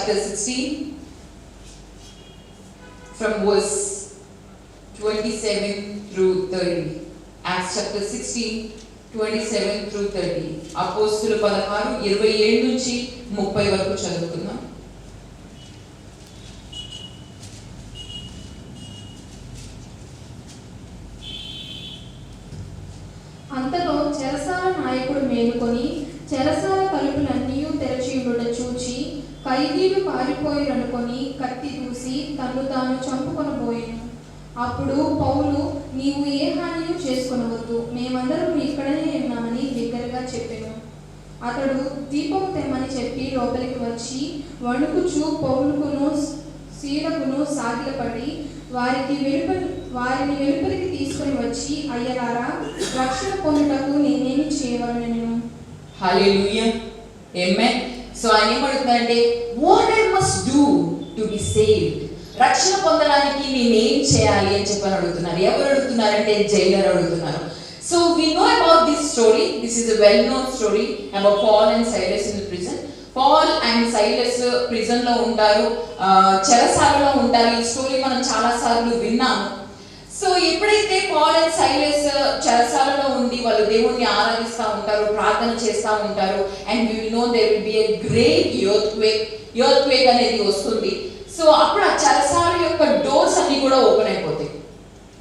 chapter 16 from verse 27 through 30. Acts chapter 16 27 through 30. అపోస్తలుల 16 27 నుంచి 30 వరకు చదువుకుందాం. అంతలో చెరసాల నాయకుడు మేలుకొని చెరసాల తలుపులన్నీ తెరచి ఉండుట చూచి ఖైదీలు పారిపోయిరనుకొని కత్తి దూసి తన్ను తాను చంపుకొనబోయెను. అప్పుడు పౌలు, నీవు ఏ హానియు చేసుకొనవద్దు, మేమందరం ఇక్కడనే ఉన్నామని బిగ్గరగా చెప్పెను. అతడు దీపము తెమ్మని చెప్పి లోపలికి వచ్చి వణుకుచూ పౌలుకును సీలకును సాగిలపడి వారిని వెలుపలికి తీసుకొని వచ్చి, అయ్యలారా, రక్షణ పొందుటకు నేనేమి చేయవలెను? హల్లెలూయా, ఆమేన్. సో ఆయన ఏమడుగుతున్నారంటే, what I must do to be saved, రక్షణ పొందడానికి నేనేం చేయాలి అని చెప్పని అడుగుతున్నారు. ఎవరు అడుగుతున్నారంటే జైలర్ అడుగుతున్నారు. So we know about this story. This is a well known story about Paul and Silas in the prison. Paul and Silas prison లో ఉంటారు, చెరసాలలో ఉంటారు. ఈ స్టోరీ మనం చాలా సార్లు విన్నాము. సో ఎప్పుడైతే పాల్ అండ్ సైలస్ చెరసాలలో ఉండి వాళ్ళు దేవుణ్ణి ఆరాధిస్తూ ఉంటారు, ప్రార్థన చేస్తూ ఉంటారు, and we will know there will be a great earthquake అనేది వస్తుంది. సో అప్పుడు ఆ చెరసాల యొక్క డోర్స్ అన్ని కూడా ఓపెన్ అయిపోతాయి.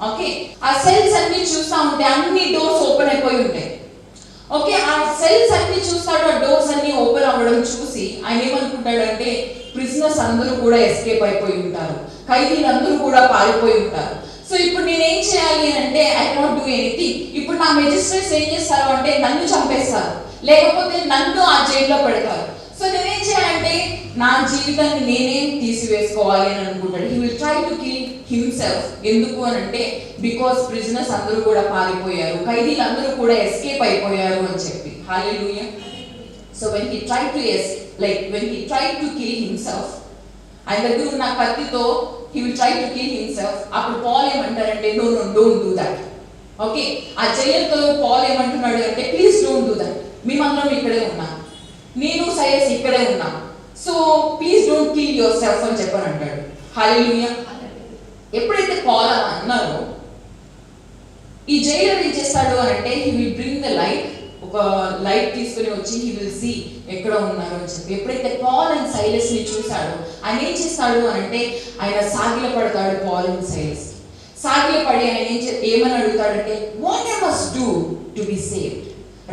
ఓకే, ఆ సెల్స్ అన్ని చూస్తూ ఉంటే అన్ని డోర్స్ ఓపెన్ అయిపోయి ఉంటాయి. ఓకే, ఆ సెల్స్ అన్ని చూస్తాడు, ఆ డోర్స్ అన్ని ఓపెన్ అవ్వడం చూసి ఆయన ఏమనుకుంటాడంటే ప్రిజనర్స్ అందరూ కూడా ఎస్కేప్ అయిపోయి ఉంటారు, ఖైదీలందరూ కూడా పారిపోయి ఉంటారు. సో ఇప్పుడు నేనేం చేయాలి అంటే ఐ కెనాట్ డూ ఎనీథింగ్. ఇప్పుడు నా మెజిస్ట్రేట్స్ ఏం చేస్తారు అంటే నన్ను చంపేస్తారు, లేకపోతే నన్ను ఆ జైల్లో పెడతారు. సో నేనేం చేయాలంటే నా జీవితాన్ని నేనే తీసివేసుకోవాలి అని అనుకుంటాడు. He will try to kill himself. ఎందుకు అని అంటే బికాస్ ప్రిజనర్స్ అందరూ కూడా పారిపోయారు, ఖైదీలందరూ కూడా ఎస్కేప్ అయిపోయారు అని చెప్పి. Hallelujah. So when he tried to kill himself, ఆయన దగ్గర ఉన్న కత్తితో he will try to kill himself. అప్పుడు పాల్ ఏమంటారంటే no don't do that. Okay, ఆ జైలర్తో పాల్ ఏమంటున్నాడు అంటే ప్లీజ్ డోంట్ డూ దట్, మేమందరం ఇక్కడే ఉన్నాం, నేను సైలస్ ఇక్కడే ఉన్నాం, so please don't kill yourself అని చెప్పని అంటాడు. హల్లెలూయా. ఎప్పుడైతే పాల్ అలా అన్నారో ఈ జైలర్ ఏం చేస్తాడు అని అంటే he will bring the light, ఒక లైట్ తీసుకుని వచ్చి హీ విల్ సీ ఎక్కడ ఉన్నారు అని చెప్పి. ఎప్పుడైతే పాల్ అండ్ సైలస్ ని చూశాడో ఆయన ఏం చేస్తాడు అని అంటే ఆయన సాగిల పడతాడు. పాల్ అండ్ సైలస్ సాగిల పడి ఆయన ఏమని అడుగుతాడంటే what I must do to be saved,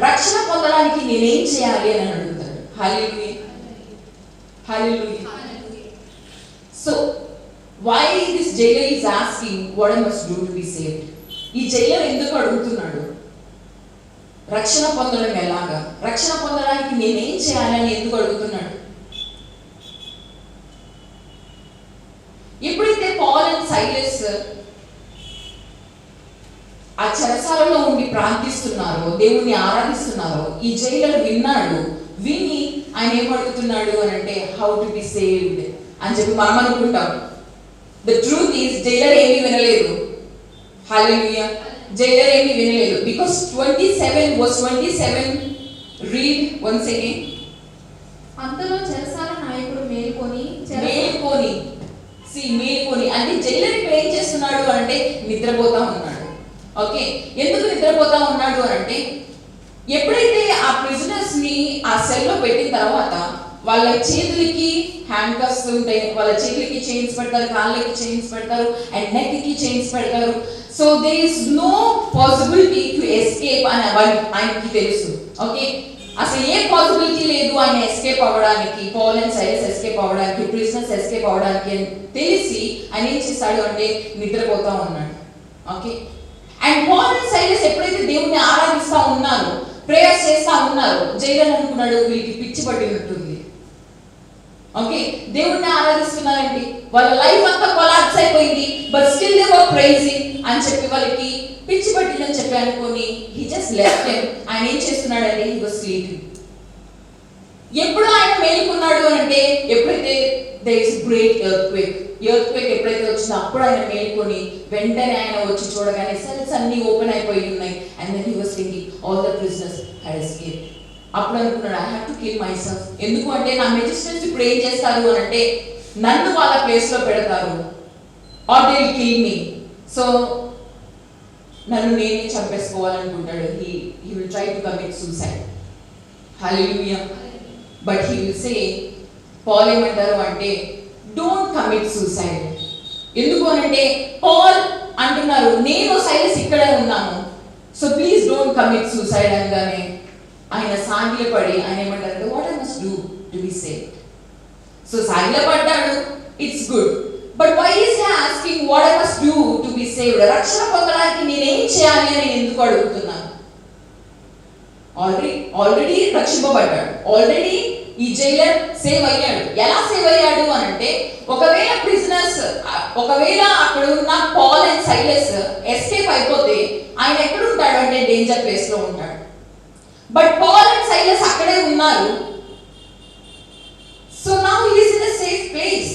రక్షణ పొందడానికి నేనేం చేయాలి అని అడుగుతాడు. Hallelujah, hallelujah. So why this jailer is asking what I must do to be saved? ఈ జైలర్ ఎందుకు అడుగుతున్నాడు రక్షణ పొందడం ఎలాగా, రక్షణ పొందడానికి నేనేం చేయాలని ఎందుకు అడుగుతున్నాడు? ఎప్పుడైతే పాల్ అండ్ సైలస్ ఆ చెరసాలలో ఉండి ప్రార్థిస్తున్నారో, దేవుణ్ణి ఆరాధిస్తున్నారో, ఈ జైలర్ విన్నాడు. విని ఆయన ఏమడుగుతున్నాడు అని అంటే హౌ టు బి సేవ్డ్ అని చెప్పి మనం అనుకుంటాం. ద ట్రూత్ ఈస్ జైలర్ ఏమీ వినలేదు. హల్లెలూయా, జైలర్ ఏమీ వినలేదు. Because 27 read once again. అంతలో చెరసాల నాయకుడు మేలుకొని అంటే జైలర్ ఇక్కడ ఏం చేస్తున్నాడు అంటే నిద్రపోతా ఉన్నాడు. ఓకే, ఎందుకు నిద్రపోతా ఉన్నాడు అని అంటే ఎప్పుడైతే ఆ ప్రిజనర్స్ ని ఆ సెల్లో పెట్టిన తర్వాత వాళ్ళ చేతులకి హ్యాండ్ కఫ్స్ ఉంటాయి, వాళ్ళ చేతులకి చైన్స్ పెడతారు, కాళ్ళకి చైన్స్ పెడతారు, అండ్ నెక్ కి చైన్స్ పెడతారు. So there is no possibility to escape అని ఆయనకి తెలుసు. ఓకే, అసలు ఏ పాసిబిలిటీ లేదు ఆయన ఎస్కేప్ అవ్వడానికి, పాల్ అండ్ సైలస్ ఎస్కేప్ అవ్వడానికి, ప్రిజనర్స్ ఎస్కేప్ అవ్వడానికి అని తెలిసి ఆయన ఏం చేస్తాడు అంటే నిద్రపోతా ఉన్నాడు. Okay, and Paul and Silas ఎప్పుడైతే దేవుణ్ణి ఆరాధిస్తూ ఉన్నారు, ప్రేయర్స్ చేస్తూ ఉన్నారు, జైలర్ అనుకున్నాడు వీళ్ళకి పిచ్చి పట్టినట్టుంది. ఓకే, దేవుణ్ణి ఆరాధిస్తున్నారండి, వాళ్ళ లైఫ్ అంతా కొలాప్స్ అయిపోయింది, but still they were praising అని చెప్పి వాళ్ళకి పిచ్చి పట్టిందని చెప్పి అనుకొని హి జస్ట్ లెఫ్ట్ హిమ్. ఆయన ఏం చేస్తున్నాడంటే హి వాస్ స్లీపింగ్. ఎప్పుడు ఆయన మేలుకున్నాడు అని అంటే ఎప్పుడైతే దేర్ ఇస్ గ్రేట్ ఎర్త్క్వేక్ ఎప్పుడైతే వచ్చిందో అప్పుడు ఆయన మేలుకొని వెంటనే ఆయన వచ్చి చూడగానే సెల్స్ అన్ని ఓపెన్ అయిపోయి ఉన్నాయి. And then he was thinking all the prisoners had escaped. అప్పుడు అనుకున్నాడు I have to kill myself. ఎందుకు అంటే నా మెజిస్ట్రేట్స్ ఇప్పుడు ఏం చేస్తారు అని అంటే నన్ను వాళ్ళ ప్లేస్లో పెడతారు, or they will kill me. So నన్ను నేనే చంపేసుకోవాలనుకుంటాడు. he will try to commit suicide. Hallelujah. But he will say, Paul ఏమంటారు అంటే డోంట్ కమిట్ సూసైడ్. ఎందుకు అంటే పాల్ అంటున్నారు నేను సైలస్ ఇక్కడే ఉన్నాను, so please don't commit suicide అనగానే ఆయన సాగిలపడి ఆయన ఏమంటారు what I must do to be saved. So సాగిలపడ్డాడు, it's good. But why is he asking what I must do to be saved? రక్షణ పొందడానికి నేనేం చేయాలి అని ఎందుకు అడుగుతున్నాను? ఆల్రెడీ రక్షింపబడ్డాడు, ఆల్రెడీ ఈ జైలర్ సేవ్ అయ్యాడు. ఎలా సేవ్ అయ్యాడు అని అంటే ఒకవేళ ప్రిజనర్స్ ఒకవేళ అక్కడ ఉన్న పాల్ అండ్ సైలస్ ఎస్కేప్ అయిపోతే ఆయన ఎక్కడ ఉంటాడు అంటే డేంజర్ ప్లేస్ లో ఉంటాడు. బట్ పాల్ అండ్ సైలస్ అక్కడే ఉన్నారు. So now he is in a safe place.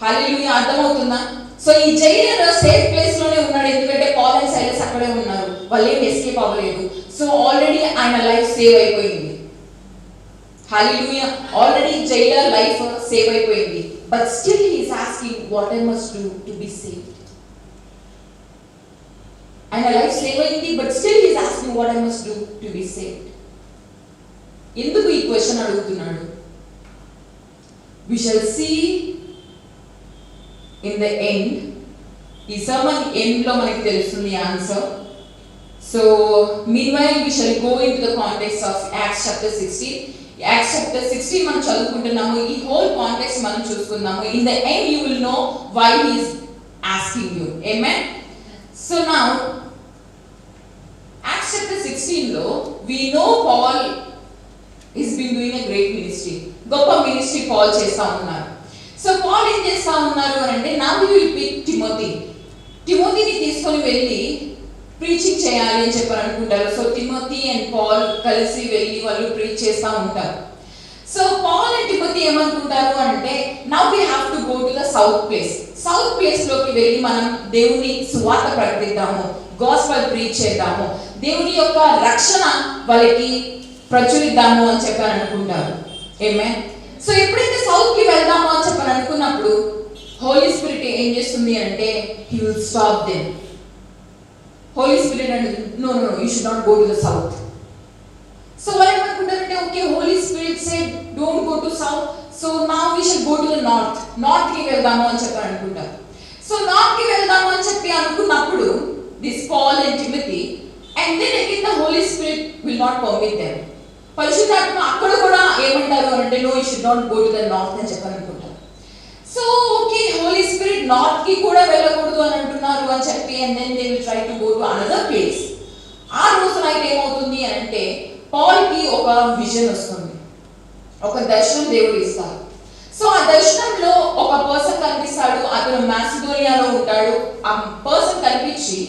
Hallelujah. అర్థమవుతుందా? సో ఈ జైలర్ సేఫ్ ప్లేస్ లోనే ఉన్నాడు, ఎందుకంటే పాల్ అండ్ సైలస్ అక్కడే ఉన్నారు, వాళ్ళు ఏం ఎస్కేప్ అవ్వలేదు. సో ఆల్రెడీ ఆయన లైఫ్ సేవ్ అయిపోయింది. Hallelujah. Already jailer life save అయిపోయింది. But still he is asking what I must do to be saved. ఆయన లైఫ్ సేవ్ అయింది, but still he is asking what I must do to be saved. ఎందుకు ఈ question అడుగుతున్నాడు? We shall see in the end. ఈ sermon end లో మనకి తెలుస్తుంది answer. So meanwhile we shall go into the context of Acts chapter 16. Acts chapter 16 మనం చదువుకుంటున్నాము. ఈ హోల్ కాంటెక్స్ట్ మనం చూసుకుందాము. In the end you will know why he is asking you. Amen. So now Acts chapter 16 లో we know Paul is been doing a great ministry. గొప్ప ministry Paul చేస్తా ఉన్నారు. సో పాల్ ఏం చేస్తా ఉన్నారు అని అంటే నౌ హి విల్ పిక్ తిమోతిని తీసుకొని వెళ్ళి ప్రీచింగ్ చేయాలి అని చెప్పని అనుకుంటారు. సో తిమోతి అండ్ పాల్ కలిసి వెళ్ళి వాళ్ళు ప్రీచ్ చేస్తూ ఉంటారు. సో పాల్ అండ్ తిమోతి ఏమనుకుంటారు అంటే now we have to go to the south place లోకి వెళ్ళి మనం దేవుని సువార్త ప్రకటిద్దాము, గాస్పెల్ ప్రీచ్ చేద్దాము, దేవుని యొక్క రక్షణ వాళ్ళకి ప్రచురిద్దాము అని చెప్పని అనుకుంటారు. ఆమేన్. సో ఎప్పుడైతే సౌత్ కి వెళ్దాము అని చెప్పని అనుకున్నప్పుడు హోలీ స్పిరిట్ ఏం చేస్తుంది అంటే he will stop them. Holy spirit అంటే no you should not go to the south. So వాళ్ళు ఏమనుకుంటారంటే okay Holi spirit said don't go to south, so now we should go to the north కి వెళ్దాము అని చెప్పి అనుకుంటారు. సో నార్త్ కి వెళ్దాము అని చెప్పి అనుకున్నప్పుడు this Paul and Timothy and then again the Holi Spirit will not permit them. పరిశుద్ధాత్మ అక్కడ కూడా ఏమంటారు అంటే no you should not go to the north అని చెప్పి అనుకుంటారు. So okay Holi Spirit north కి కూడా వెళ్ళకూడదు అని అంటున్నారు అని చెప్పి and then they will try to go to another place. ఆ రోజు నైట్ ఏమవుతుంది అంటే పాల్ కి ఒక విజన్ వస్తుంది, ఒక దర్శనం దేవుడు ఇస్తారు. సో ఆ దర్శనంలో ఒక పర్సన్ కనిపిస్తాడు, అతను మాసిడోనియాలో ఉంటాడు. ఆ పర్సన్ కనిపించి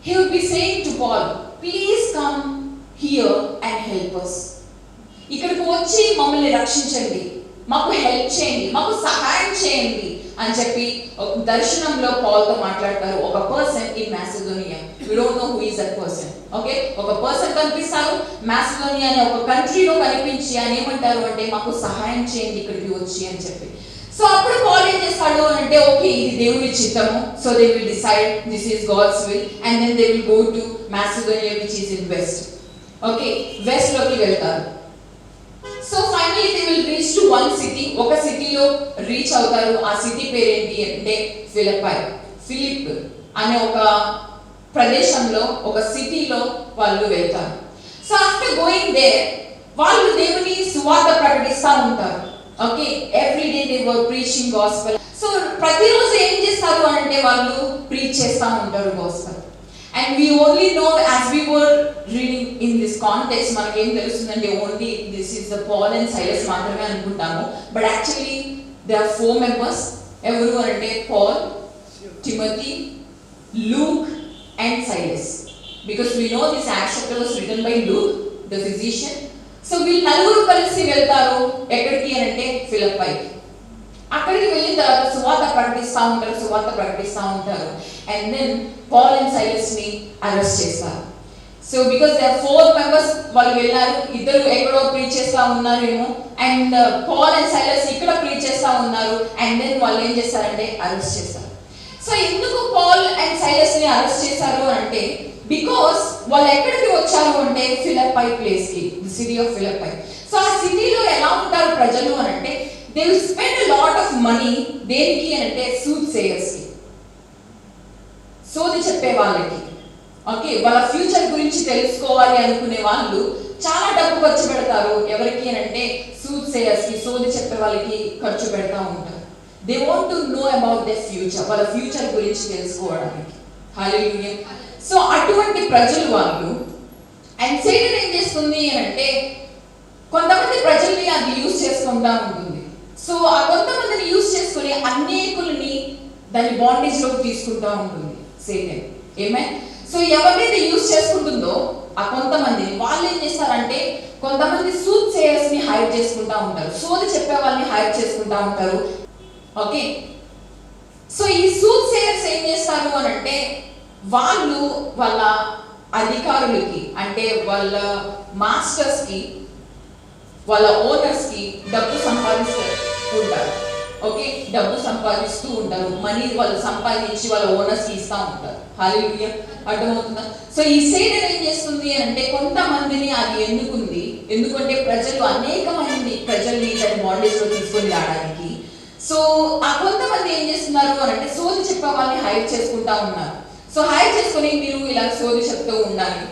he will be saying to Paul, please come here and help us. ఇక్కడికి వచ్చి మమ్మల్ని రక్షించండి, మాకు హెల్ప్ చేయండి, మాకు సహాయం చేయండి అని చెప్పి దర్శనంలో పాల్ తో మాట్లాడతారు. ఒక person in Macedonia, we don't know who is that person. Okay, ఒక పర్సన్ కనిపిస్తారు మాసిడోనియా అనే ఒక కంట్రీలో కనిపించి ఆయన ఏమంటారు అంటే మాకు సహాయం చేయండి ఇక్కడికి వచ్చి అని చెప్పి. సో అప్పుడు పాల్ ఏం చేస్తాడు అంటే ఓకే ఇది దేవుని చిత్తము, so they will decide this is God's will and then they will go to Macedonia which is in west. Okay, west లోకి వెళ్తారు. So finally they will reach to one city. ఒక సిటీలో రీచ్ అవుతారు. ఆ city పేరేంటి అంటే Philip అనే ఒక ప్రదేశంలో ఒక సిటీలో వాళ్ళు వెళ్తారు. సో ఆఫ్టర్ గోయింగ్ దేర్ వాళ్ళు దేవుని సువార్త ప్రకటిస్తూ ఉంటారు. Okay, every day they were preaching gospel. So ప్రతిరోజు ఏం చేస్తారు అంటే వాళ్ళు ప్రీచ్ చేస్తూ ఉంటారు gospel. And we only know as we were reading in this context మనకి ఏం తెలుస్తుందంటే only this is the Paul and Silas మాత్రమే అనుకుంటాము. But actually there are 4 members. ఎవరు అంటే Paul, Timothy, Luke and Silas. Because we know this Acts chapter was written by Luke, the physician. So వీళ్ళు నలుగురు కలిసి వెళ్తారు ఎక్కడికి అంటే ఫిలిప్పై. అక్కడికి వెళ్ళిన తర్వాత సువార్త ప్రకటిస్తూ ఉంటారు. And then Paul and Silas ని అరెస్ట్ చేస్తారు. సో బికాస్ దే 4 మెంబర్స్ వాళ్ళు వెళ్ళారు, ఇద్దరు ఎక్కడో ప్రీచ్ చేస్తా ఉన్నారేమో, అండ్ పాల్ అండ్ సైలస్ ఇక్కడ ప్రీచ్ చేస్తా ఉన్నారు. అండ్ దెన్ వాళ్ళు ఏం చేస్తారంటే అరెస్ట్ చేస్తారు. సో ఎందుకు పాల్ అండ్ సైలస్ ని అరెస్ట్ చేశారు అంటే, బికాస్ వాళ్ళు ఎక్కడికి వచ్చారు అంటే ఫిలిప్పై ప్లేస్ కి, ది సిటీ ఆఫ్ ఫిలిప్పై. సో ఆ సిటీలో ఎలా ఉంటారు ప్రజలు అని అంటే, they will spend a lot of money. దేనికి అంటే సూట్ సేయర్స్ కి, సోది చెప్పే వాళ్ళకి, ఓకే, వాళ్ళ ఫ్యూచర్ గురించి తెలుసుకోవాలి అనుకునే వాళ్ళు చాలా డబ్బు ఖర్చు పెడతారు. ఎవరికి అంటే సూట్ సేయర్స్ కి, సోది చెప్పే వాళ్ళకి ఖర్చు పెడతా ఉంటారు. They want to know about the future, వాళ్ళ ఫ్యూచర్ గురించి తెలుసుకోవడానికి. హల్లెలూయా. సో అటువంటి ప్రజలు వాళ్ళు. అండ్ సేటన్ ఏం చేస్తుంది అంటే, కొంతమంది ప్రజల్ని అది యూజ్ చేసుకుంటా ఉంటుంది. సో ఆ కొంతమందిని యూజ్ చేసుకుని అనేకుల్ని దాని బాండేజ్ లోకి తీసుకుంటా ఉంటుంది సేటన్. ఏమే? సో ఎవరినైతే యూజ్ చేసుకుంటుందో ఆ కొంతమందిని వాళ్ళు ఏం చేస్తారంటే, కొంతమంది సూట్ సేయర్స్ ని హైర్ చేసుకుంటా ఉంటారు, సోది చెప్పే వాళ్ళని హైర్ చేసుకుంటా ఉంటారు. ఓకే, సో ఈ సూట్ సేయర్స్ ఏం చేస్తారు అని అంటే, వాళ్ళు వాళ్ళ అధికారులకి అంటే వాళ్ళ మాస్టర్స్ కి, వాళ్ళ ఓనర్స్ కి డబ్బు సంపాదిస్తూ ఉంటారు. ఓకే, డబ్బు సంపాదిస్తూ ఉంటారు, మనీ వాళ్ళు సంపాదించి వాళ్ళ ఓనర్స్ కి ఇస్తా ఉంటారు. హల్లెలూయా. అర్థమవుతుందా? సో ఈ సేటన్ ఏం చేస్తుంది అంటే, కొంతమందిని అది ఎన్నుకుంది. ఎందుకంటే ప్రజలు అనేక మంది ప్రజల్ని దాని బాండేజ్ లో తీసుకొని రావడానికి. సో ఆ కొంతమంది ఏం చేస్తున్నారు అని అంటే, సోది చెప్పే వాళ్ళని హైర్ చేసుకుంటా ఉన్నారు. సో హైర్ చేసుకొని మీరు ఇలా సోది చెప్తూ ఉండాలి,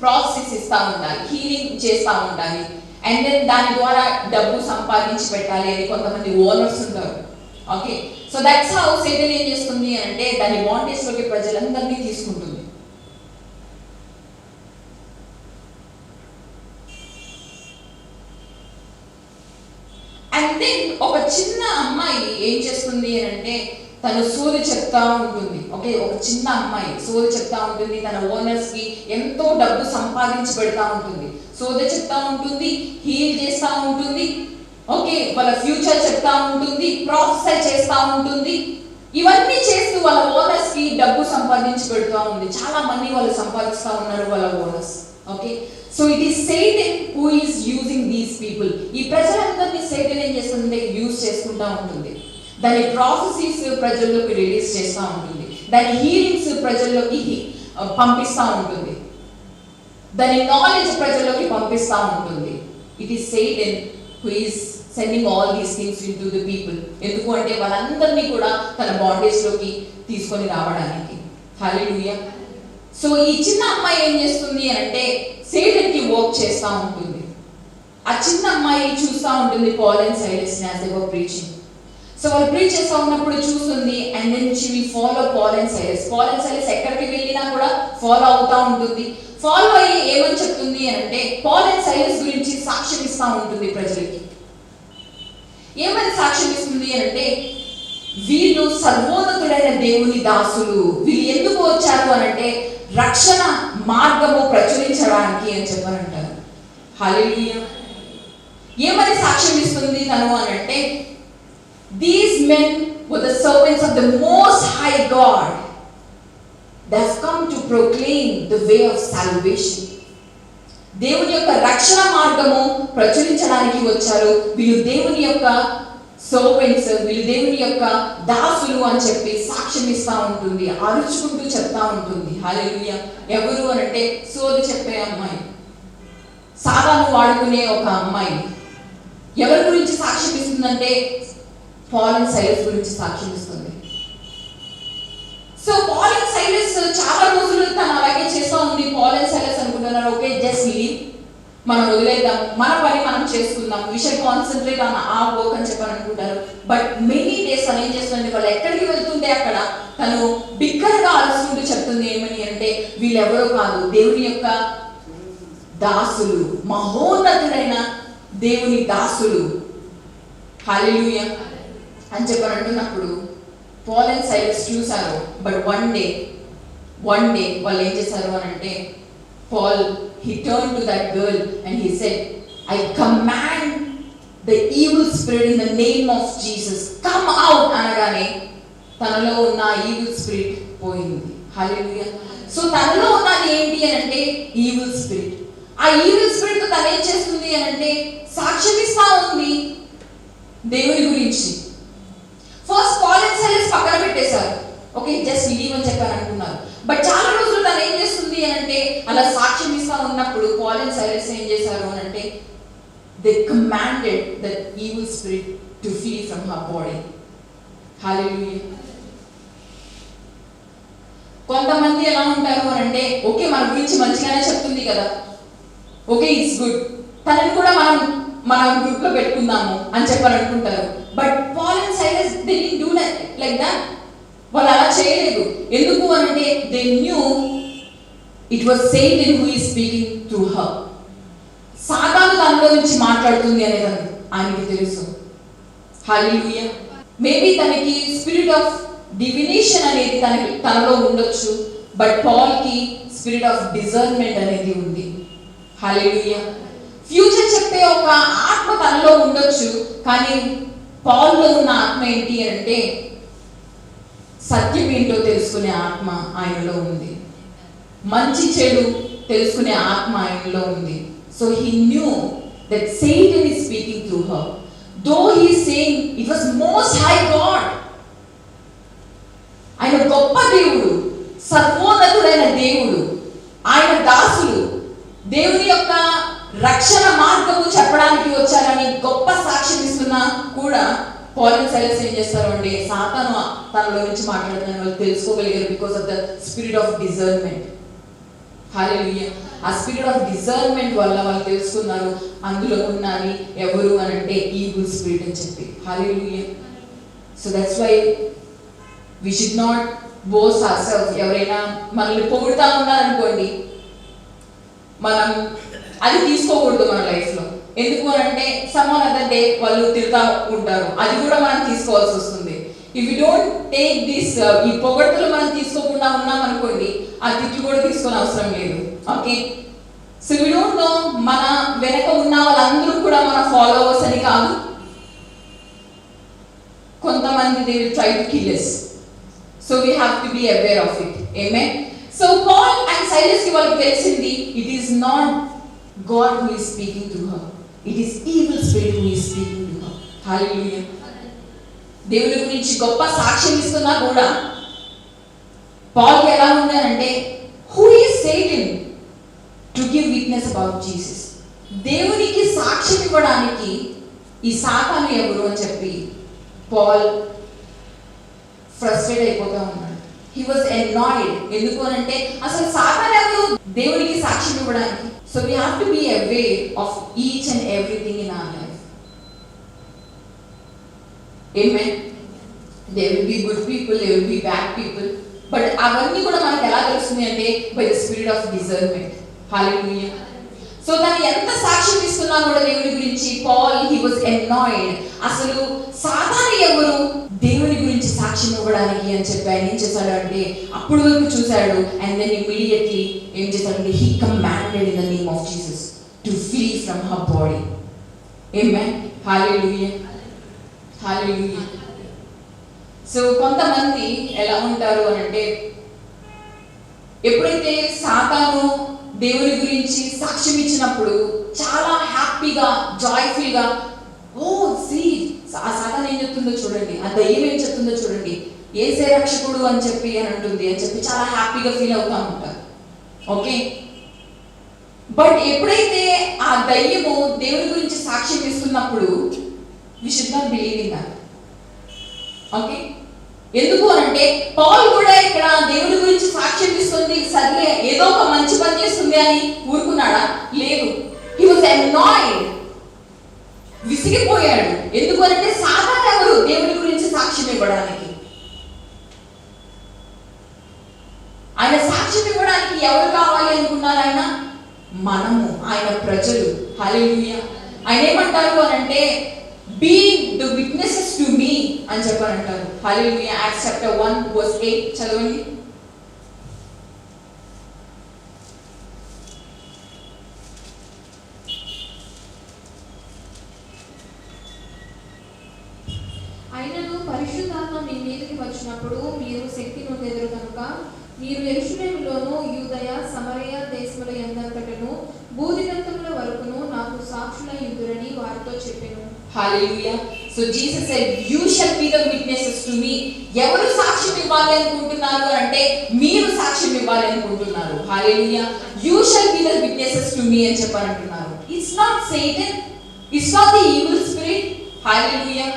ప్రాసెస్ ఇస్తా ఉండాలి, హీలింగ్ చేస్తా ఉండాలి, అండ్ దెన్ దాని ద్వారా డబ్బు సంపాదించి పెట్టాలి అని కొంతమంది ఓనర్స్ ఉంటారు. Okay, so that's how Satan ఏం చేస్తుంది అంటే, దాని బాండేజ్ లోకి ప్రజలందరినీ తీసుకుంటుంది. అండ్ దెన్ ఒక చిన్న అమ్మాయి ఏం చేస్తుంది అంటే, తను సోది చెప్తా ఉంటుంది. ఓకే, ఒక చిన్న అమ్మాయి సోది చెప్తా ఉంటుంది, తన ఓనర్స్ కి ఎంతో డబ్బు సంపాదించి పెడతా ఉంటుంది, సోది చెప్తా ఉంటుంది, హీల్ చేస్తా ఉంటుంది. ఓకే, వాళ్ళ ఫ్యూచర్ చెప్తా ఉంటుంది, ప్రొఫెసై చేస్తా ఉంటుంది. ఇవన్నీ చేస్తూ వాళ్ళ ఓనర్స్ కి డబ్బు సంపాదించి పెడుతూ ఉంది. చాలా మంది వాళ్ళు సంపాదిస్తా ఉన్నారు వాళ్ళ owners. Okay, so it is Satan who is using these people. ఈ ప్రజలందరినీ సేటన్ ఏం చేస్తుంది? యూజ్ చేసుకుంటా ఉంటుంది. దాని ప్రాఫెసీస్ ప్రజల్లోకి రిలీజ్ చేస్తూ ఉంటుంది, దాని హీలింగ్స్ ప్రజల్లోకి పంపిస్తూ ఉంటుంది, దాని నాలెడ్జ్ ప్రజల్లోకి పంపిస్తూ ఉంటుంది. It is Satan who is sending all these things in to the people. ఎందుకు అంటే వాళ్ళందరినీ కూడా తన బాండేజ్ లోకి తీసుకొని రావడానికి. హల్లెలూయా. సో ఈ చిన్న అమ్మాయి ఏం చేస్తుంది అంటే, సేటన్ కి వర్క్ చేస్తూ ఉంటుంది. ఆ చిన్న అమ్మాయి చూస్తూ ఉంటుంది పాల్ అండ్ సైలస్ ని as they were preaching. So వాళ్ళు ప్రీచ్ చేస్తూ ఉన్నప్పుడు చూస్తుంది, and then she will follow Paul and Silas. Paul and Silas ఎక్కడికి వెళ్ళినా కూడా ఫాలో అవుతా ఉంటుంది. ఫాలో అయ్యి ఏమని చెప్తుంది అంటే, పాల్ అండ్ సైలస్ గురించి సాక్ష్యం ఇస్తూ ఉంటుంది ప్రజలకి. ఏమని సాక్ష్యం ఇస్తుంది అంటే, వీళ్ళు సర్వోన్నతుడైన దేవుని దాసులు, వీళ్ళు ఎందుకు వచ్చారు అనంటే రక్షణ మార్గము ప్రచురించడానికి అని చెప్పారంటారు. హల్లెలూయా. ఏమని సాక్ష్యం ఇస్తుంది తను అనంటే, these men were the servants of the most high God. They have come to proclaim the way of salvation. దేవుని యొక్క రక్షణ మార్గము ప్రచురించడానికి వచ్చారు. వీళ్ళు దేవుని యొక్క సర్వెంట్స్, వీళ్ళు దేవుని యొక్క దాసులు అని చెప్పి సాక్ష్యం ఇస్తా ఉంటుంది, అరుచుకుంటూ చెప్తా ఉంటుంది. హల్లెలూయా. ఎవరు అనంటే సోది చెప్పే అమ్మాయి, సాతాను వాడుకునే ఒక అమ్మాయి. ఎవరి గురించి సాక్ష్యం ఇస్తుందంటే, పాల్ అండ్ సైలస్ గురించి సాక్ష్యం ఇస్తుంది. సో పాల్ అండ్ సైలస్ చాలా రోజులు తను అలాగే చేస్తూ ఉంది. పాల్ అండ్ సైలస్ అనుకుంటున్నారు, ఓకే జస్ట్ లీవ్, మనం వదిలేద్దాం, మన పని మనం చేసుకుందాం, వి షుడ్ కాన్సన్ట్రేట్ ఆన్ ఆ వర్క్ అని చెప్పని అనుకుంటారు. బట్ మెనీ డేస్ తను ఏం చేస్తుంది, వాళ్ళు ఎక్కడికి వెళ్తుంటే అక్కడ తను బిగ్గరగా అరుచుకుంటూ చెప్తుంది. ఏమని అంటే, వీళ్ళెవరో కాదు, దేవుని యొక్క దాసులు, మహోన్నతుడైన దేవుని దాసులు. హల్లెలూయా అని చెప్పని అంటున్నప్పుడు పాల్ అండ్ సైలస్ చూసారు. బట్ వన్ డే వాళ్ళు ఏం చేశారు అని అంటే, Paul he turned to that girl and he said, I command the evil spirit in the name of Jesus, come out అనగానే తనలో ఉన్న ఈవిల్ స్పిరిట్ పోయింది. హల్లెలూయా. సో తనలో ఉన్న సాతాన్ ఏంటి అని అంటే ఈవిల్ స్పిరిట్. ఆ ఈవిల్ స్పిరిట్ తో తను ఏం చేస్తుంది అని అంటే సాక్ష్యం ఇస్తా ఉంది దేవుని గురించి. ఫస్ట్ పాల్ అండ్ సైలస్ పక్కన పెట్టేశారు, ఓకే జస్ట్ లీవ్ అని చెప్పారు అనుకున్నారు. బట్ చాలా రోజులు తను ఏం చేస్తుంది అని అంటే అలా సాక్ష్యం ఇస్తా ఉన్నప్పుడు పాల్ అండ్ సైలస్ ఏం చేశారు అని అంటే they commanded that evil spirit to flee from her body. Hallelujah. కొంతమంది ఎలా ఉంటారు అని అంటే ఓకే మన గురించి మంచిగానే చెప్తుంది కదా, ఓకే ఇట్స్ గుడ్, తనని కూడా మన గ్రూప్ లో పెట్టుకుందాము అని చెప్పని అనుకుంటారు. But Paul and Silas they didn't do like that. వాళ్ళు అలా చేయలేదు. ఎందుకు అని అంటే they knew it was Satan who is speaking through her. సాతాను తనలో నుంచి మాట్లాడుతుంది అనేది ఆయనకి తెలుసు. హల్లెలూయా. మేబీ తనకి స్పిరిట్ ఆఫ్ డివినేషన్ అనేది తనలో ఉండొచ్చు, బట్ పాల్ కి స్పిరిట్ ఆఫ్ డిజర్న్మెంట్ అనేది ఉంది. హల్లెలూయా. ఫ్యూచర్ చెప్పే ఒక ఆత్మ తనలో ఉండొచ్చు, కానీ పాల్ లో ఉన్న ఆత్మ ఏంటి అంటే సత్యం ఏంటో తెలుసుకునే ఆత్మ ఆయనలో ఉంది. మంచి చెడు తెలుసుకునే ఆత్మ ఆయనలో ఉంది. So he knew that Satan is speaking through her. Though he is saying it was most high God. ఆయన గొప్ప దేవుడు, సర్వోన్నతుడైన దేవుడు, ఆయన దాసులు దేవుని యొక్క రక్షణ మార్గము చెప్పడానికి వచ్చారని గొప్ప సాక్ష్యం ఇస్తున్నా కూడా పాల్ అండ్ సైలస్ ఏం చేస్తారు అంటే సాతాను తనలో నుంచి మాట్లాడుతున్న వాళ్ళు తెలుసుకోగలిగారు because of the spirit of discernment. Hallelujah. ఆ స్పిరిట్ ఆఫ్ డిజర్న్మెంట్ వల్ల వాళ్ళు తెలుసుకున్నారు అందులో ఉన్నది ఎవరు అని అంటే ఈవిల్ స్పిరిట్ అని చెప్పి. Hallelujah. So that's why we should not boast our. ఎవరైనా మనల్ని పొగుడుతా ఉన్నారనుకోండి, మనం అది తీసుకోకూడదు మన లైఫ్ లో. ఎందుకు అని అంటే సమ్ అదర్ డే వాళ్ళు తిరుగుతా ఉంటారు, అది కూడా మనం తీసుకోవాల్సి వస్తుంది. If you don't take this, ఈ పొగడ్తలు మనం తీసుకోకుండా ఉన్నాం అనుకోండి, ఆ తిట్లు కూడా తీసుకొని అవసరం లేదు. Okay. So we don't know మన వెనక ఉన్న వాళ్ళందరూ కూడా మన ఫాలోవర్స్ అని కాదు. కొంతమంది they will try to kill us. So we have to be aware of it. Amen. So Paul and Silas కి వాళ్ళకి తెలిసింది it is not God who is speaking to her, it is evil spirit who is speaking to her. Hallelujah. దేవుని గురించి గొప్ప సాక్ష్యం ఇస్తున్నా కూడా Paul ఎలా ఉందంటే who is Satan to give witness about Jesus. దేవునికి సాక్ష్యం ఇవ్వడానికి ఈ సాతాను ఎవరు అని చెప్పి పాల్ ఫ్రస్ట్రేట్ అయిపోతా ఉన్నాడు. He was annoyed. ఎందుకు అంటే అసలు సాతాను ఎవరు దేవునికి సాక్ష్యం ఇవ్వడానికి. So we have to be aware of each and everything in our life. Amen. There will be good people, there will be bad people, but avanni kuda manaku ela telustundi ante by the spirit of discernment. Hallelujah. So tani enta సాక్ష్యం ఇస్తున్నా కూడా దేవుని గురించి Paul he was annoyed. అసలు సాతాను ఎవరు దేవుని గురించి సాక్ష్యం ఇవ్వడానికి అని చెప్పి ఆయన ఏం చేశాడు అంటే అప్పుడు వరకు చూశాడు, and then immediately ఏం చేశాడంటే he commanded in the name of Jesus to flee from her body. Amen. Hallelujah. Hallelujah. So కొంతమంది ఎలా ఉంటారు అని అంటే ఎప్పుడైతే సాతాను దేవుని గురించి సాక్ష్యం ఇచ్చినప్పుడు చాలా హ్యాపీగా జాయ్ఫుల్ గా ఓ సీ ఆ సాతాను ఏం చెప్తుందో చూడండి, ఆ దయ్యం ఏం చెప్తుందో చూడండి, యేసే రక్షకుడు అని చెప్పి అంటుంది అని చెప్పి చాలా హ్యాపీగా ఫీల్ అవుతా ఉంటారు. ఓకే. బట్ ఎప్పుడైతే ఆ దయ్యము దేవుని గురించి సాక్ష్యం ఇస్తున్నప్పుడు we should not believe in that. Okay. ఎందుకు అంటే పాల్ కూడా ఇక్కడ దేవుని గురించి సాక్ష్యం ఇస్తుంది, సర్లే ఏదో ఒక మంచి పని చేస్తుంది అని ఊరుకున్నాడా? లేదు. He was annoyed. విసిగిపోయాడు. ఎందుకు అంటే సాతాను ఎవరు దేవుని గురించి సాక్ష్యం ఇవ్వడానికి? ఆయన సాక్ష్యం ఇవ్వడానికి ఎవరు కావాలి అనుకున్నారు ఆయన? మనము, ఆయన ప్రజలు. హల్లెలూయా. ఆయన ఏమంటారు అని అంటే be the witnesses to me అని చెప్పారంటారు. హల్లెలూయా. Acts chapter 1 verse 8 చదవండి. అయినను పరిశుద్ధాత్మ మీ మీదకి వచ్చినప్పుడు మీరు శక్తి నొందెదరు కనుక మీరు యెరూషలేములోను యూదయ సమరయ దేశముల యందంతటను భూదిగంతముల వరకును నాకు సాక్షులై ఉందురని వారితో చెప్పెను. Hallelujah. So Jesus said, you shall be the witnesses to me. ఎవరు సాక్ష్యం ఇవ్వాలి అనుకుంటున్నారు అంటే మీరు సాక్ష్యం ఇవ్వాలి అనుకుంటున్నారు. Hallelujah. You shall be the witnesses to me అని చెప్పారంటున్నారు. It's not Satan. It's not the evil spirit. Hallelujah.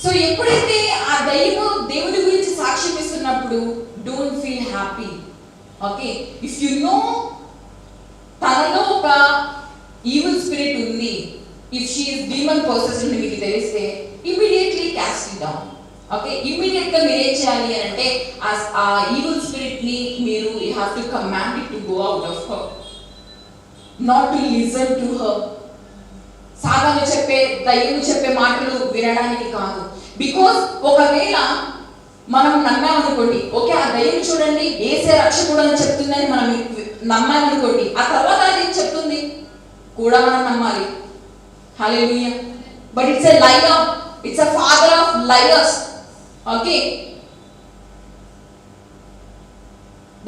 So ఎప్పుడైతే ఆ దయ్యము దేవుడి గురించి సాక్ష్యం ఇస్తున్నప్పుడు don't feel happy. Okay, if you know తనలో ఒక ఈవిల్ స్పిరిట్ ఉంది, ఇఫ్ షీ ఇస్ డీమన్ పోసెస్డ్ అని మీకు తెలిస్తే immediately cost it down. Okay, immediate గా మీరు ఏం చేయాలి అంటే ఆ ఈవిల్ స్పిరిట్ ని మీరు you have to command it to go out of her, not to listen to her. సాధారణ చెప్పే దయ్యం చెప్పే మాటలు వినడానికి కాదు. బికాస్ ఒకవేళ మనం నమ్మామనుకోండి, ఓకే ఆ దయ్యం చూడండి యేసే రక్షకుడు అని చెప్తుందని మనం నమ్మామనుకోండి, ఆ తర్వాత అది ఏం చెప్తుంది కూడా మనం నమ్మాలి. Hallelujah. But it's a liar, it's a father of liars. Okay,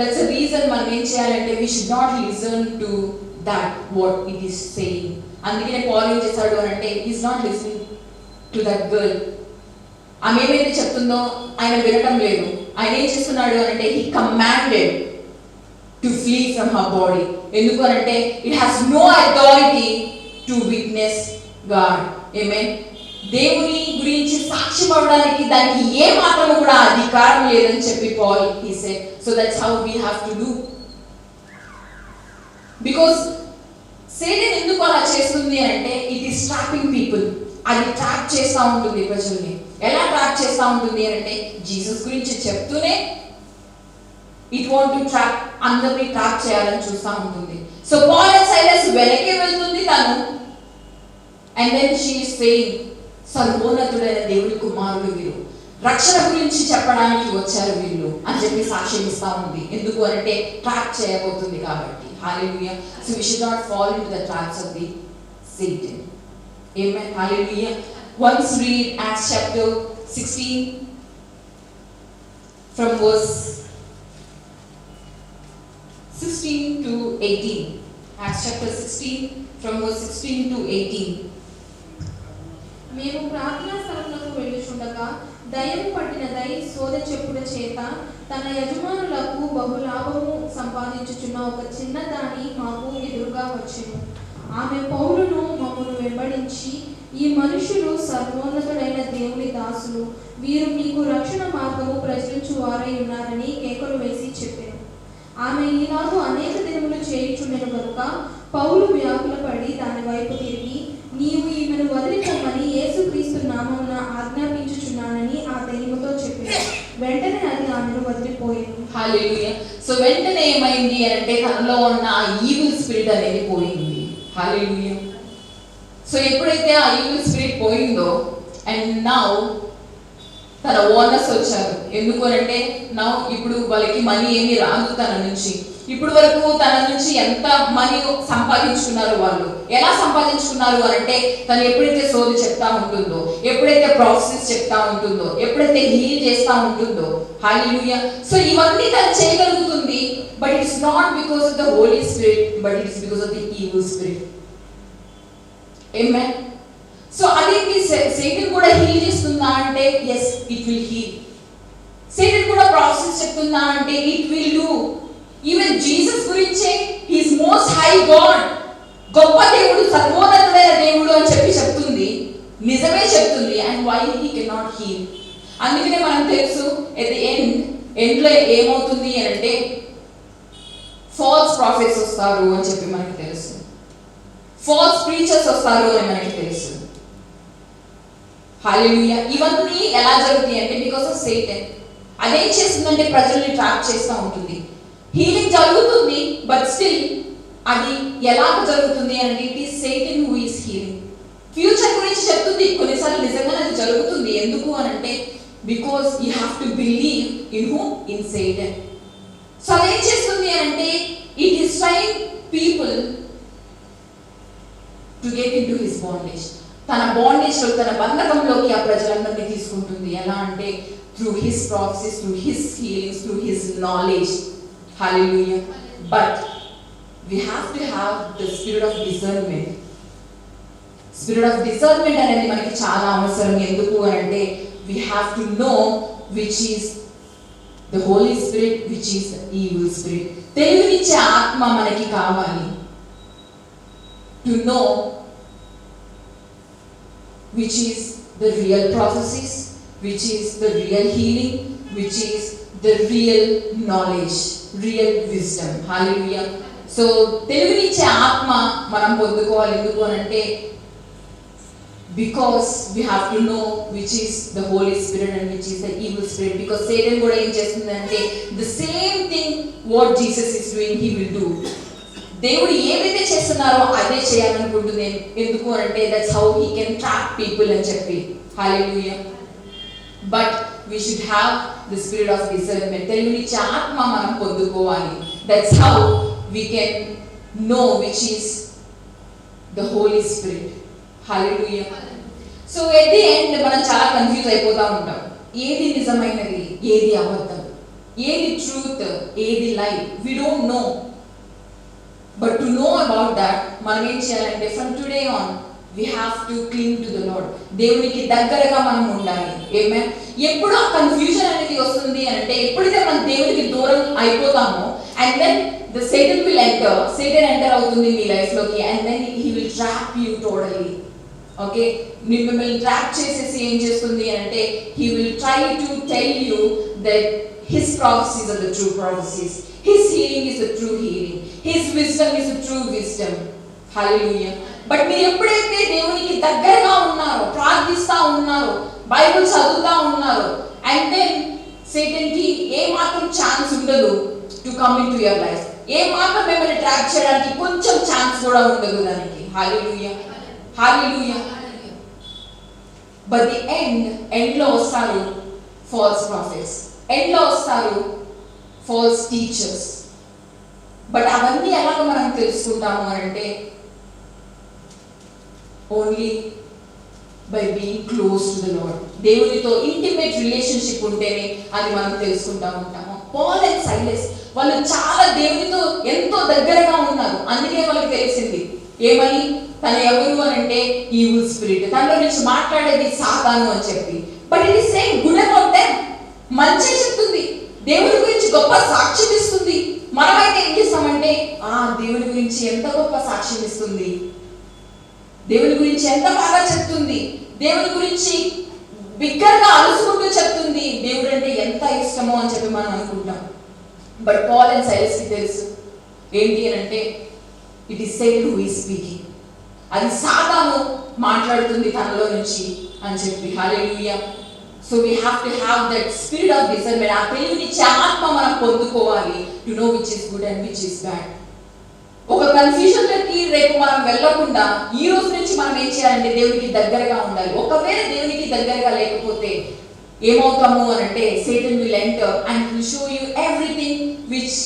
that's a reason మనం ఏం చేయాలంటే we should not listen to that what it is saying. అందుకనే పాల్ ఏం చేశాడు అని అంటే is not listening to that girl. ఆమె ఏమైతే చెప్తుందో ఆయన వినటం లేదు. ఆయన ఏం చేస్తున్నాడు అని అంటే he commanded to flee from her body. ఎందుకు అని అంటే it has no authority to witness God. Amen. దేవుని గురించి సాక్ష్యం అవ్వడానికి దానికి ఏ మాత్రము కూడా అధికారం లేదని చెప్పి Paul he said. So that's how we have to do. Because Satan ఎందుకు అలా చేస్తుంది అంటే ఇట్ ఈస్ ట్రాపింగ్ పీపుల్. అది ట్రాప్ చేస్తూ ఉంటుంది ప్రజల్ని. ఎలా ట్రాప్ చేస్తూ ఉంటుంది అంటే జీసస్ గురించి చెప్తూనే ఇట్ వాంట్ టు ట్రాప్, అందరినీ ట్రాప్ చేయాలని చూస్తూ ఉంటుంది. సో పాల్ అండ్ సైలస్ వెనకే వెళ్తుంది తను. And then she is saying సర్వోన్నతుడైన దేవుడి కుమారుడు వీరు, రక్షణ గురించి చెప్పడానికి వచ్చారు వీళ్ళు అని చెప్పి సాక్ష్యం ఇస్తూ ఉంది. ఎందుకు అంటే ట్రాప్ చేయబోతుంది కాబట్టి. Hallelujah. So we should not fall into the traps of the Satan. Amen. Hallelujah. Once read Acts chapter 16 from verse 16 to 18. Acts chapter 16 from verse 16 to 18. మేము ప్రార్థనా స్థలములకు వెళ్ళుచుండగా దయ్యము పట్టినదై సోద చెప్పుల చేత తన యజమానులకు బహులాభము సంపాదించుచున్న ఒక చిన్న దాని మాకు ఎదురుగా వచ్చెను. ఆమె పౌలును మమ్మను వెంబడించి, ఈ మనుషులు సర్వోన్నతుడైన దేవుని దాసులు, వీరు మీకు రక్షణ మార్గము ప్రచురించు వారై ఉన్నారని కేకలు వేసి చెప్పాను. ఆమె ఈనాడు అనేక దినములు చేయుచుండెను కనుక పౌలు వ్యాకులపడి దాని వైపు తిరిగి, నీవు ఈమెను వదిలిపోమని యేసుక్రీస్తు నామమున ఆజ్ఞాపించుచున్నానని ఆ దయ్యముతో చెప్పాను. వెంటనే అది ఆమెను వదిలిపోయింది. హల్లెలూయా. సో వెంటనే ఏమైంది అంటే తనలో ఉన్న ఆ ఈవిల్ స్పిరిట్ అనేది పోయింది. హల్లెలూయా. సో ఎప్పుడైతే ఆ ఈవిల్ స్పిరిట్ పోయిందో అండ్ నౌ తన ఓనర్స్ వచ్చారు. ఎందుకు అంటే నౌ ఇప్పుడు వాళ్ళకి మనీ ఏమీ రాదు తన నుంచి. ఇప్పుడు వరకు తన నుంచి ఎంత మనీ సంపాదించుకున్నారు వాళ్ళు. ఎలా సంపాదించుకున్నారు అంటే తను ఎప్పుడైతే సోది చెప్తా ఉంటుందో, ఎప్పుడైతే ప్రాఫెసీస్ చెప్తా ఉంటుందో, ఎప్పుడైతే హీల్ చేస్తా ఉంటుందో. హల్లెలూయా. సో ఇవన్నీ తను చేయగలుగుతుంది. But it's not because of the Holi spirit, but it's because of the evil spirit. Amen. So అదేంటి, సేటన్ కూడా హీల్ చేస్తుందా అంటే yes, it will heal. Satan కూడా ప్రాఫెసీస్ చెప్తుందా అంటే it will do. Even Jesus గురించే హీస్ మోస్ట్ హై గాడ్, గొప్ప దేవుడు, సర్వోన్నతుడైన దేవుడు అని చెప్పి చెప్తుంది, నిజమే చెప్తుంది. And why he can not heal? అందుకనే మనం తెలుసు ఎట్ ది ఎండ్లో ఏమవుతుంది అని అంటే ఫాల్స్ ప్రాఫిట్స్ వస్తారు అని చెప్పి మనకి తెలుసు, ఫాల్స్ ప్రీచర్స్ వస్తారు అని మనకి తెలుసు. హల్లెలూయా. ఇవన్నీ ఎలా జరుగుతాయి అంటే బికాస్ ఆఫ్ సేటన్. అదేం చేస్తుందంటే ప్రజల్ని ట్రాప్ చేస్తూ ఉంటుంది. హీలింగ్ జరుగుతుంది, బట్ స్టిల్ అది ఎలా జరుగుతుంది అంటే it is Satan who is healing. Future గురించి చెప్తుంది, కొన్నిసార్లు నిజంగానే అది జరుగుతుంది. ఎందుకు అని అంటే because you have to believe in who? In Satan. So అదేం చేస్తుంది అని అంటే it is train people to get in to his bondage. తన బాండేజ్ లో, తన బంధకంలోకి ఆ ప్రజలందరినీ తీసుకుంటుంది. ఎలా అంటే through his prophecies, through his healings, through his knowledge. Hallelujah. But we have to have the spirit of discernment. Spirit of discernment అనేది మనకి చాలా అవసరం. ఎందుకు అంటే we have to know which is the Holy Spirit, which is the evil spirit. తెలివినిచ్చే ఆత్మ మనకి కావాలి. To know which is the real prophecies, which is the real healing, which is the real knowledge, real wisdom. Hallelujah. So తెలివినిచ్చే ఆత్మ మనం పొందుకోవాలి. ఎందుకు అంటే because we have to know which is the Holy Spirit and which is the evil spirit. Because Satan కూడా ఏం చేస్తుందంటే the same thing what Jesus is doing he will do. దేవుడు ఏదైతే చేస్తున్నారో అదే చేయాలనుకుంటుంది. ఎందుకు అంటే that's how he can trap people అని చెప్పి. Hallelujah. But we should have the spirit of discernment. తెలివినిచ్చే ఆత్మ మనం పొందుకోవాలి. That's how we can know which is the Holy Spirit. Hallelujah. So at the end మనం చాలా కన్ఫ్యూజ్ అయిపోతూ ఉంటాం. ఏది నిజమైనది, ఏది అబద్ధం, ఏది ట్రూత్, ఏది లై, we don't know. But to know about that, మనం ఏం చేయాలంటే from today on we have to cling to the Lord. దేవునికి దగ్గరగా మనం ఉండాలి. Amen. ఎప్పుడు ఆ కన్ఫ్యూజన్ అనేది వస్తుంది అంటే ఎప్పుడైతే మనం దేవునికి దూరం అయిపోతామో and then the Satan will enter. Satan enter అవుతుంది మీ లైఫ్ లోకి and then he will trap you totally. Okay, మిమ్మల్ని ట్రాప్ చేసేసి ఏం చేస్తుంది అంటే he will try to tell you that his prophecies are the true prophecies, his healing is the true healing, his wisdom is the true wisdom. Hallelujah. But మీరు ఎప్పుడైతే దేవునికి దగ్గరగా ఉన్నారో, ప్రార్థిస్తా ఉన్నారో, బైబిల్ చదువుతా ఉన్నారో అండ్ దెన్ సేటన్ కి ఏ మాత్రం ఛాన్స్ ఉండదు to come in to your life. ఏ మాత్రం మిమ్మల్ని ట్రాప్ చేయడానికి కొంచెం ఛాన్స్ కూడా ఉండదు దానికి. Hallelujah, hallelujah. But the end లో వస్తారు ఫాల్స్ ప్రాఫిట్స్, ఎండ్ లో వస్తారు ఫాల్స్ టీచర్స్. బట్ అవన్నీ ఎలాగ మనం తెలుసుకుంటాము అంటే only by being close to the lord. దేవునితో ఇంటిమేట్ రిలేషన్షిప్ ఉంటేనే అది మనం తెలుసుకుంటా ఉంటాము. పాల్ అండ్ సైలస్ వాళ్ళు చాలా దేవునితో ఎంతో దగ్గరగా ఉన్నారు. అందుకే వాళ్ళకి తెలిసింది ఏమని, తన ఎవరు అని అంటే ఈవిల్ స్పిరిట్, తనలో నుంచి మాట్లాడేది సాతాను అని చెప్పి. But it is saying good about them, మంచి చెప్తుంది, దేవుని గురించి గొప్ప సాక్ష్యం ఇస్తుంది. మనమైతే ఏం చేస్తామంటే దేవుని గురించి ఎంత గొప్ప సాక్ష్యం ఇస్తుంది, దేవుని గురించి ఎంత బాగా చెప్తుంది, దేవుని గురించి బిగ్గరగా అలుసుకుంటూ చెప్తుంది, దేవుడు అంటే ఎంత ఇష్టమో అని చెప్పి మనం అనుకుంటాం. బట్ పాల్ అండ్ సైలస్ కి తెలుసు ఏంటి అని అంటే it is Satan who is speaking, అది సాతాను మాట్లాడుతుంది తనలో నుంచి అని చెప్పి. Hallelujah. So we have to have that spirit of discernment. ఆ తెలివినిచ్చే ఆత్మ మనం పొందుకోవాలి to know which is good and which is bad. ఒక కన్ఫ్యూజన్లకి రేపు మనం వెళ్ళకుండా ఈ రోజు నుంచి మనం ఏం చేయాలంటే దేవునికి దగ్గరగా ఉండాలి. ఒకవేళ దేవునికి దగ్గరగా లేకపోతే ఏమవుతాము అని అంటే Satan will enter and will show you everything which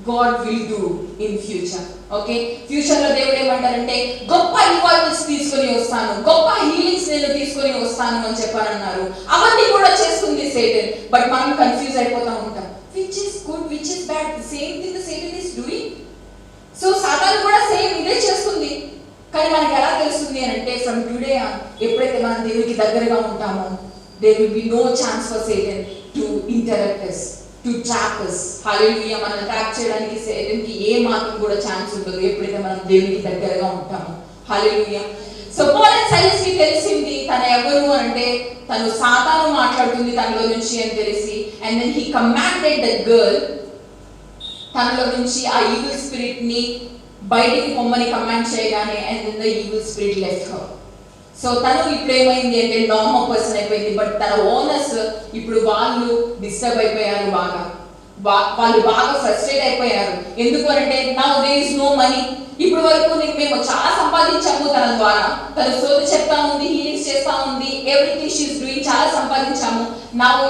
God will do in future. Okay, future లో దేవుడు ఏమంటారంటే గొప్ప రివైవల్స్ తీసుకొని వస్తాను, గొప్ప హీలింగ్స్ నేను తీసుకొని వస్తాను అని చెప్పారన్నారు. అవన్నీ కూడా చేస్తుంది సేటన్. బట్ మనం కన్ఫ్యూజ్ అయిపోతా ఉంటాం, which is good, which is bad, the same thing the Satan is doing. So సాతాను కూడా సేమ్ ఇదే చేస్తుంది. కానీ మనకి ఎలా తెలుస్తుంది అని అంటే ఫ్రమ్ టుడే ఆన్ ఎప్పుడైతే మనం దేవునికి దగ్గరగా ఉంటామో there will be no chance for Satan to interrupt us, to trap us. Hallelujah. మనం ట్రాప్ చేయడానికి సేటన్కి ఏ మాత్రం కూడా ఛాన్స్ ఉండదు ఎప్పుడైతే మనం దేవునికి దగ్గరగా ఉంటామో. హల్లెలూయా. సో పాల్ అండ్ సైలస్ కి తెలిసింది తను ఎవరు అంటే తను సాతాను మాట్లాడుతుంది తనలో నుంచి అని తెలిసి and then he commanded the girl, తనలో నుంచి ఆ ఈవిల్ స్పిరిట్ ని బయటికి పొమ్మని కమాండ్ చేయగానే and then the evil spirit left her. So తను ఇప్పుడు ఏమైంది అంటే నార్మల్ పర్సన్ అయిపోయింది. బట్ తన ఓనర్స్ ఇప్పుడు వాళ్ళు డిస్టర్బ్ అయిపోయారు, వాళ్ళు బాగా ఫ్రస్ట్రేట్ అయిపోయారు. ఎందుకు అంటే now there is no money. ఇప్పుడు వరకు మేము చాలా సంపాదించాము తన ద్వారా, తను సోది చెప్తా ఉంది, హీలింగ్స్ చేస్తా ఉంది, ఎవ్రీథింగ్ షీ ఇస్ డూయింగ్, చాలా సంపాదించాము.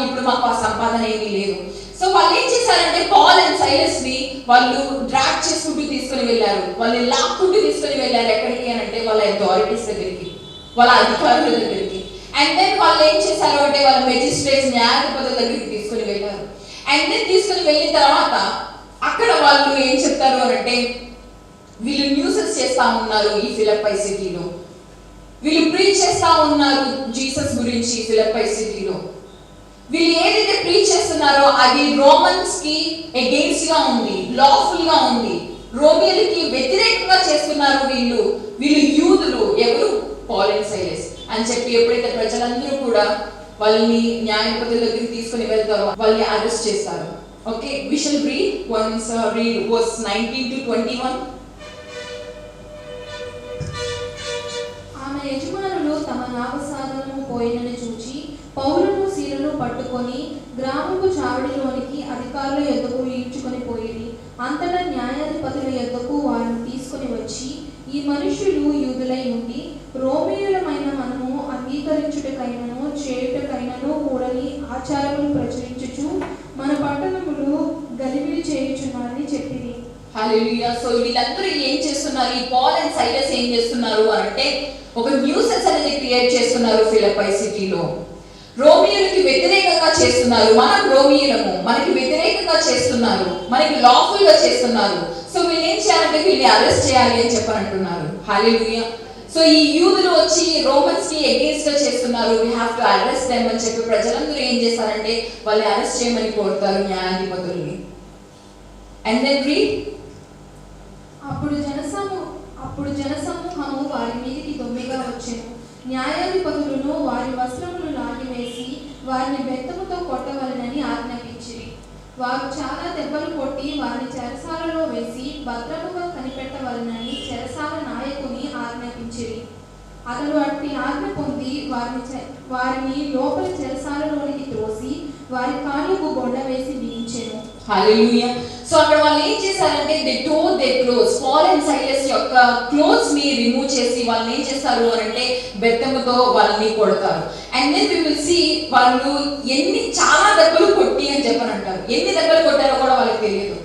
ఇప్పుడు మాకు ఆ సంపాదన ఏమీ లేదు. సో వాళ్ళు ఏం చేశారంటే పాల్ అండ్ సైలస్ ని వాళ్ళు డ్రాగ్ చేసుకుంటూ తీసుకుని వెళ్ళారు, వాళ్ళని లాక్కుంటూ తీసుకుని వెళ్ళారు. ఎక్కడికి అని అంటే వాళ్ళ అథారిటీస్ దగ్గరికి, వాళ్ళ అధికారుల దగ్గరికి. అండ్ దెన్ వాళ్ళు ఏం చేశారు అంటే వాళ్ళ మెజిస్ట్రేట్స్, న్యాయాధిపతుల దగ్గరికి తీసుకుని వెళ్ళారు. అండ్ దెన్ తీసుకుని వెళ్ళిన తర్వాత అక్కడ వాళ్ళు ఏం చెప్తారు అని అంటే వీళ్ళు న్యూసెస్ చేస్తా ఉన్నారు ఈ ఫిలిప్పై సిటీలో. వీళ్ళు ప్రీచ్ చేస్తా ఉన్నారు జీసస్ గురించి ఫిలిప్పై సిటీలో. వీళ్ళు ఏదైతే ప్రీచ్ చేస్తున్నారో అది రోమన్స్ కి అగెయిన్స్ట్ గా ఉంది, లాఫుల్ గా ఉంది. రోమియోలకి వ్యతిరేకంగా చేస్తున్నారు వీళ్ళు యూదులు. ఎవరు? పాల్ అండ్ సైలస్ అని చెప్పి ఎప్పుడైతే ప్రజలందరూ కూడా వాళ్ళని న్యాయాధిపతుల దగ్గరికి తీసుకుని వెళ్తారో వాళ్ళని అరెస్ట్ చేస్తారు. Okay, we shall read verse 19 to 21. ఆమె యజమానులు తమ లాభసాధనము పోయినని చూచి పౌలును సీలను పట్టుకొని గ్రామపు చావడిలోనికి అధికారుల యొద్దకు ఈడ్చుకొని పోయిరి. అంతటా న్యాయాధిపతుల యొద్దకు వారిని తీసుకొని వచ్చి, ఈ మనుష్యులు యూదులై ఉండి రోమియోలమైన మనము అంగీకరించుటకైనను చేయుటకైనను కూడని ఆచారములు ప్రచురించుచు మన పట్టణములు గలిబిలి చేయుచున్నారని చెప్పిరి. హల్లెలూయా. సో వీళ్ళందరూ ఏం చేస్తున్నారు? ఈ పాల్ అండ్ సైలస్ ఏం చేస్తున్నారు అంటే ఒక న్యూసెస్ అనేది క్రియేట్ చేస్తున్నారు ఫిలిప్పై సిటీలో. రోమియోలకి వ్యతిరేకంగా చేస్తున్నారు. మనం రోమియోలము, మనకి వ్యతిరేకంగా చేస్తున్నారు, మనకి లాఫుల్ గా చేస్తున్నారు. సో వీళ్ళు ఏం చేయాలంటే వీళ్ళని అరెస్ట్ చేయాలి అని చెప్పని అంటున్నారు. హల్లెలూయా. సో ఈ యూదులు వచ్చి రోమన్స్ కి అగేన్స్ట్ గా చేస్తున్నారు, we have to arrest them అని చెప్పి ప్రజలందరూ ఏం చేస్తారంటే వాళ్ళని అరెస్ట్ చేయమని కోరుతారు న్యాయాధిపతుల్ని. And then read. అప్పుడు జనసమూహము వారి మీదికి దొమ్మిగా వచ్చెను. న్యాయాధిపతులను వారి వస్త్రములు లాగివేసి వారిని బెత్తముతో కొట్టవలెనని ఆజ్ఞాపించిరి. వారు చాలా దెబ్బలు కొట్టి వారిని చెరసాలలో వేసి భద్రముగా కనిపెట్టవలెనని చెరసాల నాయకుని ఆజ్ఞాపించిరి. అతడు అట్టి ఆజ్ఞ పొంది వారిని లోపలి చెరసాలలోనికి త్రోసి వారి కాళ్ళకు బొండ వేసి బిగించెను. హల్లెలూయా. సో అక్కడ వాళ్ళు ఏం చేశారంటే they tore their clothes. Paul and Silas యొక్క క్లోత్స్ ని రిమూవ్ చేసి వాళ్ళని ఏం చేస్తారు అంటే బెత్తముతో వాళ్ళని కొడతారు. And then we will see వాళ్ళు చాలా దెబ్బలు కొట్టి అని చెప్పని అంటారు. ఎన్ని దెబ్బలు కొట్టారో కూడా వాళ్ళకి తెలియదు.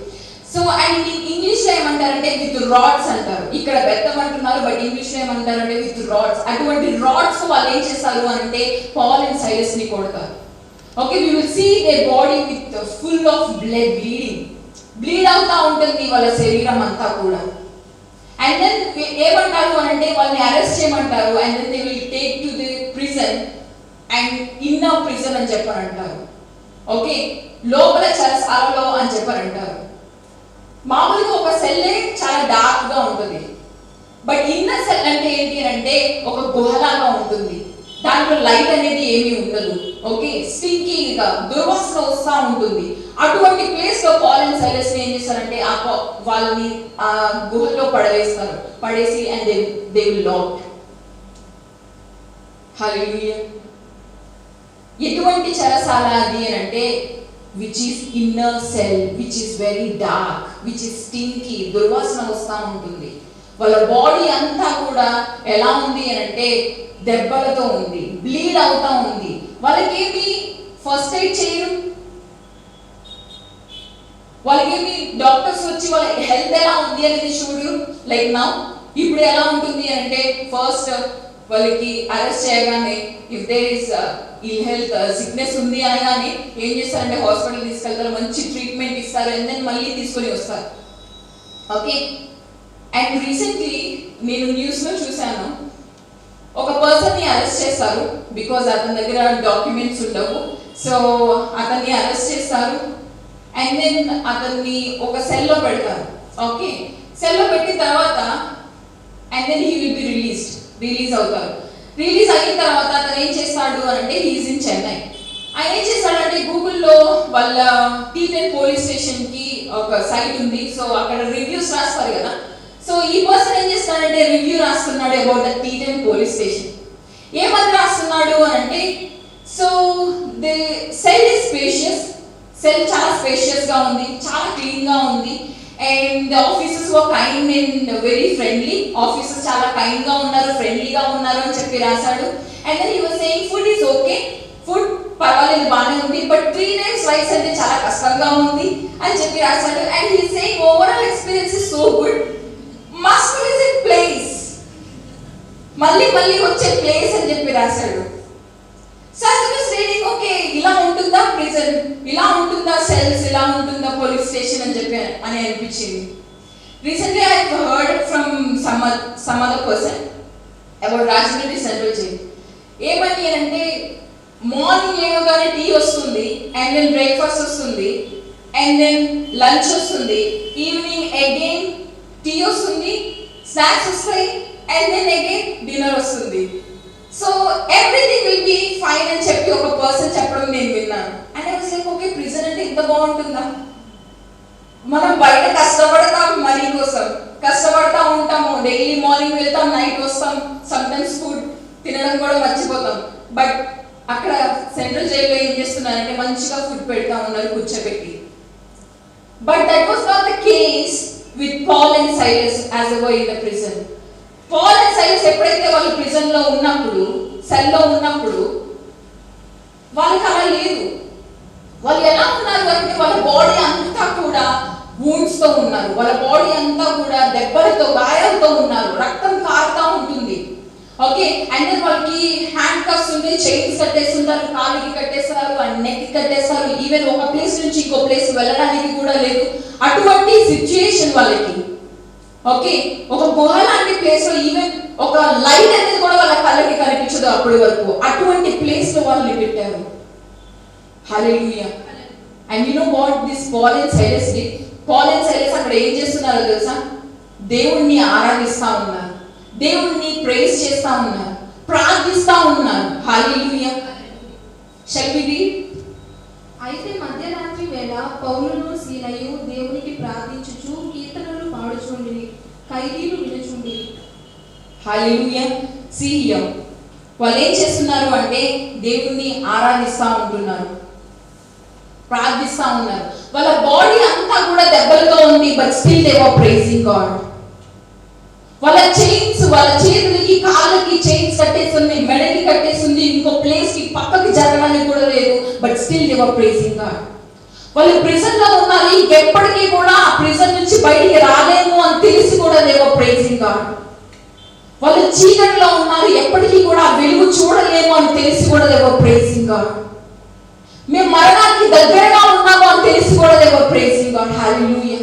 సో అండ్ ఇంగ్లీష్ లో ఏమంటారంటే విత్ రాడ్స్ అంటారు. ఇక్కడ బెత్తం అంటున్నారు, బట్ ఇంగ్లీష్ లో ఏమంటారంటే విత్ రాడ్స్. అటువంటి రాడ్స్ వాళ్ళు ఏం చేస్తారు అంటే పాల్ అండ్ సైలస్ ని కొడతారు. Okay, we will see their body with full of blood, bleed అవుతా ఉంటుంది వాళ్ళ శరీరం అంతా కూడా. అండ్ దెన్ ఏమంటారు అంటే వాళ్ళని అరెస్ట్ చేయమంటారు. And then they will take to the prison and inner prison అని చెప్పని అంటారు. ఓకే, లోపల చెరసాలలో అని చెప్పని అంటారు. మామూలుగా ఒక సెల్లే చాలా డార్క్ గా ఉంటుంది, బట్ ఇన్నర్ సెల్ అంటే ఏంటి అంటే ఒక గుహలాగా ఉంటుంది. దాంట్లో లైట్ అనేది ఏమీ ఉండదు. ఓకే, స్టింకీగా దుర్వాసన వస్తూ ఉంటుంది. అటువంటి ప్లేస్ లో పాల్ అండ్ సైలస్ ఏం చేస్తారంటే వాళ్ళని ఆ గుహలో పడేసి అండ్ దే విల్ లాక్. హల్లెలూయా. ఎటువంటి చెరసాల అది అంటే which is inner cell, which is very dark, which is stinky, దుర్వాసన వస్తూ ఉంటుంది. వాళ్ళ బాడీ అంతా కూడా ఎలా ఉంది అంటే దెబ్బలతో ఉంది, బ్లీడ్ అవుతా ఉంది. వాళ్ళకేమి ఫస్ట్ ఎయిడ్ చేయరు, వాళ్ళకేమి డాక్టర్స్ వచ్చి వాళ్ళ హెల్త్ ఎలా ఉంది అనేది చూడరు. లైక్ నా ఇప్పుడు ఎలా ఉంటుంది అంటే ఫస్ట్ వాళ్ళకి అరెస్ట్ చేయగానే if there is ill health sickness ఉంది అనగానే ఏం చేస్తారంటే హాస్పిటల్ తీసుకెళ్తారు, మంచి ట్రీట్మెంట్ ఇస్తారు, అండ్ దెన్ మళ్ళీ తీసుకొని వస్తారు. ఓకే, అండ్ రీసెంట్లీ నేను న్యూస్ లో చూశాను, ఒక పర్సన్ ని అరెస్ట్ చేస్తారు బికాజ్ అతని దగ్గర డాక్యుమెంట్స్ ఉండవు. సో అతన్ని అరెస్ట్ చేస్తారు అండ్ దెన్ అతన్ని ఒక సెల్లో పెడతారు. ఓకే, సెల్లో పెట్టిన తర్వాత and then he will be release అవుతారు. రిలీజ్ అయిన తర్వాత అతను ఏం చేస్తాడు అంటే హీఈస్ ఇన్ చెన్నై. ఆయన ఏం చేస్తాడంటే గూగుల్లో వాళ్ళ T10 పోలీస్ స్టేషన్ కి ఒక సైట్ ఉంది. సో అక్కడ రివ్యూస్ రాస్తారు కదా. సో ఈ పర్సన్ ఏం చేస్తాడంటే రివ్యూ రాస్తున్నాడు about the T10 police station. ఏమని రాస్తున్నాడు అంటే so the cell is spacious, cell చాలా స్పేషియస్ గా ఉంది, చాలా క్లీన్ గా ఉంది. And the officers were kind and very friendly. Officers చాలా కైండ్ గా ఉన్నారు, ఫ్రెండ్లీగా ఉన్నారు అని చెప్పి రాశాడు. And then he was saying food is okay, food పర్వాలేదు బాగానే ఉంది, బట్ 3 days రైస్ అంటే చాలా కష్టంగా ఉంది అని చెప్పి రాశాడు. And he saying overall experience is so good, must visit place, మళ్ళీ వచ్చే ప్లేస్ అని చెప్పి రాశాడు. సో రీడింగ్ ఓకే, ఇలా ఉంటుందా ప్రిజన్, ఇలా ఉంటుందా సెల్స్, ఇలా ఉంటుందా పోలీస్ స్టేషన్ అని చెప్పి అని అనిపించింది. Recently I have heard from some other person about Rajahmundry Central Jail. ఏమని అంటే మార్నింగ్ లేవగానే టీ వస్తుంది, అండ్ దెన్ బ్రేక్ఫాస్ట్ వస్తుంది, అండ్ దెన్ లంచ్ వస్తుంది, ఈవినింగ్ అగైన్ టీ వస్తుంది, స్నాక్స్ వస్తాయి, అండ్ దెన్ అగైన్ డిన్నర్ వస్తుంది. So everything will be fine అని చెప్పి ఒక పర్సన్ చెప్పడం నేను విన్నాను. And I was like, okay, prison అంటే ఇంత బాగుంటుందా? మనం బయట కష్టపడతాం, మనీ కోసం కష్టపడతా ఉంటాము, డైలీ మార్నింగ్ వెళ్తాం, నైట్ వస్తాం, సమ్టైమ్స్ ఫుడ్ తినడం కూడా మర్చిపోతాం. బట్ అక్కడ సెంట్రల్ జైల్లో ఏం చేస్తున్నారంటే మంచిగా ఫుడ్ పెడతా ఉన్నారు కూర్చోబెట్టి. But that was not the case with Paul and Silas as they were in the prison. Paul and Silas ఎప్పుడైతే వాళ్ళు ప్రిజన్ లో ఉన్నప్పుడు, సెల్ లో ఉన్నప్పుడు వాళ్ళకి అలా లేదు. వాళ్ళు ఎలా ఉన్నారు అంటే వాళ్ళ బాడీ అంతా కూడా వూండ్స్ తో ఉన్నారు, వాళ్ళ బాడీ అంతా కూడా దెబ్బలతో, గాయాలతో ఉన్నారు, రక్తం కారుతా ఉంటుంది. ఓకే, అండ్ దెన్ వాళ్ళకి హ్యాండ్ కఫ్స్ ఉంటాయి, చైన్స్ కట్టేస్తుంటారు, కాలికి కట్టేస్తారు, అండ్ నెక్ కట్టేస్తారు. ఈవెన్ ఒక ప్లేస్ నుంచి ఇంకో ప్లేస్ వెళ్ళడానికి కూడా లేదు. అటువంటి సిచ్యుయేషన్ వాళ్ళకి. ఓకే, ఒక గుహ లాంటి ప్లేస్ లో ఈవెన్ ఒక లైట్ అనేది కూడా వాళ్ళ కళ్ళకి కనిపించదు అప్పటి వరకు. అటువంటి ప్లేస్ లో వాళ్ళని పెట్టారు. Hallelujah. And you know what this Paul and Silas did? Paul and Silas అక్కడ ఏం చేస్తున్నారో తెలుసా? దేవుణ్ణి ఆరాధిస్తా ఉన్నారు, దేవుణ్ణి ప్రైజ్ చేస్తా ఉన్నారు, ప్రార్థిస్తా ఉన్నారు. హల్లెలూయా. Shall we read? అయితే మధ్యరాత్రి వేళ పౌలును సీలయు దేవునికి ప్రార్థించుచు కీర్తనలు పాడుచుండిరి, ఖైదీలు వినుచుండిరి. హల్లెలూయా. సీ హియర్, వాళ్ళు ఏం చేస్తున్నారు అంటే దేవుణ్ణి ఆరాధిస్తా ఉంటున్నారు, ప్రార్థిస్తా ఉన్నారు. వాళ్ళ బాడీ అంతా కూడా దెబ్బలతో ఉంది, but still they were praising God. వాళ్ళ చైన్స్, వాళ్ళ చేతులకి కాళ్ళకి చైన్స్ కట్టేస్తుంది, మెడకి కట్టేస్తుంది, ఇంకో ప్లేస్ కి పక్కకి జరగడానికి కూడా లేదు, but still they were praising God. వాళ్ళు ప్రిజన్ లో ఉన్నారు, ఇంకెప్పటికీ కూడా ఆ ప్రిజన్ నుంచి బయటికి రాలేము అని తెలిసి కూడా దే వర్ ప్రైజింగ్ గాడ్. వాళ్ళు చీకటిలో ఉన్నారు, ఎప్పటికీ కూడా వెలుగు చూడలేము అని తెలిసి కూడా దే వర్ ప్రైజింగ్ గాడ్. మేము మరణానికి దగ్గరగా ఉన్నాము అని తెలిసి కూడా they were praising God. Hallelujah.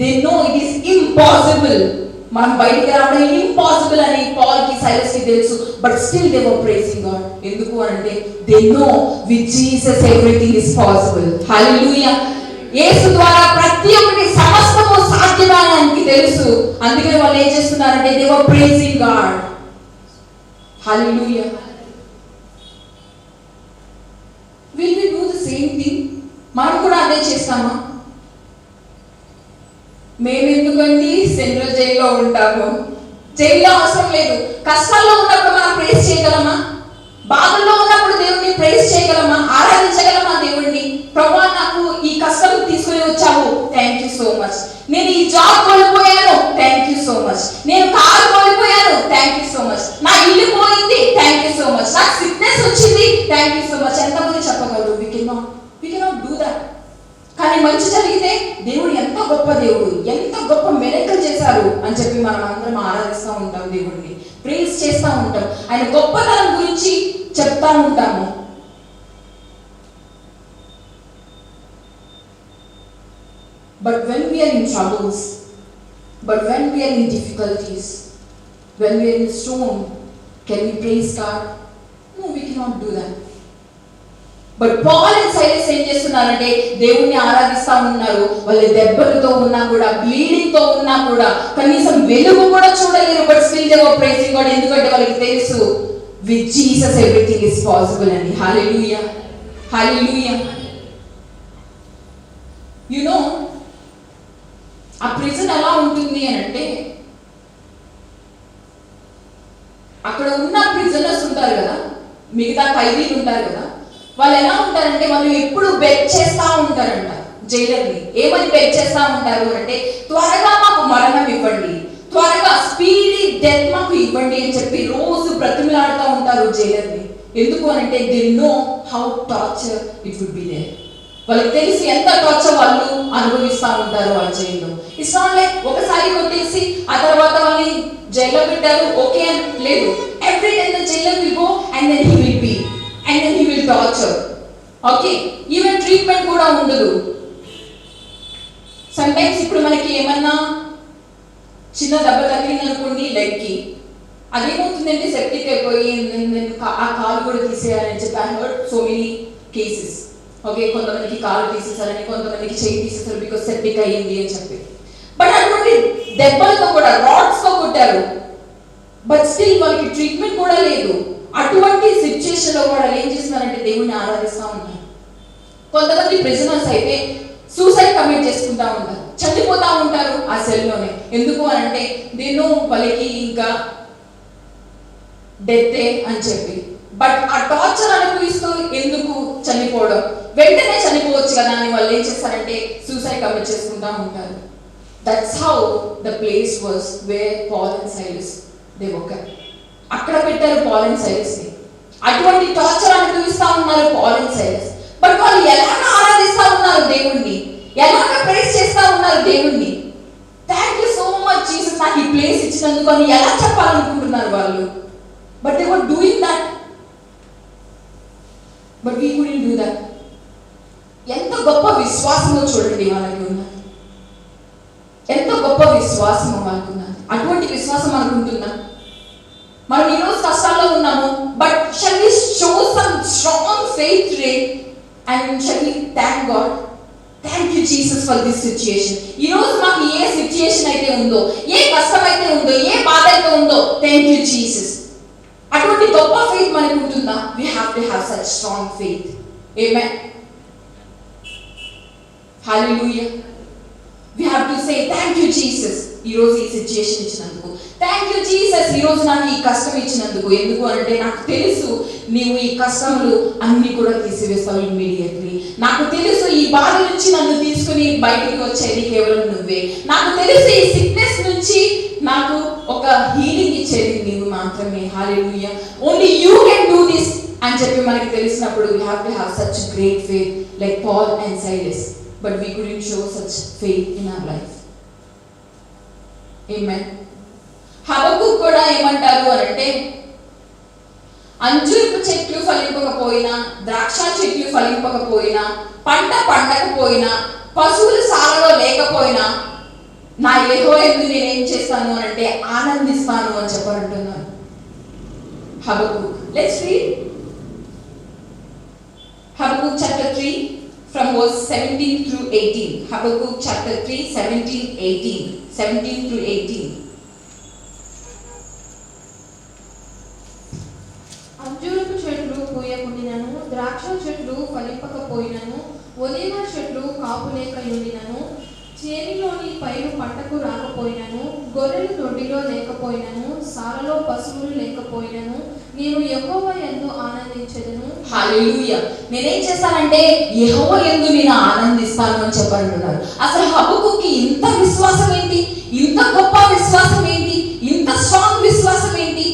They know it is impossible, మనం బయటికి రావడం ఇంపాసిబుల్ అని పాల్ కి సైలస్ కి తెలుసు, but still they were praising God. ఎందుకు అంటే they know with Jesus everything is possible. Hallelujah. యేసు ద్వారా ప్రతి ఒక్కటి సమస్తము సాధ్యమని ఆయనకి తెలుసు. అందుకని వాళ్ళు ఏం చేస్తున్నారంటే they were praising God. Hallelujah. Will we do the same thing? మనం కూడా అదే చేస్తామా? మేము ఎందుకండి సెంట్రల్ జైల్లో ఉంటాము? జైల్లో అవసరం లేదు. కష్టాల్లో ఉన్నప్పుడు మనం ప్రైజ్ చేయగలమా? బాధల్లో ఉన్నప్పుడు దేవుడిని ప్రైజ్ చేయగలమా? ఆరాధించగలమా దేవుడిని? ప్రభువా, నాకు ఈ కష్టం తీసుకుని వచ్చావు, థ్యాంక్ యూ సో మచ్. నేను ఈ జాబ్ కోల్పోయాను, థ్యాంక్ యూ సో మచ్. నేను కారు కోల్పోయాను, థ్యాంక్ యూ సో మచ్. నా ఇల్లు పోయింది, థ్యాంక్ యూ సో మచ్. నాకు సిక్నెస్ వచ్చింది, థ్యాంక్ యూ సో మచ్. ఎంతమంది చెప్పగలరు? we cannot do that. కానీ మంచి జరిగితే దేవుడు ఎంత గొప్ప దేవుడు, ఎంత గొప్ప మిరకల్ చేశారు అని చెప్పి మనం అందరం ఆరాధిస్తూ ఉంటాం, దేవుడిని ప్రైజ్ చేస్తూ ఉంటాం, ఆయన గొప్పతనం గురించి చెప్తా ఉంటాము. But when we are in troubles, but when we are in difficulties, when we are in storm, can we praise God? No, we cannot do that. But Paul and Silas ఏం చేస్తున్నారంటే దేవుణ్ణి ఆరాధిస్తా ఉన్నారు. వాళ్ళ దెబ్బలతో ఉన్నా కూడా, బ్లీడింగ్ తో ఉన్నా కూడా, కనీసం వెలుగు కూడా చూడలేరు, but still they were praising God. ఎందుకంటే వాళ్ళకి తెలుసు with Jesus everything is possible అని. హల్లెలూయా. హల్లెలూయా. యు నో ఆ ప్రిజన్ ఎలా ఉంటుంది అని అంటే, అక్కడ ఉన్న ప్రిజనర్స్ ఉంటారు కదా, మిగతా ఖైదీలు ఉంటారు కదా, వాళ్ళు ఎలా ఉంటారంటే వాళ్ళు ఎప్పుడు బెగ్ చేస్తా ఉంటారంట జైలర్ని. ఏమని బెగ్ చేస్తా ఉంటారు అంటే, త్వరగా మాకు మరణం ఇవ్వండి, త్వరగా స్పీడీ డెత్ మాకు ఇవ్వండి అని చెప్పి రోజు బ్రతిమలాడుతూ ఉంటారు జైలర్ని. ఎందుకు అంటే they know how torture it would be there. వాళ్ళకి తెలిసి ఎంత టార్చర్ వాళ్ళు అనుభవిస్తూ ఉంటారు ఆ జైల్లో. ఇట్స్ నాట్ లైక్ ఒకసారి కొట్టేసి ఆ తర్వాత వాళ్ళని జైల్లో పెట్టారు ఓకే అని లేదు. Every day the jailer will go and then he will be and then he will torture. Okay, even treatment kuda undadu. Some times ఇప్పుడు మనకి ఏమన్నా చిన్న దెబ్బ తగిలింది అనుకోండి లెగ్కి, అదేమవుతుందంటే సెప్టిక్ అయిపోయి ఆ కాలు కూడా తీసేయాలని చెప్పి I heard so many cases. Okay, కొంతమందికి కాలు తీసేసారని, కొంతమందికి చేయి తీసేసారు బికాస్ సెప్టిక్ అయ్యింది అని చెప్పి. బట్ అటువంటి దెబ్బలతో కూడా రాడ్స్ తో కొట్టారు, బట్ స్టిల్ వాళ్ళకి ట్రీట్మెంట్ కూడా లేదు. అటువంటి సిచ్యుయేషన్ లో కూడా ఏం చేస్తున్నారంటే దేవుణ్ణి ఆరాధిస్తూ ఉంటారు. కొంతమంది ప్రిజనర్స్ అయితే సూసైడ్ కమిట్ చేసుకుంటా ఉంటారు, చనిపోతా ఉంటారు ఆ సెల్లోనే. ఎందుకు అని అంటే నేను వాళ్ళకి ఇంకా డెత్తే అని చెప్పి. బట్ ఆ టార్చర్ అనుభవిస్తూ ఎందుకు చనిపోవడం, వెంటనే చనిపోవచ్చు కదా అని వాళ్ళు ఏం చేస్తారంటే సూసైడ్ కమిట్ చేసుకుంటా ఉంటారు. That's how the place was where Paul and Silas they were. అక్కడ పెట్టారు పాల్ అండ్ సైలస్ ని. అటువంటి టార్చర్ అనుభవిస్తా ఉన్నారు పాల్ అండ్ సైలస్. బట్ వాళ్ళు ఎలాగ ఆరాధిస్తా ఉన్నారు దేవుణ్ణి, ఎలాగ ప్రైజ్ చేస్తా ఉన్నారు దేవుణ్ణి. Thank you so much Jesus నాకు ఈ ప్లేస్ ఇచ్చినందుకు అని ఎలా చెప్పాలనుకుంటున్నారు వాళ్ళు. But they were doing that, but we couldn't do that. ఎంత గొప్ప విశ్వాసమో చూడండి వాళ్ళకి ఉన్నది, ఎంత గొప్ప విశ్వాసమో వాళ్ళకు ఉన్నది. అటువంటి విశ్వాసం మనకు ఉంటుందా? మనం ఈరోజు కష్టాల్లో ఉన్నాము, but shall we show some strong faith today and shall we thank God, thank you Jesus for this situation. ఈ రోజు మాకు ఏ సిచ్యుయేషన్ అయితే ఉందో, ఏ కష్టం అయితే ఉందో, ఏ బాధ అయితే ఉందో, థ్యాంక్ యూ జీసస్. అటువంటి గొప్ప ఫెయిత్ మనకు ఉంటుందా? We have to have such strong faith. Amen, hallelujah. We have to say thank you Jesus ఈ రోజు ఈ సిచ్యుయేషన్ ఇచ్చినందుకు, థ్యాంక్ యూ జీసస్ ఈ రోజు నాకు ఈ కష్టం ఇచ్చినందుకు. ఎందుకు అంటే నాకు తెలుసు నీవు ఈ కష్టములు అన్ని కూడా తీసివేస్తావు ఇమ్మీడియట్లీ. నాకు తెలుసు ఈ బాధ నుంచి నన్ను తీసుకుని బయటికి వచ్చేది కేవలం నువ్వే. నాకు తెలుసు ఈ సిక్నెస్ నుంచి నాకు ఒక హీలింగ్ ఇచ్చేది నీవు మాత్రమే. Hallelujah, only you can do this అని చెప్పి మనకి తెలిసినప్పుడు we have to have such great faith like Paul and Silas, but we couldn't show such faith in our life. Amen. హబక్కూకు కూడా ఏమంటారు అంటే, అంజూరపు చెట్లు ఫలింపకపోయినా, ద్రాక్ష చెట్లు ఫలింపకపోయినా, పంట పండకపోయినా, పశువులు సాలలో లేకపోయినా, నా యెహోవా యందు నేనేం చేస్తాను అని అంటే ఆనందిస్తాను అని చెప్పారంటున్నారు Habakkuk. Let's read Habakkuk chapter 3 from verse 17 through 18. Habakkuk chapter 3, 17 through 18. అంజూరపు చెట్లు పూయకుండినను, ద్రాక్ష చెట్లు ఫలింపకపోయినను, ఒలీవ చెట్లు కాపులేకయుండినను, చేనిలోని పైరు పంటకు రాకపోయినను, గొర్రెలు దొడ్డిలో లేకపోయినను, సాలలో పశువులు లేకపోయినను, నేను యెహోవా యందు ఆనందించెదను. హల్లెలూయా. నేనేం చేస్తానంటే యెహోవా యందు నేను ఆనందిస్తాను అని చెప్పారంటున్నారు. అసలు హబక్కూకి ఇంత విశ్వాసం ఏంటి, ఇంత గొప్ప విశ్వాసం ఏంటి, ఇంత స్ట్రాంగ్ విశ్వాసం ఏంటి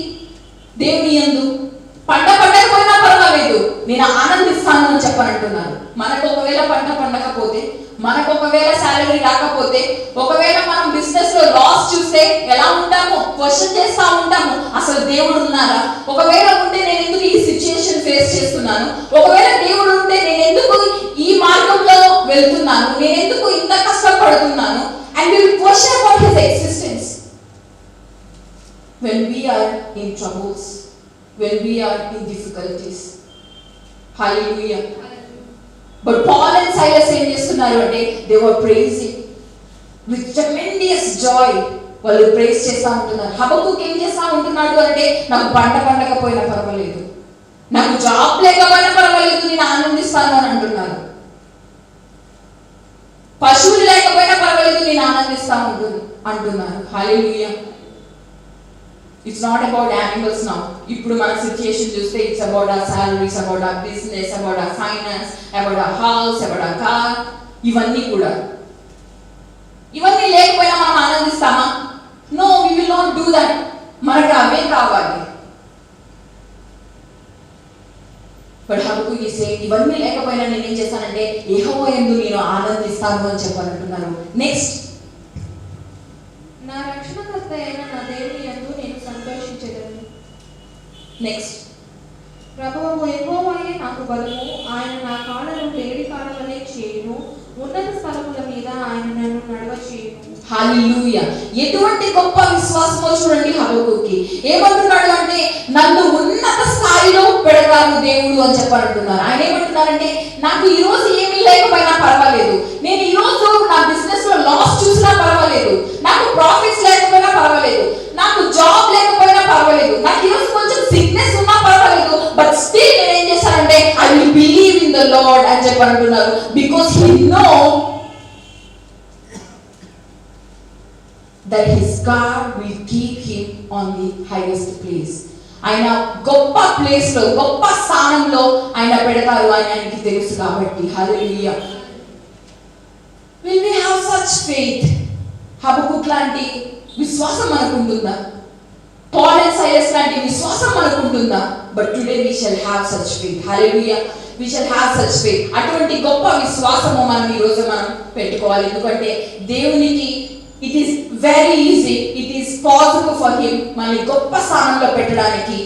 దేవుని యందు. పంట పండకపోయినా పర్వాలేదు నేను ఆనందిస్తాను అని చెప్పారంటున్నారు. మనకు ఒకవేళ పంట పండకపోతే, మనకు ఒకవేళ సాలరీ రాకపోతే, ఒకవేళ మనం బిజినెస్ లో లాస్ చూస్తే ఎలా ఉంటామో, క్వశ్చన్ చేస్తా ఉంటాము, అసలు దేవుడు ఉన్నారా, ఒకవేళ ఉంటే నేను ఎందుకు ఈ సిచ్యుయేషన్ ఫేస్ చేస్తున్నాను, ఒకవేళ దేవుడు ఉంటే నేను ఎందుకు ఈ మార్గంలో వెళ్తున్నాను, నేను ఎందుకు ఇంత కష్టపడుతున్నాను, and we will question about his existence when we are in troubles, when we are in difficulties. Hallelujah. But Paul and Silas ఏం చేస్తున్నారు అంటే they were praising with tremendous joy. వాళ్ళు ప్రైజ్ చేస్తా ఉంటున్నారు. హబక్కూక్ ఏం చేస్తా ఉంటున్నాడు అంటే నాకు పంట పండకపోయినా పర్వాలేదు, నాకు జాబ్ లేకపోయినా పర్వాలేదు, నేను ఆనందిస్తాను అని అంటున్నారు. పశువులు లేకపోయినా పర్వాలేదు, నేను ఆనందిస్తా అంటున్నారు. హల్లెలూయా. It's not about animals now. ఇప్పుడు మన సిచ్యుయేషన్ చూస్తే it's about our salaries, about our business, about our finance, about our house, about our car. ఇవన్నీ కూడా, ఇవన్నీ లేకపోయినా మనం ఆనందిస్తామా? No, we will not do that. మనకు అవే కావాలి. But Habakkuk is saying ఇవన్నీ లేకపోయినా నేను ఏం చేస్తానంటే యెహోవా యందు నేను ఆనందిస్తాను అని చెప్పాలంటున్నారు. నెక్స్ట్, నా రక్షణకర్త అయిన నా దేవుని యందు నేను సంతోషించెదను. నెక్స్ట్, ప్రభువు యెహోవాయే నాకు బలము, ఆయన నా కాళ్ళను లేడి కాళ్ళ వలె చేయును, ఉన్నత స్థలముల మీద ఆయన నన్ను నడవచేయును. హల్లెలూయా. ఎటువంటి గొప్ప విశ్వాసమో చూడండి హబక్కూకి. ఏమంటున్నాడు అంటే నన్ను ఉన్నత స్థాయిలో పెడతారు దేవుడు అని చెప్పాలంటున్నారు. ఆయన ఏమంటున్నారంటే నాకు ఈ రోజు ఏమీ లేకపోయినా పర్వాలేదు, నేను ఈ రోజు నా బిజినెస్ లో లాస్ చూసినా పర్వాలేదు, నాకు ప్రాఫిట్స్ లేకపోయినా పర్వాలేదు, నాకు జాబ్ లేకపోయినా పర్వాలేదు, నాకు ఈ రోజు కొంచెం సిక్నెస్ ఉన్నా పర్వాలేదు, బట్ స్టిల్ నేను ఏం చేస్తానంటే I will believe in the lord అని చెప్పాలంటున్నారు. Because he know that his God will keep him on the highest place. ఆయన గొప్ప ప్లేస్ లో గొప్ప స్థానంలో ఆయన పెడతారు అని ఆయనకి తెలుసు కాబట్టి. హల్లెలూయా. Will we have such faith? హబక్కూక్ లాంటి విశ్వాసం మనకు ఉంటుందా? పాల్ అండ్ సైలస్ లాంటి విశ్వాసం మనకు ఉంటుందా? But today we shall have such faith. Hallelujah. We shall have such faith. అటువంటి గొప్ప విశ్వాసము మనం ఈ రోజు మనం పెట్టుకోవాలి. ఎందుకంటే దేవునికి it is very easy, it is possible for him మనల్ని గొప్ప స్థానంలో పెట్టడానికి.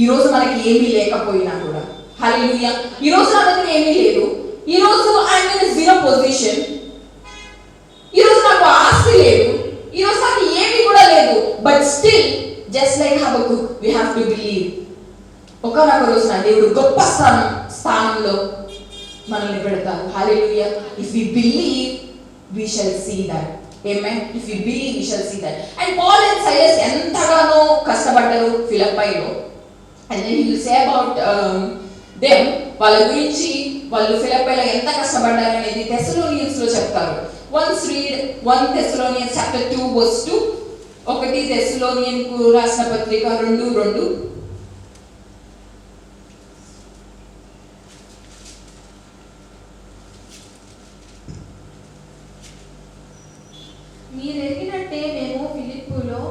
ఈ రోజు మనకి ఏమీ లేకపోయినా కూడా. హల్లెలూయా. ఈ రోజు నా దగ్గర ఏమీ లేదు, ఈ రోజు ఐఎమ్ ఇన్ జీరో పొజిషన్, ఈ రోజు నాకు ఆస్తి లేదు, ఈ రోజు నాకు ఏమీ కూడా లేదు, but still just like Habakkuk we have to believe. ఒకనొక రోజున దేవుడు గొప్ప స్థానంలో మనల్ని పెడతారు. Hallelujah. If we believe we shall see that. Amen. If we believe, we shall see that. And Paul and Silas ఎంతగానో కష్టపడ్డారు ఫిలిప్పీలో. And then he will say about them, వాళ్ళ గురించి వాళ్ళు ఫిలిప్పీలో ఎంత కష్టపడ్డారు అనేది థెస్సలోనియన్స్ లో చెప్తారు. Once read 1 Thessalonians chapter 2 verse 2. 1 థెస్సలోనియన్ కు రాసిన పత్రిక 2:2. మీరెరిగినట్టే మేము ఫిలిప్పులో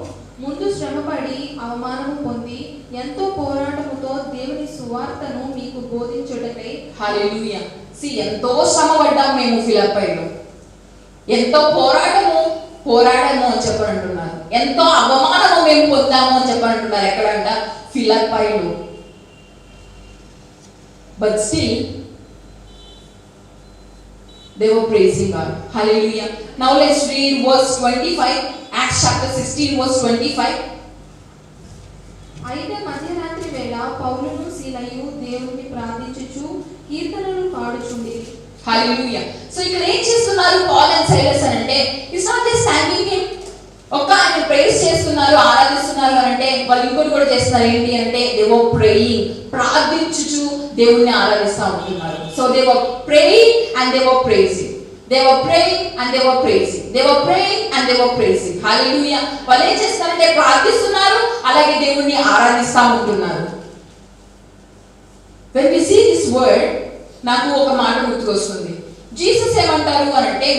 ముందు శ్రమపడి అవమానము పొంది ఎంతో పోరాటముతో దేవుని సువార్తను మీకు బోధించుటకై. హల్లెలూయా. ఎంతో శ్రమ పడ్డాం మేము ఫిలిప్పీలో, ఎంతో పోరాడము అని చెప్పనంటున్నారు, ఎంతో అవమానము మేము పొందాము అని చెప్పనంటున్నారు. ఎక్కడంట? ఫిలిప్పీలో. But still they were praising God. Hallelujah. Now let's read verse 25, Acts chapter 16 verse 25. అయితే మధ్యరాత్రి వేళ పౌలును సీలయు దేవుని ప్రార్థించుచు కీర్తనలు పాడుచుండిరి. Hallelujah. So ఇక్కడ ఏం చేస్తున్నారు పాల్ అండ్ సైలస్ అంటే ఇట్స్ నాట్ జస్ట్ థాంకింగ్ హిమ్. ఆయన ప్రేస్ చేస్తున్నారు, ఆరాధిస్తున్నారు అంటే వాళ్ళు ఇంకోటి కూడా చేస్తున్నారు. ఏంటి అంటే దే వర్ ప్రేయింగ్, ప్రార్థించుచు దేవుణ్ణి ఆరాధిస్తూ ఉంటున్నారు. So they were praying and they were praising. They were praying and they were praising. They were praying and they were praising. Hallelujah. వాళ్ళు ఏం చేస్తారంటే ప్రార్థిస్తున్నారు, అలాగే దేవుణ్ణి ఆరాధిస్తూ ఉంటున్నారు. When we see this word, నాకు ఒక మాట గుర్తుకొస్తుంది. జీసస్ ఏమంటారు అంటే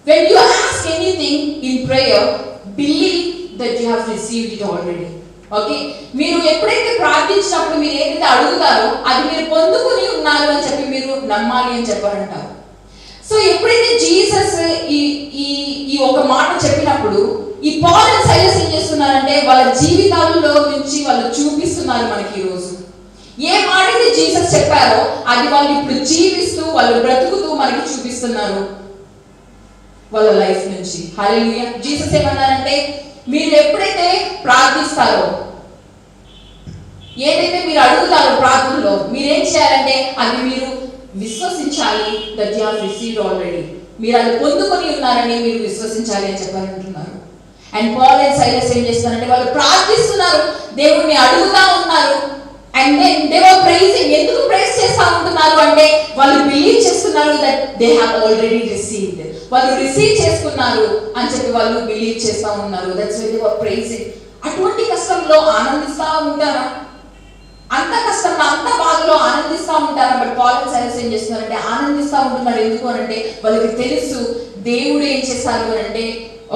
when you ask anything in prayer, believe that you have received it already. Okay, మీరు ఎప్పుడైతే ప్రార్థించినప్పుడు మీరు ఏదైతే అడుగుతారో అది మీరు పొందుకుని ఉన్నారు అని చెప్పి మీరు నమ్మాలి అని చెప్పారంటారు. సో ఎప్పుడైతే జీసస్ ఈ ఒక మాట చెప్పినప్పుడు ఈ పాల్ అండ్ సైలస్ ఏం చేస్తున్నారంటే వాళ్ళ జీవితాలలో నుంచి వాళ్ళు చూపిస్తున్నారు మనకి ఈ రోజు. ఏ మాటని జీసస్ చెప్పారో అది వాళ్ళు ఇప్పుడు జీవిస్తూ వాళ్ళు బ్రతుకుతూ మనకి చూపిస్తున్నారు వాళ్ళ లైఫ్ నుంచి. హల్లెలూయా. జీసస్ ఏమన్నారంటే మీరు ఎప్పుడైతే ప్రార్థిస్తారో, ఏదైతే మీరు అడుగుతారో ప్రార్థనలో మీరేం చేయాలంటే అది మీరు విశ్వసించాలి. That you have received already. మీరు అది పొందుకొని ఉన్నారని మీరు విశ్వసించాలి అని చెప్పాలంటున్నారు. అండ్ పాల్ అండ్ సైలస్ ఏం చేస్తున్నారంటే వాళ్ళు ప్రార్థిస్తున్నారు, దేవుణ్ణి అడుగుతా ఉన్నారు. And then they were praising. ఎందుకు ప్రైజ్ చేస్తా ఉంటున్నారు అంటే వాళ్ళు బిలీవ్ చేస్తున్నారు that they have already received. వాళ్ళు రిసీవ్ చేసుకున్నారు అని చెప్పి వాళ్ళు బిలీవ్ చేస్తా ఉన్నారు. That's why they were praising. అటువంటి కష్టంలో ఆనందిస్తా ఉంటారా? అంత కష్టంలో అంత బాధలో ఆనందిస్తూ ఉంటారు. బట్ పాల్ అండ్ సైలస్ ఏం చేస్తున్నారంటే ఆనందిస్తూ ఉంటున్నారు. ఎందుకు అంటే వాళ్ళకి తెలుసు దేవుడు ఏం చేస్తారు అని అంటే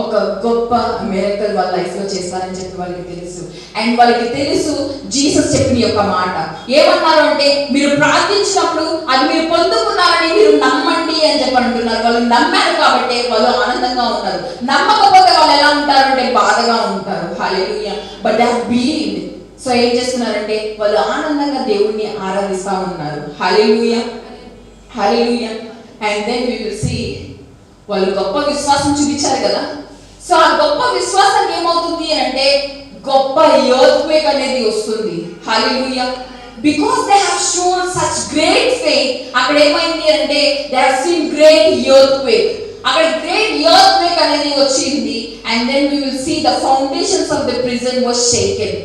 ఒక గొప్ప మిరకల్ వాళ్ళ లైఫ్ లో చేస్తారని చెప్పి వాళ్ళకి తెలుసు. అండ్ వాళ్ళకి తెలుసు జీసస్ చెప్పిన యొక్క మాట ఏమన్నారు అంటే మీరు ప్రార్థించినప్పుడు అది మీరు పొందుకున్నారని మీరు నమ్మండి అని చెప్పి అంటున్నారు. వాళ్ళు నమ్మారు కాబట్టి వాళ్ళు ఆనందంగా ఉన్నారు. నమ్మకపోతే వాళ్ళు ఎలా ఉంటారు అంటే బాధగా ఉంటారు. Hallelujah. But they have believed. So ఏం చేస్తున్నారంటే వాళ్ళు ఆనందంగా దేవుణ్ణి ఆరాధిస్తా ఉన్నారు. Hallelujah. Hallelujah. And then we will see వాళ్ళు గొప్ప విశ్వాసం చూపించారు కదా. సో ఆ గొప్ప విశ్వాసం ఏమవుతుంది అంటే గొప్ప ఎర్త్క్వేక్ అనేది వస్తుంది. Hallelujah. Because they have shown such great faith, అక్కడ ఏమైంది అంటే they have seen great earthquake. అక్కడ గ్రేట్ ఎర్త్క్వేక్ అనేది వచ్చింది. And then we will see the foundations of the prison was shaken.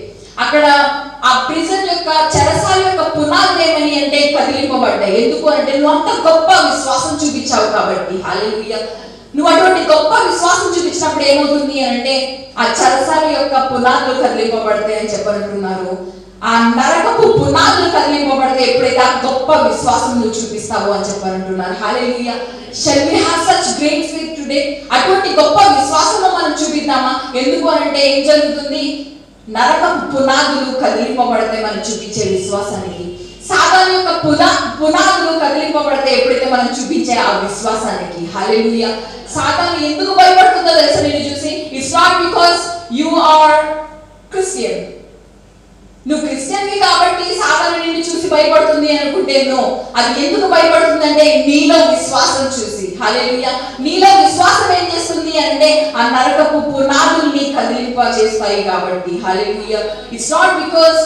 అక్కడ ఆ ప్రిజన్ యొక్క చెరసాల యొక్క పునాదులు ఏమని అంటే కదిలింపబడ్డాయి. ఎందుకు అంటే నువ్వు అంత గొప్ప విశ్వాసం చూపించావు కాబట్టి. హల్లెలూయా. నువ్వు అటువంటి గొప్ప విశ్వాసం చూపించినప్పుడు ఏమవుతుంది అంటే ఆ చెరసాల యొక్క పునాదులు కదిలింపబడతాయి అని చెప్పనుంటున్నారు. ఆ నరకపు పునాదులు కదిలింపబడితే ఎప్పుడైతే ఆ గొప్ప విశ్వాసం నువ్వు చూపిస్తావు అని చెప్పనుంటున్నారు. హల్లెలూయా. Shall we have such great faith today? అటువంటి గొప్ప విశ్వాసము మనం చూపిద్దామా? ఎందుకు అంటే ఏం జరుగుతుంది? నరకపు పునాదులు కదిలింపబడితే మనం చూపించే విశ్వాసానికి. సాతాను యొక్క పునాదులు కదిలింపబడితే ఎప్పుడైతే మనం చూపించే ఆ విశ్వాసానికి. హల్లెలూయా. సాతాను ఎందుకు భయపడుతుందో తెలుసా నేను చూసి? It's not because you are Christian. నువ్వు క్రిస్టియన్వి కాబట్టి సాతాను నిన్ను చూసి భయపడుతుంది అనుకుంటే నో. అది ఎందుకు భయపడుతుంది అంటే నీలో విశ్వాసం చూసి. హల్లెలూయా. నీలో విశ్వాసం ఏం చేస్తుంది అంటే ఆ నరకపు పునాదుల్ని కదిలింప చేస్తాయి కాబట్టి. Hallelujah. It's not because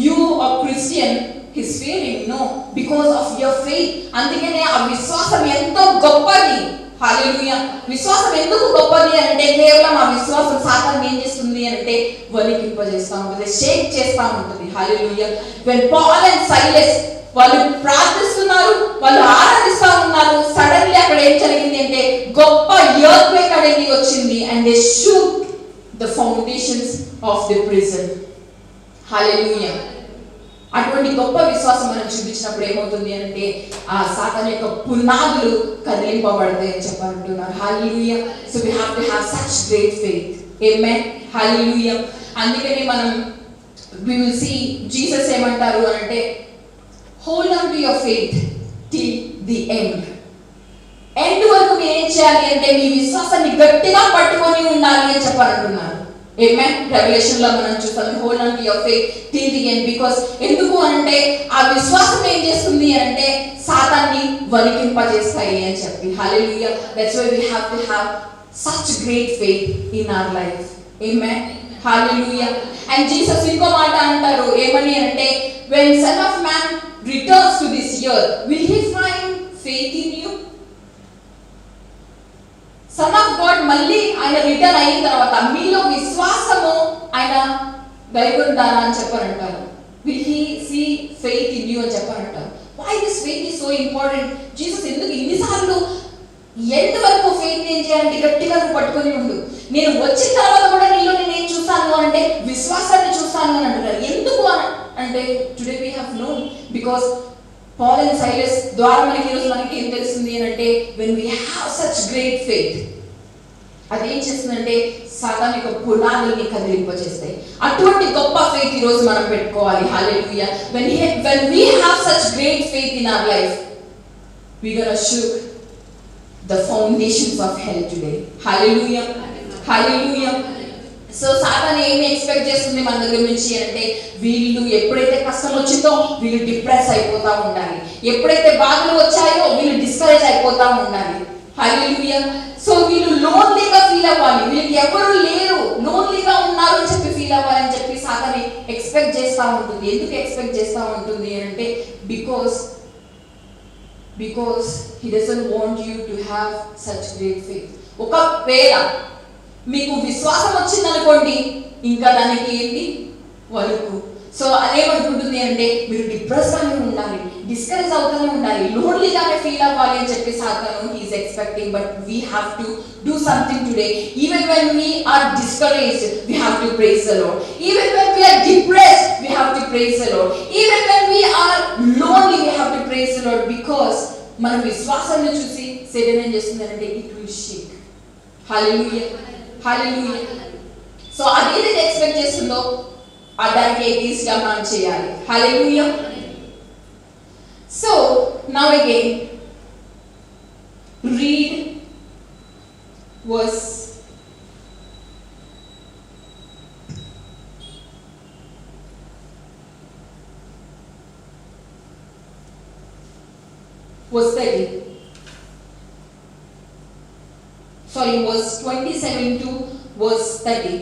you are Christian his feeling, no, because of your faith. అందుకనే ఆ విశ్వాసం ఎంతో గొప్పది. హల్లెలూయా. విశ్వాసం ఎందుకు గొప్పది అంటే కేవలం ఆ విశ్వాసం సాతాను ఏం చేస్తుంది అంటే వణికింపజేస్తా ఉంటుంది, షేక్ చేస్తా ఉంటుంది. హల్లెలూయా. when Paul and Silas వాళ్ళు ప్రార్థిస్తున్నారు, వాళ్ళు ఆరాధిస్తా ఉన్నారు, సడన్లీ అక్కడ ఏం జరిగింది అంటే గొప్ప ఎర్త్క్వేక్ అనేది వచ్చింది. and they shook the foundations of the prison. హల్లెలూయా. అటువంటి గొప్ప విశ్వాసం మనం చూపించినప్పుడు ఏమవుతుంది అంటే ఆ సాతాను యొక్క పునాదులు కదిలింపబడతాయి అని చెప్పంటున్నారు. Hallelujah. So we have to have such great faith. Amen. Hallelujah. అందుకనే మనం వి విల్ సీ జీసస్ ఏమంటారు అంటే hold on to your faith till the end. End వరకు మీరు ఏం చేయాలి అంటే మీ విశ్వాసాన్ని గట్టిగా పట్టుకొని ఉండాలి అని చెప్పాలంటున్నారు. ఆమేన్. రెవల్యూషన్ లో మనం చూస్తాం hold on to your faith till the end. Because ఎందుకు అంటే ఆ విశ్వాసం ఏం చేస్తుంది అంటే సాతాన్ని వణికింపజేస్తాయి అని చెప్పి. Hallelujah. That's why we have to have such great faith in our life. Amen. Hallelujah. And Jesus ఇంకో మాట అంటారు ఏమని అంటే when son of man returns to this earth will he find faith in you? Son of God మళ్ళీ ఆయన return అయిన తర్వాత మీలో విశ్వాసము ఆయన గైకొంటారా అని చెప్పారంటారు. Will he see faith in you అని చెప్పారంటారు. Why this faith is so important? Jesus ఎందుకు ఇన్నిసార్లు ఎండ్ వరకు ఫెయిత్ ఏం చేయాలంటే గట్టిగా నువ్వు పట్టుకొని ఉండు, నేను వచ్చిన తర్వాత కూడా నీలో నేను ఏం చూస్తాను అంటే విశ్వాసాన్ని చూస్తాను అని అంటున్నారు. ఎందుకు అంటే today we have known because Paul and Silas ద్వారా మనకి ఈరోజు మనకి ఏం తెలుస్తుంది అంటే when we have such great faith అదేం చేస్తుందంటే సాతాను యొక్క పునాదుల్ని కదిలింపజేస్తాయి. అటువంటి గొప్ప ఫెయిత్ ఈ రోజు మనం పెట్టుకోవాలి. హల్లెలూయా. when we have such great faith in our life we gonna shook the foundations of hell today. hallelujah. hallelujah. So సాతాను ఏమి ఎక్స్పెక్ట్ చేస్తుంది మన దగ్గర నుంచి అంటే వీళ్ళు ఎప్పుడైతే కష్టం వచ్చిందో వీళ్ళు డిప్రెస్ అయిపోతా ఉండాలి, ఎప్పుడైతే బాధలు వచ్చాయో వీళ్ళు డిస్కరేజ్ అయిపోతా ఉండాలి. హల్లెలూయా. సో వీళ్ళు లోన్లీగా ఫీల్ అవ్వాలి, వీళ్ళకి ఎవరు లేరు, లోన్లీగా ఉన్నారు అని చెప్పి ఫీల్ అవ్వాలని చెప్పి సాతాను ఎక్స్పెక్ట్ చేస్తూ ఉంటుంది. ఎందుకు ఎక్స్పెక్ట్ చేస్తూ ఉంటుంది అంటే because he doesn't want you to have such great faith. ఒకవేళ మీకు విశ్వాసం వచ్చిందనుకోండి ఇంకా దానికి ఏంటి వణుకు. సో అదేమనుకుంటుంది అంటే మీరు డిప్రెస్ గానే ఉండాలి, డిస్కరేజ్ అవుతూనే ఉండాలి, లోన్లీగానే ఫీల్ అవ్వాలి అని చెప్పి సాతాను he's expecting. But we have to do something today. Even when we are discouraged we have to praise the lord. Even when we are depressed we have to praise the lord. Even when we are lonely we have to praise the lord. Because మన విశ్వాసాన్ని చూసి Satan ఏం చేస్తుంది అంటే it will shake. Hallelujah. Hallelujah. So అదేదైతే expect చేస్తుందో దానికి against గా మనం చేయాలి. Hallelujah. So now again read verse 30. 27 to verse 30.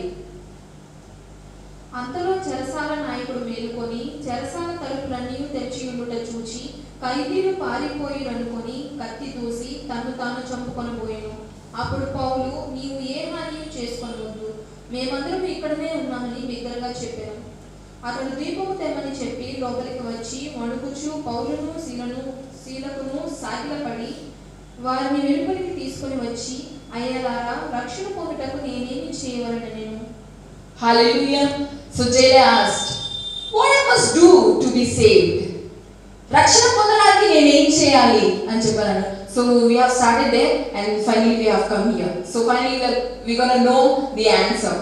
అంతలో చెరసాల నాయకుడు మేలుకొని చెరసాల తలుపులన్నీ తెరిచి ఉండుట చూచి ఖైదీలు పారిపోయిరనుకొని కత్తి దూసి తన్ను తాను చంపుకొనబోయెను. అప్పుడు పౌలు, నీవు ఏ హాని చేసుకొనవద్దు, మేమందరం ఇక్కడనే ఉన్నామని బిగ్గరగా చెప్పాను. అతడు దీపము తెమ్మని చెప్పి లోపలికి వచ్చి వణుకుచు పౌలును శీలకును సాగిలపడి వారిని వెలుపలికి తీసుకొని వచ్చి, అయ్యలారా, రక్షణ పొందుటకు నేనేమి చేయవలెనెను? Hallelujah. So jailer asked, what I must do to be saved? రక్షణ పొందడానికి నేను ఏం చేయాలి అని చెప్పాను. So we have started there and finally we have come here. So finally we're going to know the answer.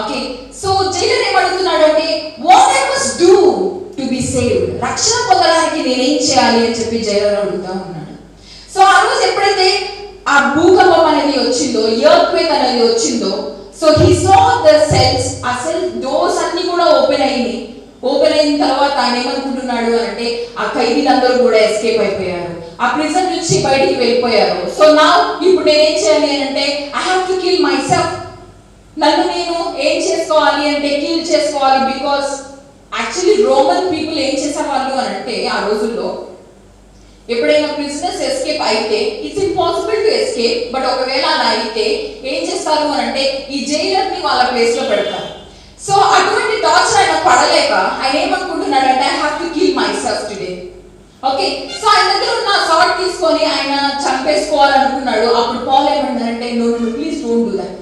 Okay. So jailer ఏమడుగుతున్నాడు అంటే, what I must do to be saved? రక్షణ పొందడానికి నేను ఏం చేయాలి అని చెప్పి జైలర్ అడుగుతా ఉన్నాడు. సో ఆ రోజు ఎప్పుడైతే ఆ భూకంపం అనేది వచ్చిందో, ఎర్త్క్వేక్ అనేది వచ్చిందో, so he saw the cells, ఆ సెల్ డోర్స్ అన్ని కూడా ఓపెన్ అయ్యింది. ఓపెన్ అయిన తర్వాత ఆయన ఏమనుకుంటున్నాడు అంటే, ఆ ఖైదీలందరూ కూడా ఎస్కేప్ అయిపోయారు, ఆ ప్రిజన్ నుంచి బయటికి వెళ్ళిపోయారు. సో నా ఇప్పుడు నేనేం చేయాలి అంటే, I have to kill my self. నన్ను నేను ఏం చేసుకోవాలి అంటే కిల్ చేసుకోవాలి. బికాస్ యాక్చువల్లీ రోమన్ పీపుల్ ఏం చేసేవాళ్ళు అని అంటే, ఆ రోజుల్లో ఎప్పుడైనా ప్రిజనర్స్ ఎస్కేప్ అయితే it's impossible to escape, but ఒకవేళ అలా అయితే ఏం చేస్తారు అని అంటే ఈ జైలర్ ని వాళ్ళ ప్లేస్ లో పెడతారు. సో అటువంటి టార్చర్ ఆయన పడలేక ఆయన ఏమనుకుంటున్నాడు అంటే, I have to kill my self today. Okay. So ఆయన దగ్గర ఉన్న షార్ట్ తీసుకొని ఆయన చంపేసుకోవాలనుకున్నాడు. అప్పుడు పాల్ ఏమంటారంటే, no please don't do that,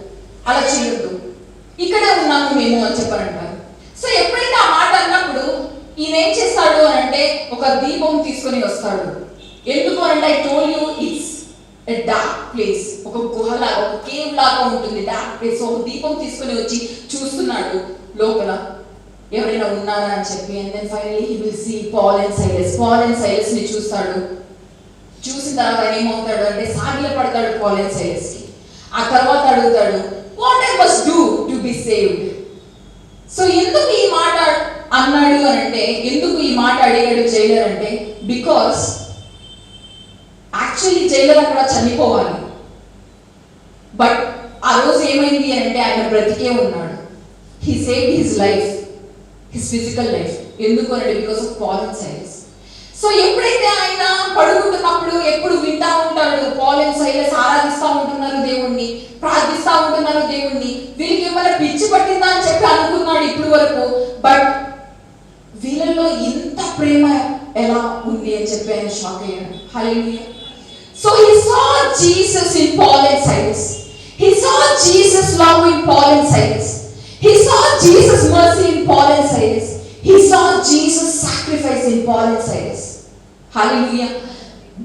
అలా చేయొద్దు, ఇక్కడే ఉన్నాము మేము అని చెప్పారంటారు. సో ఎప్పుడైతే ఆ మాట అన్నప్పుడు ఈయన ఏం చేస్తాడు అని అంటే, ఒక దీపం తీసుకొని వస్తాడు. ఎందుకు అంటే, I told you it's a dark place, ఒక గుహలాగా, ఒక కేవ్ లాగా ఉంటుంది, డార్క్ ప్లేస్. ఒక దీపం తీసుకొని వచ్చి చూస్తున్నాడు లోపల ఎవరైనా ఉన్నారా అని చెప్పి. And then finally he will see Paul and Silas. Paul and Silas ని చూస్తాడు. చూసిన తర్వాత ఆయన ఏమవుతాడు అంటే, సాగిల పడతాడు పాల్ అండ్ సైలస్ కి. ఆ తర్వాత అడుగుతాడు, what I must do to be saved? So ఎందుకు ఈ మాట అన్నాడు అని అంటే, ఎందుకు ఈ మాట అడిగాడు జైలర్ అంటే, బికాస్ యాక్చువల్లీ జైలర్ అక్కడ చనిపోవాలి. బట్ ఆ రోజు ఏమైంది అంటే, ఆయన బ్రతికే ఉన్నాడు. He saved his life, his physical life. ఎందుకు అంటే, because of Paul and Silas. So ఎప్పుడైతే ఆయన పడుకుంటున్నప్పుడు ఎప్పుడు వింటా ఉంటాడు, పాల్ అండ్ సైలస్ ఆరాధిస్తూ ఉంటున్నారు దేవుణ్ణి, ప్రార్థిస్తూ ఉంటున్నారు దేవుణ్ణి, వీళ్ళకి ఏమైనా పిచ్చి పట్టిందా అని చెప్పి అనుకున్నాడు ఇప్పుడు వరకు. బట్ వీళ్ళల్లో ఇంత ప్రేమ ఎలా ఉంది అని చెప్పి ఆయన షాక్ అయ్యాడు. Hallelujah. So he saw Jesus in Paul and Silas. He saw Jesus love in Paul and Silas. He saw Jesus mercy in Paul and Silas. He saw Jesus sacrifice in Paul and Silas. Hallelujah.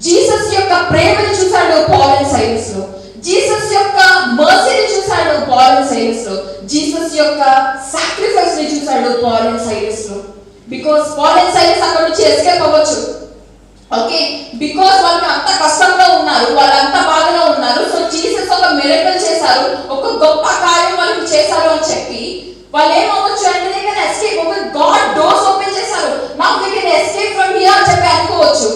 Jesus యొక్క ప్రేమను చూశాడు Paul and Silas లో. Jesus యొక్క మర్సీని చూశాడు Paul and Silas లో. Jesus యొక్క sacrifice ని చూశాడు పాల్ అండ్ సైలస్ లో. బికాస్ పాల్ అండ్ సైలస్ అక్కడ నుంచి ఎస్కేప్ అవ్వచ్చు. ఓకే. బికాస్ వాళ్ళు అంత కష్టంలో ఉన్నారు, వాళ్ళు అంత బాధలో ఉన్నారు. సో జీసస్ ఒక మిరకల్ చేశారు, ఒక గొప్ప కార్యం వాళ్ళకి చేశారు అని చెప్పి వాళ్ళు ఏమవచ్చు అంటే, దే కెన్ ఎస్కేప్. ఒక గాడ్ డోర్స్ ఓపెన్ చేశారు, now they can escape from here అని చెప్పి అనుకోవచ్చు.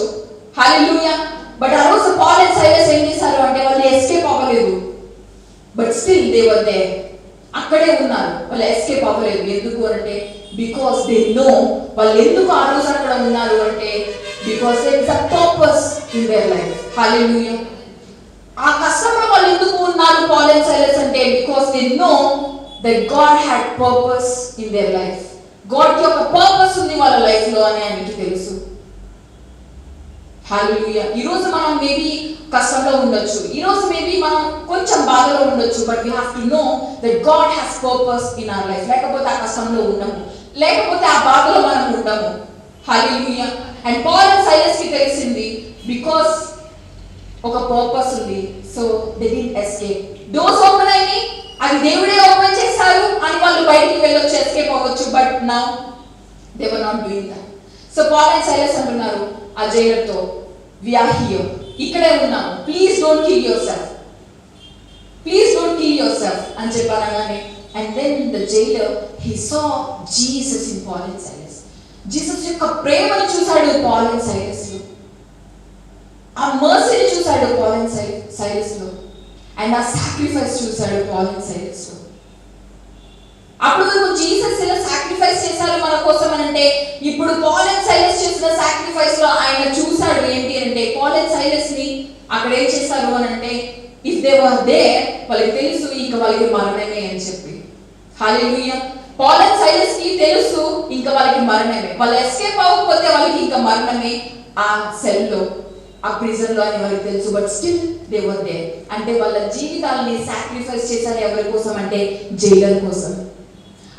హల్లెలూయా. బట్ ఆ రోజు పాల్ అండ్ సైలస్ ఏం చేశారు అంటే, వాళ్ళు ఎస్కేప్ అవ్వలేదు. But still they were there, అక్కడే ఉన్నారు, వాళ్ళు ఎస్కేప్ అవ్వలేదు. ఎందుకు అంటే, బికాస్ దే నో. వాళ్ళు ఎందుకు ఆ రోజు అక్కడ ఉన్నారు అంటే, because there is a purpose in their life. Hallelujah. ఆ కష్టంలో వాళ్ళు ఎందుకు ఉన్నారు పాల్ అండ్ సైలస్ అంటే, because they know that God had purpose in their life. God కి ఒక పర్పస్ ఉంది వాళ్ళ లైఫ్ లో అని ఆయనకి తెలుసు. హల్లెలూయా. ఈ రోజు మనం మేబీ కష్టంలో ఉండొచ్చు, ఈ రోజు మేబీ మనం కొంచెం బాధలో ఉండొచ్చు, but we have to know that God has purpose in our life. లేకపోతే ఆ కష్టంలో ఉండము, లేకపోతే ఆ బాధలో మనం ఉండము. హల్లెలూయా. అండ్ పాల్ అండ్ సైలస్ కి తెలిసింది, బికాస్ ఒక పర్పస్ ఉంది. So they didn't escape. Doors open అయ్యి అది దేవుడే ఓపెన్ చేశారు అని వాళ్ళు బయటికి వెళ్ళొచ్చు, ఎస్కేప్ అవ్వచ్చు. But now they were not doing that. So Paul and Silas అంటున్నారు ఆ జైలర్ తో, వి ఆర్ హియర్, ఇక్కడే ఉన్నాము, please don't kill yourself, please don't kill yourself అని చెప్పారగానే. And then the jailer he saw Jesus in Paul and Silas. Jesus యొక్క ప్రేమను చూశాడు పాల్ అండ్ సైలస్ లో, ఆ మర్సీని చూశాడు పాల్ అండ్ సైలస్ లో. అండ్ ఆ సాక్రిఫైస్ చూశాడు పాల్ అండ్ సైలస్ లో. అప్పుడు వరకు జీసస్ ఇలా సాక్రిఫైస్ చేశారు మన కోసం అని అంటే, ఇప్పుడు పాల్ అండ్ సైలస్ చేసిన సాక్రిఫైస్ లో ఆయన చూశాడు ఏంటి అంటే, పాల్ అండ్ సైలస్ ని అక్కడ ఏం చేశారు అని అంటే, ఇఫ్ దే వర్ దేర్, వాళ్ళకి తెలుసు ఇంకా వాళ్ళకి మరణమే అని చెప్పి. హల్లెలూయా. పాల్ అండ్ సైలస్ కి తెలుసు ఇంకా వాళ్ళకి మరణమే, వాళ్ళు ఎస్కేప్ అవ్వకపోతే వాళ్ళకి ఇంకా మరణమే ఆ సెల్ లో, ఆ ప్రిజన్ లో అని వాళ్ళకి తెలుసు. But still they were there. అంటే వాళ్ళ జీవితాలని సాక్రిఫైస్ చేశారు ఎవరి కోసం అంటే, జైలర్ కోసం.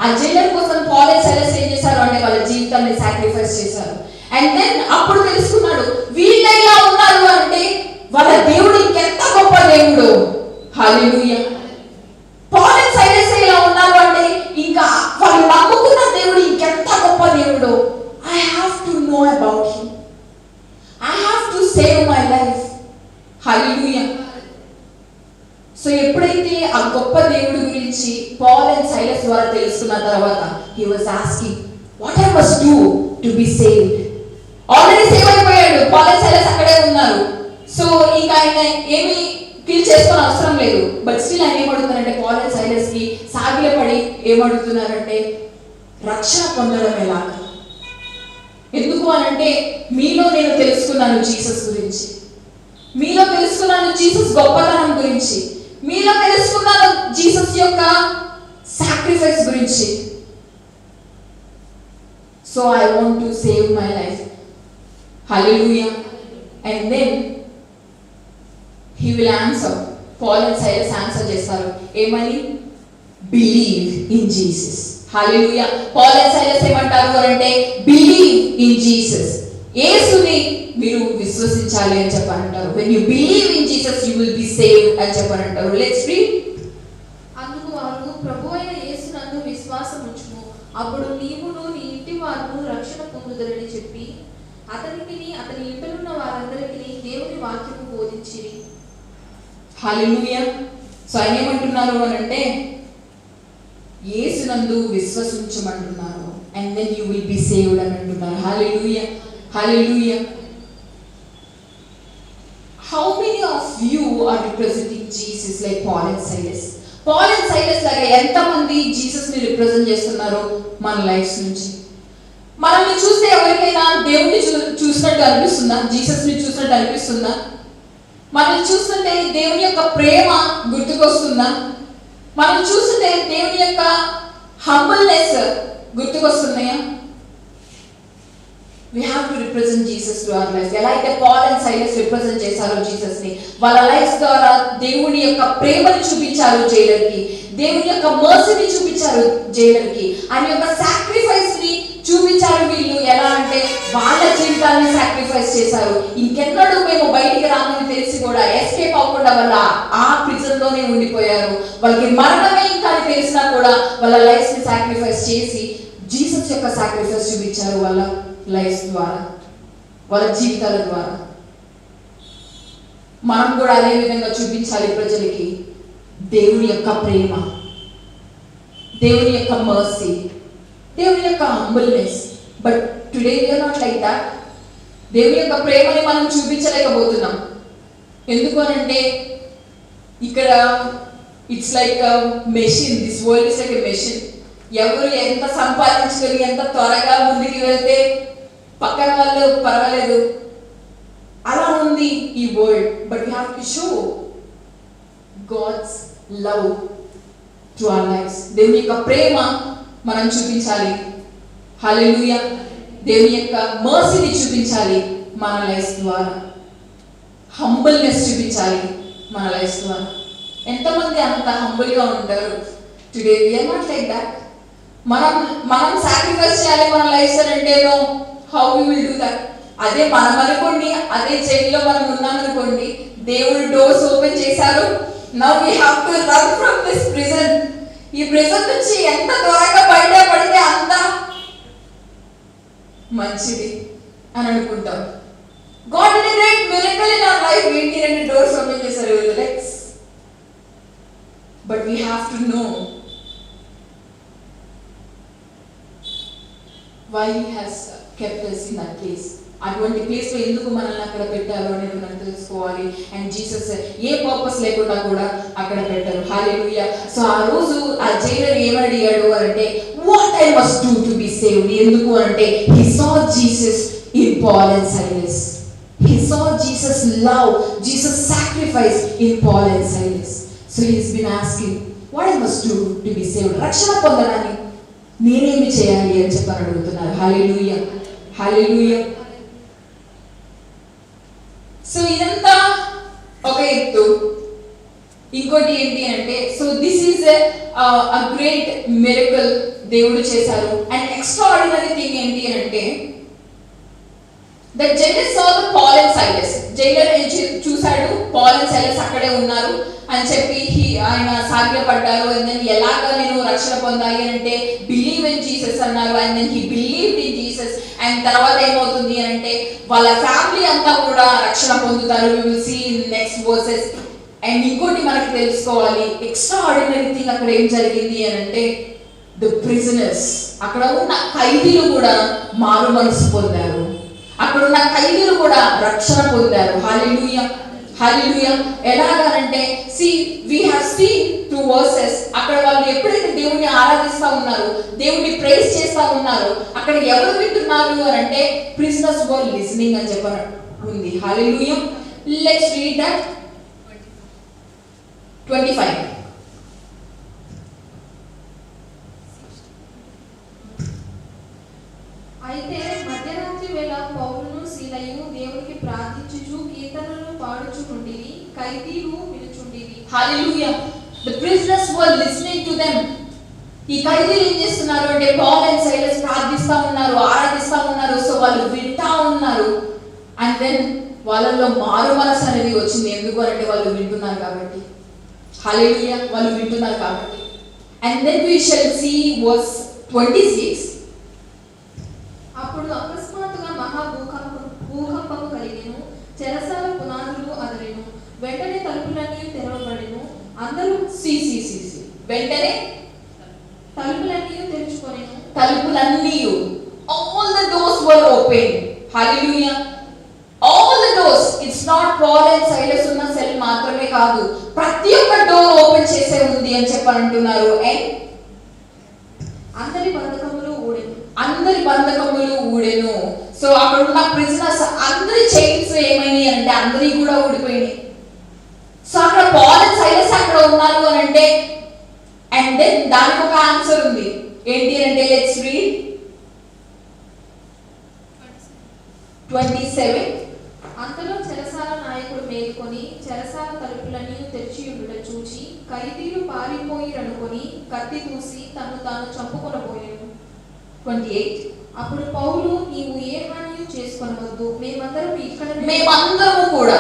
ఆ జైలర్ కోసం పాల్ అండ్ సైలస్ ఏం చేశారు అంటే, వాళ్ళ జీవితాన్ని సాక్రిఫైస్ చేశారు. అండ్ దెన్ అప్పుడు తెలుసుకున్నాడు వీళ్ళ ఇలా ఉన్నారు అంటే వాళ్ళ దేవుడు ఇంకెంత గొప్ప దేవుడు. హల్లెలూయా. పాల్ అండ్ సైలస్ ఇలా ఉన్నారు అంటే ఇంకా వాళ్ళు నమ్ముకున్న దేవుడు ఇంకెంత గొప్ప దేవుడు. I have to know about him, I have to save my life. Hallelujah. So ఎప్పుడైతే ఆ గొప్ప దేవుడి గురించి పాల్ అండ్ సైలస్ ద్వారా తెలుసుకున్న తర్వాత, he was asking what I must do to be saved. Already save అయిపోయాడు, పాల్ అండ్ సైలస్ అక్కడే ఉన్నారు. సో ఇంకా ఆయన ఏమి ఫీల్ చేసుకునే అవసరం లేదు. బట్ స్టిల్ ఆయన ఏమడుగుతున్నారంటే, పాల్ అండ్ సైలస్ కి సాగిలపడి ఏమడుగుతున్నారంటే, రక్షణ పొందడం ఎలాగా. ఎందుకు అనంటే, మీలో నేను తెలుసుకున్నాను జీసస్ గురించి, మీలో తెలుసుకున్నాను జీసస్ గొప్పతనం గురించి, మీలో తెలుసుకున్నాను జీసస్ యొక్క సాక్రిఫైస్ గురించి. So I want to save my life. Hallelujah. And then he will answer. Paul and Silas answer చేస్తారు ఏమని, believe in Jesus. Hallelujah. Paul and Silas ఏమంటారు అంటే, బిలీవ్ ఇన్ జీసస్. యేసుని మీరు విశ్వసించాలి అని చెప్పారంటారు. when you believe in Jesus you will be saved అని చెప్పారంటారు. let's read. అందుకు వారు ప్రభువైన యేసునందు విశ్వాసం ఉంచుము, అప్పుడు నీవును నీ ఇంటి వారును రక్షణ పొందుదరని చెప్పి అతనికి అతని ఇంటనున్న వారందరికీ దేవుని వాక్యము బోధించిరి. హల్లెలూయా. సో ఆయన ఏమంటున్నారు అని అంటే, యేసునందు విశ్వసించమంటున్నారు. And then you will be saved అని అంటున్నారు. Hallelujah. Hallelujah. How many of you are representing Jesus like Paul and Silas? Paul and Silas లాగా ఎంతమంది జీసస్ ని రిప్రజెంట్ చేస్తున్నారు మన లైఫ్స్ నుంచి? మనల్ని చూస్తే ఎవరికైనా దేవుణ్ణి చూసినట్టు అనిపిస్తుందా? జీసస్ ని చూసినట్టు అనిపిస్తుందా? మనల్ని చూస్తుంటే దేవుని యొక్క ప్రేమ గుర్తుకొస్తుందా? మనం చూస్తుంటే దేవుని యొక్క humbleness గుర్తుకొస్తున్నాయా? We have to represent Jesus to our lives. ఎలా అయితే పాల్ అండ్ సైలస్ రిప్రజెంట్ చేశారో జీసస్ ని, వాళ్ళ లైఫ్ ద్వారా దేవుని యొక్క ప్రేమని చూపించారు జైలర్ కి, దేవుని యొక్క మర్సీని చూపించారు జైలర్ కి, ఆయన యొక్క సాక్రిఫైస్ ని చూపించారు. వీళ్ళు ఎలా అంటే వాళ్ళ జీవితాన్ని సాక్రిఫైస్ చేశారు. ఇంకెన్నడూ మేము బయటికి రామని తెలిసి కూడా ఎస్కేప్ అవ్వకుండా వాళ్ళ ఆ ప్రిజన్ లోనే ఉండిపోయారు. వాళ్ళకి మరణమే ఇంకా అని తెలిసినా కూడా వాళ్ళ లైఫ్ ని సాక్రిఫైస్ చేసి జీసస్ యొక్క సాక్రిఫైస్ చూపించారు వాళ్ళ లైఫ్ ద్వారా, వాళ్ళ జీవితాల ద్వారా. మనం కూడా అదే విధంగా చూపించాలి ప్రజలకి దేవుని యొక్క ప్రేమ, దేవుని యొక్క మర్సీ, దేవుని యొక్క humbleness. But today we are not like that. దేవుని యొక్క ప్రేమని మనం చూపించలేకపోతున్నాం. ఎందుకు అనంటే ఇక్కడ it's like machine, this world is like a machine. ఎవరు ఎంత సంపాదించగలిగి ఎంత త్వరగా ముందుకు వెళ్తే పక్కన వాళ్ళు పర్వాలేదు, అలా ఉంది ఈ world. But we have to show God's love to our lives. దేవుని యొక్క ప్రేమ మనం చూపించాలి. హల్లెలూయా. దేవుని యొక్క మర్సీని చూపించాలి మన లైఫ్ ద్వారా, హంబుల్నెస్ చూపించాలి మన లైఫ్ ద్వారా. ఎంతమంది అంత హంబుల్ గా ఉంటారు? Today we are not like that. మనం సాక్రిఫైస్ చేయాలి మన లైఫ్ అంటే no, how we will do that? అదే మనం అనుకోండి, అదే జైల్లో మనం ఉన్నాం అనుకోండి, దేవుడు డోర్స్ ఓపెన్ చేశారు, now we have to run from this prison. ఈ ప్రిజన్ నుంచి ఎంత త్వరగా బయట పడితే అంత మంచిది అని అనుకుంటాం. God did a great miracle in our life. ఏంటి రెండు డోర్స్ ఓపెన్ చేశారు. Let's but we have to know why he has kept us in that place. అటువంటి ప్లేస్ లో ఎందుకు మనల్ని అక్కడ పెట్టారో అనేది మనం తెలుసుకోవాలి. అండ్ జీసస్ ఏ పర్పస్ లేకుండా కూడా అక్కడ పెట్టారు. హల్లెలూయా. సో ఆ రోజు ఆ జైలర్ ఏమడిగాడు అంటే what I must do to be saved. ఎందుకు అంటే he saw Jesus in Paul and Silas. He saw Jesus' love, Jesus' sacrifice in Paul and Silas. So he's been asking, what I must do to be saved? రక్షణ పొందడానికి నేనేమి చేయాలి అని చెప్పని అడుగుతున్నారు. హల్లెలూయా, hallelujah. So ఇదంతా ఒక ఎత్తు. ఇంకోటి ఏంటి అంటే so this is a great miracle దేవుడు చేశారు. అండ్ ఎక్స్ట్రాఆర్డినరీ థింగ్ ఏంటి అంటే the jailer saw the Paul and Silas. Jailer చూశాడు పాల్ అండ్ సైలస్ అక్కడే ఉన్నారు అని చెప్పి ఆయన సాగిలపడ్డారు. అండ్ దెన్ ఎలాగా నేను రక్షణ పొందాలి అంటే బిలీవ్ ఇన్ జీసస్ అన్నారు. And then he believed in Jesus. And తర్వాత ఏమవుతుంది అంటే వాళ్ళ ఫ్యామిలీ అంతా కూడా రక్షణ పొందుతారు. We will see in next verses. And ఇంకోటి మనకి తెలుసుకోవాలి, ఎక్స్ట్రా ఆర్డినరీ థింగ్ అక్కడ ఏం జరిగింది అని అంటే ద ప్రిజనర్స్, అక్కడ ఉన్న ఖైదీలు కూడా మారు మనసు పొందారు. అక్కడ ఉన్న ఖైదీలు కూడా రక్షణ పొందారు. హల్లెలూయా, హల్లెలూయా. ఎలాగంటే we have seen two verses. అక్కడ వాళ్ళు ఎప్పుడైతే దేవుని ఆరాధిస్తా ఉన్నారు, దేవుని ప్రైజ్ చేస్తా ఉన్నారు, అక్కడ ఎవరు వింటున్నారు అని అంటే prisoners were listening అని చెప్పారు ఉంది. హల్లెలూయా. Let's read that 25. అయితే మధ్యరాత్రి వేళ పౌలును సీలయు దేవునికి ప్రార్థించుచు కీర్తనలు పాడుచుండిరి, ఖైదీలు వినుచుండిరి. హల్లెలూయా. The prisoners were listening to them. ఈ ఖైదీలు ఏం చేస్తున్నారు అంటే పాల్ అండ్ సైలస్ ప్రార్థిస్తా ఉన్నారు, ఆరాధిస్తా ఉన్నారు. సో వాళ్ళు వింటా ఉన్నారు. అండ్ దెన్ వాళ్ళలో మారు మనసు అనేది వచ్చింది. ఎందుకు అంటే వాళ్ళు వింటున్నారు కాబట్టి. హల్లెలూయా, వాళ్ళు వింటున్నారు కాబట్టి. And then we shall see verse 26. అప్పుడు అకస్మాత్తుగా భూకంపము కలిగెను, చెరసాల పునాదులు అదిరెను, వెంటనే తలుపులన్నీ తెరవబడెను, అందరూ వెంటనే తలుపులన్నీ తెరుచుకొనెను. తలుపులన్నీ, all the doors were opened. Hallelujah. All the doors. It's not Paul and Silas ఉన్న సెల్ మాత్రమే కాదు, ప్రతి ఒక్క డోర్ ఓపెన్ చేసే ఉంది అని చెప్పంటున్నారు. అండ్ అందరి బంధకములు ఊడెను. అందరి బంధకములు ఊడెను. సో అక్కడ ఉన్న ప్రిజనర్స్ అందరి చైన్స్ ఏమైనాయి అంటే అందరి కూడా ఊడిపోయినాయి. సో అక్కడ పాల్ అండ్ సైలస్ అక్కడ ఉన్నారు అని అంటే అండ్ దెన్ దానికి ఒక ఆన్సర్ ఉంది. ఏంటి అంటే లెట్స్ రీడ్ 27. అంతలో చెరసాల నాయకుడు మేల్కొని చెరసాల తలుపులన్నీ తెరిచి ఉండుట చూచి ఖైదీలు పారిపోయిరనుకొని కత్తి దూసి తను తాను చంపుకొనబోయాను. 28. అప్పుడు పౌలు నీవు ఏ హాని చేసుకొనవద్దు, మేమందరము కూడా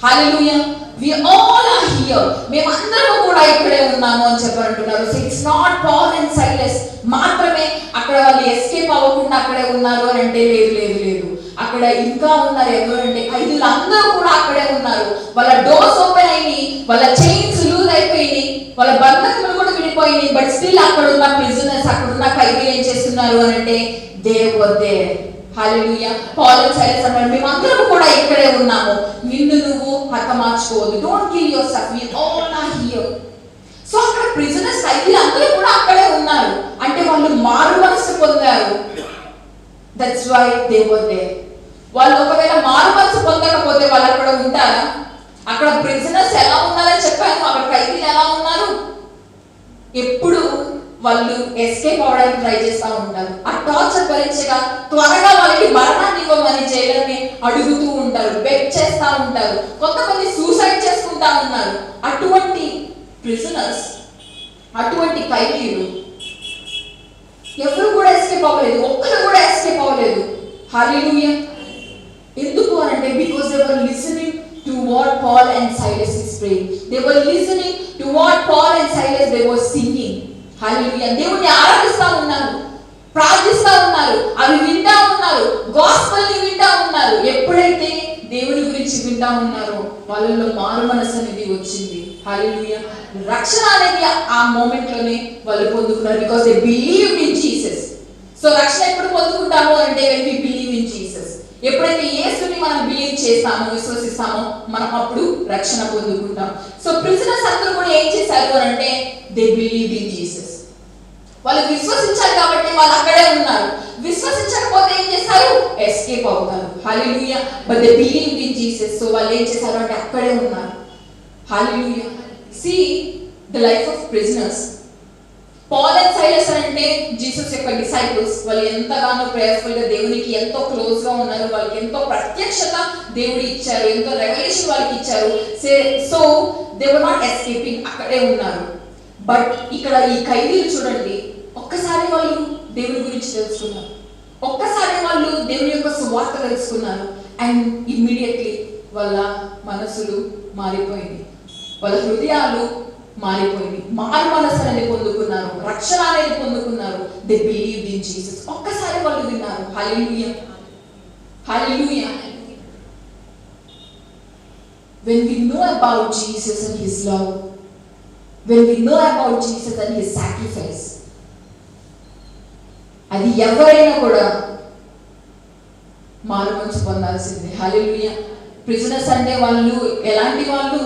హల్లెలూయా we all are here, మేమందరము కూడా ఇక్కడే ఉన్నాము అని చెప్పంటున్నారు. So it's not Paul and Silas మాత్రమే అక్కడ వాళ్ళు ఎస్కేప్ అవ్వకుండా అక్కడే ఉన్నారు అని అంటే లేదు, అక్కడ ఇంకా ఉన్నారు. ఎవరు అంటే ఖైదీలు అందరూ కూడా అక్కడే ఉన్నారు. వాళ్ళ డోర్స్ ఓపెన్ అయినాయి, వాళ్ళ చైన్స్ లూజ్ అయిపోయినాయి, వాళ్ళ బంధకములు కూడా విడిపోయినాయి. బట్ స్టిల్ అక్కడ ఉన్న ప్రిజనర్స్, అక్కడ ఉన్న ఖైదీలు ఏం చేస్తున్నారు అని అంటే they were there. Hallelujah. Paul and Silas అన్నారు మేమందరం కూడా ఇక్కడే ఉన్నాము, నిన్ను నువ్వు హతమార్చుకోవద్దు, don't kill yourself, we all are here. So అక్కడ ప్రిజనర్స్ ఖైదీలు అందరూ కూడా అక్కడే ఉన్నారు అంటే వాళ్ళు మారు మనసు పొందారు. That's why they were there. వాళ్ళు ఒకవేళ మారు మనసు పొందకపోతే వాళ్ళు అక్కడ ఉంటారా? అక్కడ ప్రిజనర్స్ ఎలా ఉన్నారని చెప్పాను, అక్కడ ఖైదీలు ఎలా ఉన్నారు, ఎప్పుడు వాళ్ళు ఎస్కేప్ అవడానికి ట్రై చేస్తూ ఉంటారు. ఆ టార్చర్ భరించగా త్వరగా వాళ్ళకి మరణాన్ని ఇవ్వమని జైలర్ని అడుగుతూ ఉంటారు, బెగ్ చేస్తూ ఉంటారు. కొంతమంది సూసైడ్ చేసుకుంటా ఉన్నారు. అటువంటి ప్రిజనర్స్, అటువంటి ఖైదీలు ఎవరు కూడా ఎస్కేప్ అవ్వలేదు, ఒక్కరు కూడా ఎస్కేప్ అవ్వలేదు. హల్లెలూయా. ఎందుకు అంటే because they were listening to what Paul and Silas is praying. They were listening to what Paul and Silas they were singing. Hallelujah. దేవుని ఆరాధిస్తా ఉన్నారు, ప్రార్థిస్తా ఉన్నారు, అవి వింటా ఉన్నారు, గాస్పెల్ ని వింటా ఉన్నారు. ఎప్పుడైతే దేవుని గురించి వింటా ఉన్నారో వాళ్ళలో మారు మనసు అనేది వచ్చింది. హల్లెలూయా. రక్షణ అనేది ఆ మూమెంట్ లోనే వాళ్ళు పొందుకున్నారు. Because they believed in Jesus. So రక్షణ ఎప్పుడు పొందుకుంటాము అంటే when we believe in Jesus. ఎప్పుడైతే యేసుని మనం బిలీవ్ చేస్తామో, విశ్వసిస్తామో, మనం అప్పుడు రక్షణ పొందుకుంటాం. సో ప్రిజనర్స్ అందరూ కూడా ఏం చేశారు అంటే దే బిలీవ్డ్ ఇన్ జీసస్. వాళ్ళు విశ్వసించారు కాబట్టి వాళ్ళు అక్కడే ఉన్నారు. విశ్వసించకపోతే ఏం చేస్తారు? ఎస్కేప్ అవుతారు. Hallelujah. But they believed in Jesus. So వాళ్ళు ఏం చేశారు అంటే అక్కడే ఉన్నారు. Hallelujah. See the life of prisoners. Paul and Silas అంటే జీసస్ యొక్క డిసైపుల్స్. వాళ్ళు ఎంతగానో ప్రేయర్ఫుల్ గా దేవునికి ఎంతో క్లోజ్ గా ఉన్నారు. వాళ్ళకి ఎంతో ప్రత్యక్షత దేవుడు ఇచ్చారు, ఎంతో రెవల్యూషన్ వాళ్ళకి ఇచ్చారు. So they were not escaping, అక్కడే ఉన్నారు. బట్ ఇక్కడ ఈ ఖైదీలు చూడండి, ఒక్కసారి వాళ్ళు దేవుని గురించి తెలుసుకున్నారు, ఒక్కసారి వాళ్ళు దేవుని యొక్క సువార్త తెలుసుకున్నారు. అండ్ ఇమ్మీడియట్లీ వాళ్ళ మనసులు మారిపోయింది, వాళ్ళ హృదయాలు మారిపోయింది. మారు మనసు అనేది పొందుకున్నారు, రక్షణ అనేది పొందుకున్నారు. They believed in Jesus. ఒక్కసారి వాళ్ళు విన్నారు. హల్లెలూయా, హల్లెలూయా. When we know about Jesus and his love, when we know about Jesus and his sacrifice, అది ఎవరైనా కూడా మారు మనసు పొందాల్సిందే. హల్లెలూయా. ప్రిజనర్స్ అంటే వాళ్ళు ఎలాంటి వాళ్ళు?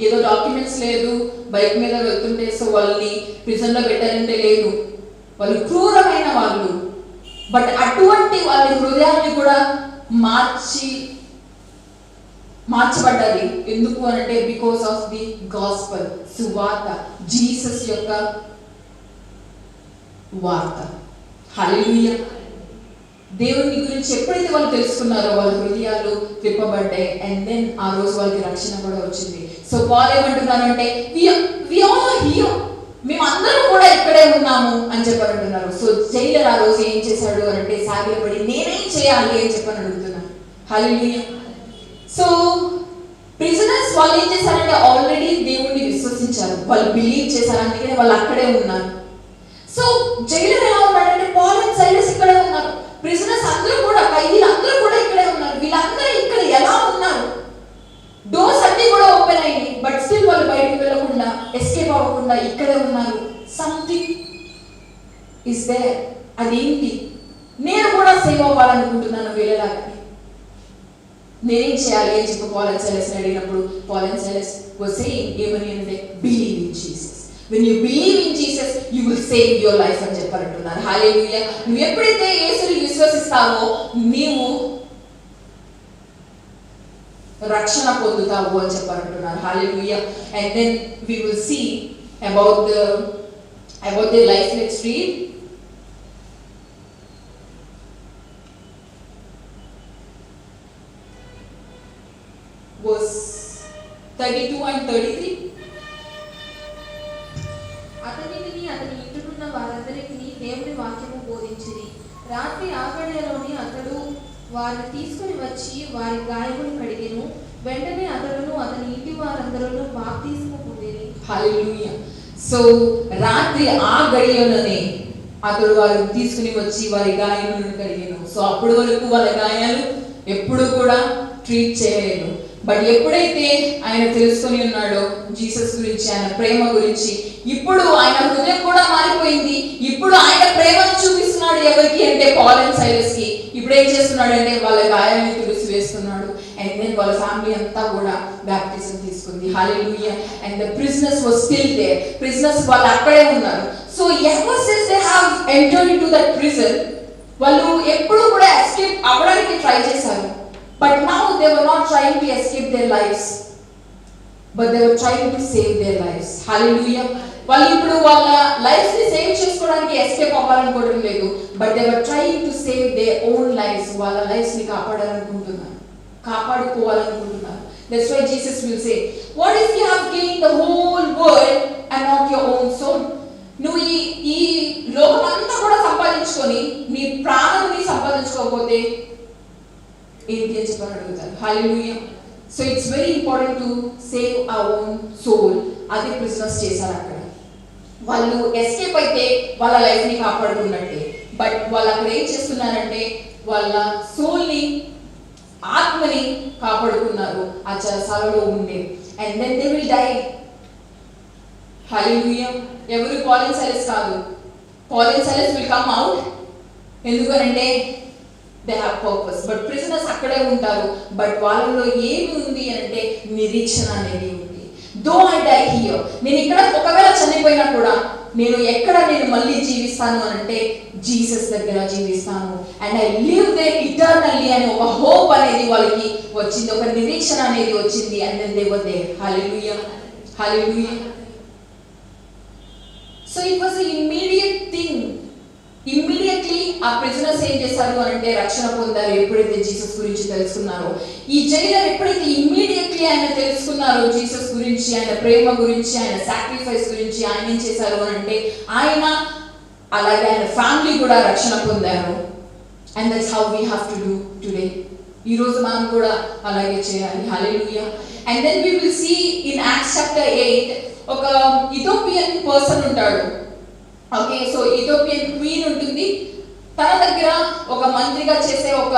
ఏదో డాక్యుమెంట్స్ లేదు, బైక్ మీద వెళ్తుంటే సో వాళ్ళని ప్రిజన్ లో పెట్టారంటే లేదు, వాళ్ళు క్రూరమైన వాళ్ళు. బట్ అటువంటి వాళ్ళ హృదయాన్ని కూడా మార్చబడ్డది. ఎందుకు అంటే బికాస్ ఆఫ్ ది గాస్పల్, సువార్త, జీసస్ యొక్క వార్త. హల్లెలూయా. దేవుని గురించి ఎప్పుడైతే వాళ్ళు తెలుసుకున్నారో వాళ్ళ హృదయాలు తిప్పబడ్డాయి. అండ్ దెన్ ఆ రోజు వాళ్ళకి రక్షణ కూడా వచ్చింది. సో పాల్ ఏమంటున్నారు అంటే మేమందరం కూడా ఇక్కడే ఉన్నాము అని చెప్పారంటున్నారు. సో జైలర్ ఆ రోజు ఏం చేశాడు అంటే సాగిలపడి నేనేం చేయాలి అని చెప్పని అడుగుతున్నారు. హల్లెలూయా. సో ప్రిజనర్స్ వాళ్ళు ఏం చేశారంటే ఆల్రెడీ దేవుణ్ణి విశ్వసించారు, వాళ్ళు బిలీవ్ చేశారు, అందుకనే వాళ్ళు అక్కడే ఉన్నారు. సో జైలర్ ఎలా ఉన్నాడంటే పాల్ అండ్ సైలస్ ఇక్కడే ఉన్నారు, ప్రిజనర్స్ అందరూ కూడా, ఖైదీలు అందరూ కూడా ఇక్కడే ఉన్నారు. వీళ్ళందరూ ఇక్కడ ఎలా ఉన్నారు? డోర్స్ అన్ని కూడా ఓపెన్ అయ్యాయి, బట్ స్టిల్ వాళ్ళు బయటకు వెళ్ళకుండా, ఎస్కేప్ అవ్వకుండా ఇక్కడే ఉన్నారు. Something is there. అదేంటి? నేను కూడా సేవ్ అవ్వాలనుకుంటున్నాను వీళ్ళలాగా, నేనేం చేయాలి అని చెప్పి పాల్ అండ్ సైలస్ అడిగినప్పుడు Paul and Silas was saying ఏమని అంటే believe in Jesus. When you believe in Jesus, you will save your life అని చెప్పారంటున్నారు. హల్లెలూయా. నువ్వు ఎప్పుడైతే యేసుని విశ్వసిస్తావో నీవు రక్షణ పొందుతావు అని చెప్పారంటున్నారు. హల్లెలూయా. And then we will see about the life. Let's read verse 32 and 33. అతనిని అతని ఇంటినున్న వారందరికీ దేవుని వాక్యము బోధించిరి. రాత్రి ఆగడిలోని అతడు వారిని తీసుకుని వచ్చి వారి గాయములు కడిగెను. వెంటనే అతడును అతని ఇంటి వారందరూ బాప్తిస్మము పొందిరి. హల్లెలూయా. సో రాత్రి ఆ గడియలోనే అతడు వారిని తీసుకుని వచ్చి వారి గాయములను కడిగెను. సో అప్పటి వరకు వాళ్ళ గాయాలు ఎప్పుడు కూడా ట్రీట్ చేయలేదు. బట్ ఎప్పుడైతే ఆయన తెలుసుకొని ఉన్నాడో జీసస్ గురించి, ఆయన ప్రేమ గురించి, ఇప్పుడు ఆయన హృదయం కూడా మారిపోయింది. ఇప్పుడు ఆయన ప్రేమను చూపిస్తున్నాడు ఎవరికి అంటే పాల్ అండ్ సైలస్ కి. ఇప్పుడు ఏం చేస్తున్నాడు అంటే వాళ్ళ గాయాన్ని తుడిసి వేస్తున్నాడు. అండ్ దెన్ వాళ్ళ ఫ్యామిలీ అంతా కూడా బాప్టిజం తీసుకుంది. Hallelujah. And the prisoners were still there. Prisoners వాళ్ళు అక్కడే ఉన్నారు. So ever since they have entered into that prison, వాళ్ళు ఎప్పుడు కూడా ఎస్కేప్ అవ్వడానికి ట్రై చేశారు. But now they were not trying to escape their lives, but they were trying to save their lives. Hallelujah. వాళ్ళు ఇప్పుడు వాళ్ళ లైఫ్స్ ని save చేసుకోవడానికి ఎస్కేప్ అవ్వాలనుకోవడం లేదు, but they were trying to save their own lives. వాళ్ళ lives ని కాపాడాలనుకుంటున్నారు, కాపాడుకోవాలనుకుంటున్నారు. That's why Jesus will say, what if you have gained the whole world and not your own soul? నువ్వు ఈ లోకమంతా కూడా సంపాదించుకొని నీ ప్రాణాన్ని సంపాదించుకోకపోతే ఏంటి అని చెప్పని అడుగుతారు. Hallelujah. So it's very important to save our own soul. అది ప్రిజనర్స్ చేశారు అక్కడ. వాళ్ళు ఎస్కేప్ అయితే వాళ్ళ లైఫ్ ని కాపాడుకున్నట్టే, బట్ వాళ్ళు అక్కడ ఏం చేస్తున్నారంటే వాళ్ళ సోల్ ని, ఆత్మని కాపాడుకున్నారు ఆ చెరసాలలో ఉండే. And then they will die. Hallelujah. ఎవరు పాల్ అండ్ సైలస్ కాదు. Paul and Silas will come out. ఎందుకంటే they have purpose. But prisoners అక్కడే ఉంటారు. బట్ వాళ్ళలో ఏమి ఉంది అంటే నిరీక్షణ అనేది ఉంది. దో ఐ డై హియర్, నేను ఇక్కడ ఒకవేళ చనిపోయినా కూడా నేను ఎక్కడ నేను మళ్ళీ జీవిస్తాను అని అంటే జీసస్ దగ్గర జీవిస్తాను. And I live there eternally అని ఒక హోప్ అనేది వాళ్ళకి వచ్చింది, ఒక నిరీక్షణ అనేది వచ్చింది. And then they were there. Hallelujah, hallelujah. So it was a immediate thing. Immediately ఆ ప్రిజనర్స్ ఏం చేశారు అని అంటే రక్షణ పొందారు ఎప్పుడైతే జీసస్ గురించి తెలుసుకున్నారో. ఈ జైలర్ ఎప్పుడైతే ఇమ్మీడియట్లీ ఆయన తెలుసుకున్నారో జీసస్ గురించి, ఆయన ప్రేమ గురించి, ఆయన సాక్రిఫైస్ గురించి, ఆయన ఏం చేశారు అని అంటే ఆయన అలాగే ఆయన ఫ్యామిలీ కూడా రక్షణ పొందారు. And that's how we have to do today. ఈ రోజు మనం కూడా అలాగే చేయాలి. Hallelujah. And then we will see in Acts chapter 8 ఒక ఇథియోపియన్ పర్సన్ ఉంటాడు. ఓకే, సో ఇథియోపియన్ క్వీన్ ఉంటుంది, తన దగ్గర ఒక మంత్రిగా చేసే ఒక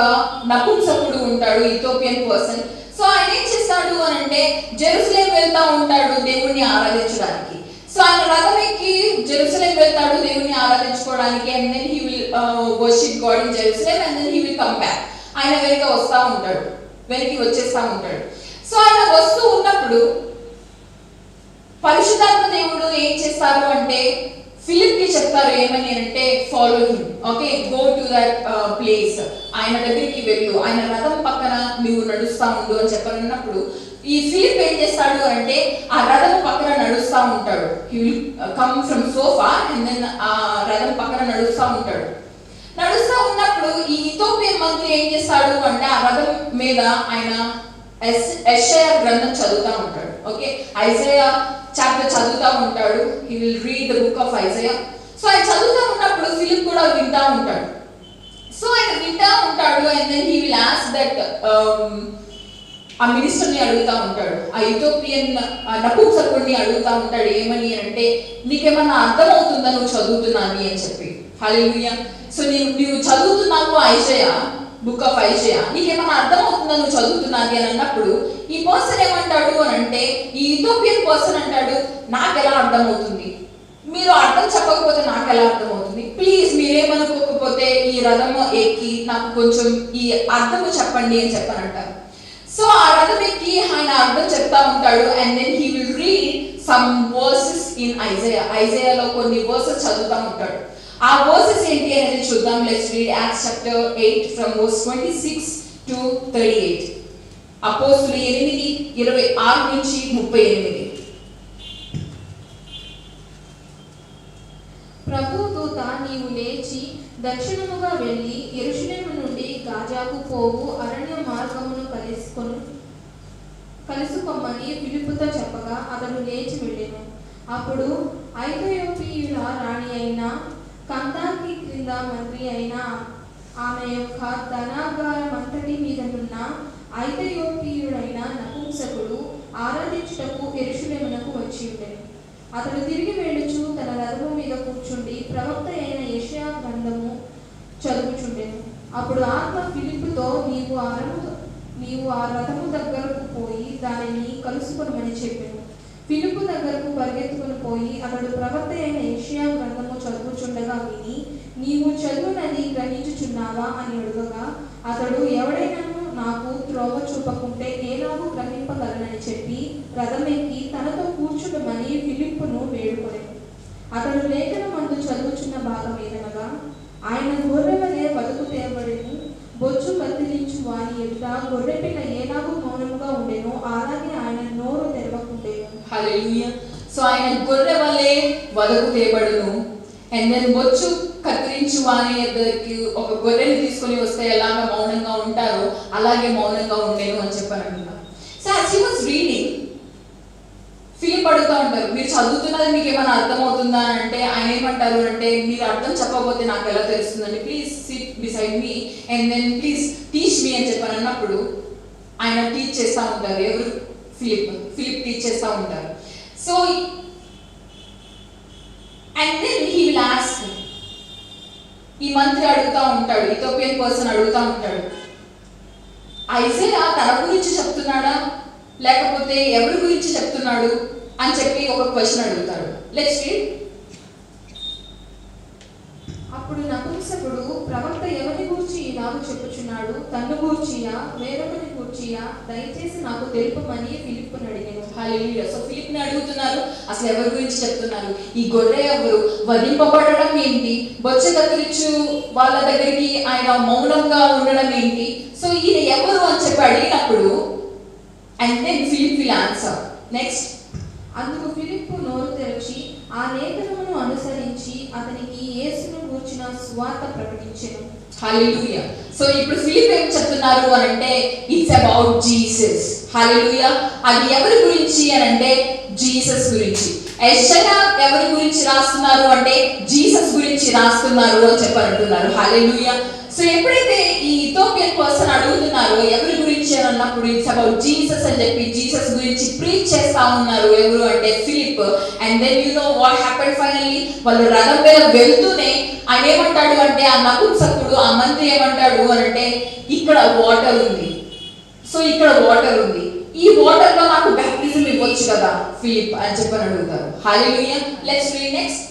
నపుంసకుడు ఉంటాడు, ఇథియోపియన్ పర్సన్. సో ఆయన ఏం చేస్తాడు అని అంటే జెరూసలేం వెళ్తా ఉంటాడు దేవుణ్ణి ఆరాధించడానికి. సో ఆయన రథం ఎక్కి జెరూసలేం వెళ్తాడు దేవుణ్ణి ఆరాధించుకోవడానికి. And then he will worship God in Jerusalem and then he will come back. ఆయన వెనక వస్తా ఉంటాడు, వెనక్కి వచ్చేస్తా ఉంటాడు. సో ఆయన వస్తూ ఉన్నప్పుడు పరిశుద్ధాత్మ దేవుడు ఏం చేస్తారు అంటే ఫిలిప్ కి చెప్తారు ఏమని అంటే follow him. Okay, go to that place, ఆయన దగ్గరికి వెళ్ళు, ఆయన రథం పక్కన నువ్వు నడుస్తా ఉండు అని చెప్పనున్నప్పుడు ఈ ఫిలిప్ ఏం చేస్తాడు అంటే ఆ రథం పక్కన నడుస్తా ఉంటాడు. He will come from sofa and then ఆ రథం పక్కన నడుస్తా ఉంటాడు. నడుస్తా ఉన్నప్పుడు ఈ ఇథియోపియన్ మంత్రి ఏం చేస్తాడు అంటే ఆ రథం మీద ఆయన యెషయా గ్రంథం చదువుతా ఉంటాడు. ఓకే, ఐజయా చాప్టర్ చదువుతా ఉంటాడు. He will read the book of Isaiah. So ఆయన చదువుతా ఉన్నప్పుడు ఫిలిప్ కూడా వింటా ఉంటాడు. సో ఆయన వింటా ఉంటాడు and then he will ask that ఆ మినిస్టర్ని అడుగుతా ఉంటాడు, ఆ ఇథియోపియన్ నపుంసకుడిని అడుగుతా ఉంటాడు ఏమని అంటే నీకేమన్నా అర్థమవుతుందా నువ్వు చదువుతున్నాని అని చెప్పి. హల్లెలూయా. సో నువ్వు చదువుతున్నావు ఐజయా, బుక్ ఆఫ్ ఐజయా, నీకేమన్నా అర్థమవుతుందా నువ్వు చదువుతున్నాది అని అన్నప్పుడు ఈ పర్సన్ ఏమంటాడు అని అంటే ఈ ఇథియోపియన్ పర్సన్ అంటాడు నాకు ఎలా అర్థమవుతుంది, మీరు అర్థం చెప్పకపోతే నాకు ఎలా అర్థమవుతుంది, ప్లీజ్ మీరేమనుకోకపోతే ఈ రథము ఎక్కి నాకు కొంచెం ఈ అర్థము చెప్పండి అని చెప్పనంటారు. సో ఆ రథం ఎక్కి ఆయన అర్థం చెప్తా ఉంటాడు and then he will read some verses in Isaiah. ఐజయాలో కొన్ని వర్సెస్ చదువుతా ఉంటాడు. ఆ వర్సెస్ ఏంటి అనేది చూద్దాం. Let's read Acts chapter 8 from verse 26 to 38. అపోస్తులు 8:26 నుంచి 38. ప్రభు దూత నీవు లేచి దక్షిణముగా వెళ్ళి యెరూషలేము నుండి గాజాకు పోవు అరణ్య మార్గమును కలుసుకొమ్మని ఫిలిప్పుతో చెప్పగా అతడు లేచి వెళ్ళెను. అప్పుడు ఐథియోపియుల రాణి అయిన కందాకి క్రింద మంత్రి అయిన ఆమె యొక్క ధనాగారమంతటి మీదనున్న ఐథియోపియుడైన నపుంసకుడు ఆరాధించుటకు యెరూషలేమునకు వచ్చి ఉండెను. అతడు తిరిగి వెళ్ళుచు తన రథము మీద కూర్చుండి ప్రవక్త అయిన యెషయా గ్రంథము చదువుచుండెను. అప్పుడు ఆత్మ ఫిలిప్పుతో నీవు ఆ రథము దగ్గరకు పోయి దానిని కలుసుకొనమని చెప్పెను. ఫిలిప్పు దగ్గరకు పరిగెత్తుకుని పోయి అతడు ప్రవక్త అయిన యెషయా గ్రంథము చదువుచుండగా విని నీవు చదువునది గ్రహించుచున్నావా అని అడుగగా అతడు ఎవడైనాను నాకు త్రోవ చూపకుంటే నేనాకు గ్రహింపగలనని చెప్పి రథమెక్కి తనతో కూర్చుండమని ఫిలిప్పును వేడుకొనెను. అతడు లేఖనమందు చదువుచున్న భాగం ఏదనగా ఆయన గొర్రెవలే బతుకు తేబడెను, బొచ్చు కత్తిరించు వాని ఎదుట గొర్రెపిల్ల ఏలాగూ మౌనముగా ఉండెనో అలాగే ఆయన నోరు తెరవకుండెను. హల్లెలూయా. సో ఆయన గొర్రె వలె వదకు తేబడును అండ్ దెన్ బొచ్చు కత్తిరించు వాని ఎదురికి ఒక గొర్రెని తీసుకొని వస్తే ఎలాగ మౌనంగా ఉంటారో అలాగే మౌనంగా ఉండేను అని చెప్పాను అంటున్నారు. So as he was reading Philip అడుగుతూ ఉంటారు మీరు చదువుతున్నది మీకు ఏమైనా అర్థమవుతుందా అని అంటే ఆయన ఏమంటారు అంటే మీరు అర్థం చెప్పకపోతే నాకు ఎలా తెలుస్తుందండి, please sit beside me and then please teach me అని చెప్పాను అన్నప్పుడు ఆయన టీచ్ చేస్తూ ఉంటారు. ఎవరు? ఫిలిప్ టీచ్ చేస్తూ ఉంటారు. So and then he will ask, ఈ మంత్రి అడుగుతూ ఉంటాడు, ఇథియోపియన్ పర్సన్ అడుగుతూ ఉంటాడు ఐజయా తన గురించి చెప్తున్నాడా లేకపోతే ఎవరి గురించి చెప్తున్నాడు అని చెప్పి ఒక క్వశ్చన్ అడుగుతాడు. Let's read. చెప్పుచున్నాడు, తన్ను గూర్చియా వేరొకని గూర్చియా దయచేసి నాకు తెలుపమని ఫిలిప్పుని అడిగాను. హల్లెలూయా. సో ఫిలిప్ని అడుగుతున్నారు, అసలు ఎవరి గురించి చెప్తున్నారు, ఈ గొర్రె ఎవరు, వధింపబడడం ఏంటి, బొచ్చ కత్తిరించు వాళ్ళ దగ్గరికి ఆయన మౌనంగా ఉండడం ఏంటి, సో ఈయన ఎవరు అని చెప్పి అడిగినప్పుడు and then Philip will answer. Next, అందుకు ఫిలిప్పు నోరు తెరచి ఆ లేఖనమును అనుసరించి అతనికి యేసును గూర్చిన సువార్త ప్రకటించెను. హల్లెలూయా. సో ఇప్పుడు ఫిలిప్ ఏం చెప్తున్నారు అని అంటే ఇట్స్ అబౌట్ జీసస్. హల్లెలూయా. అది ఎవరి గురించి అని అంటే జీసస్ గురించి. యెషయా ఎవరి గురించి రాస్తున్నారు అంటే జీసస్ గురించి రాస్తున్నారు అని చెప్పారంటున్నారు. హల్లెలూయా. సో ఎప్పుడైతే ఈ ఇథియోపియన్ పర్సన్ అడుగుతున్నారో ఎవరి గురించి అని అన్నప్పుడు ఇట్స్ అబౌట్ జీసస్ అని చెప్పి జీసస్ గురించి ప్రీచ్ చేస్తా ఉన్నారు. ఎవరు అంటే Philip. And then you know what happened finally, వాళ్ళు రథం మీద వెళ్తూనే ఆయన ఏమంటాడు అంటే ఆ నపుంసకుడు ఆ మంత్రి ఏమంటాడు అని అంటే ఇక్కడ వాటర్ ఉంది, సో ఇక్కడ వాటర్ ఉంది, ఈ వాటర్ లో నాకు బ్యాప్టిజం ఇవ్వచ్చు కదా ఫిలిప్ అని చెప్పని అడుగుతారు. హల్లెలూయా. Let's read next.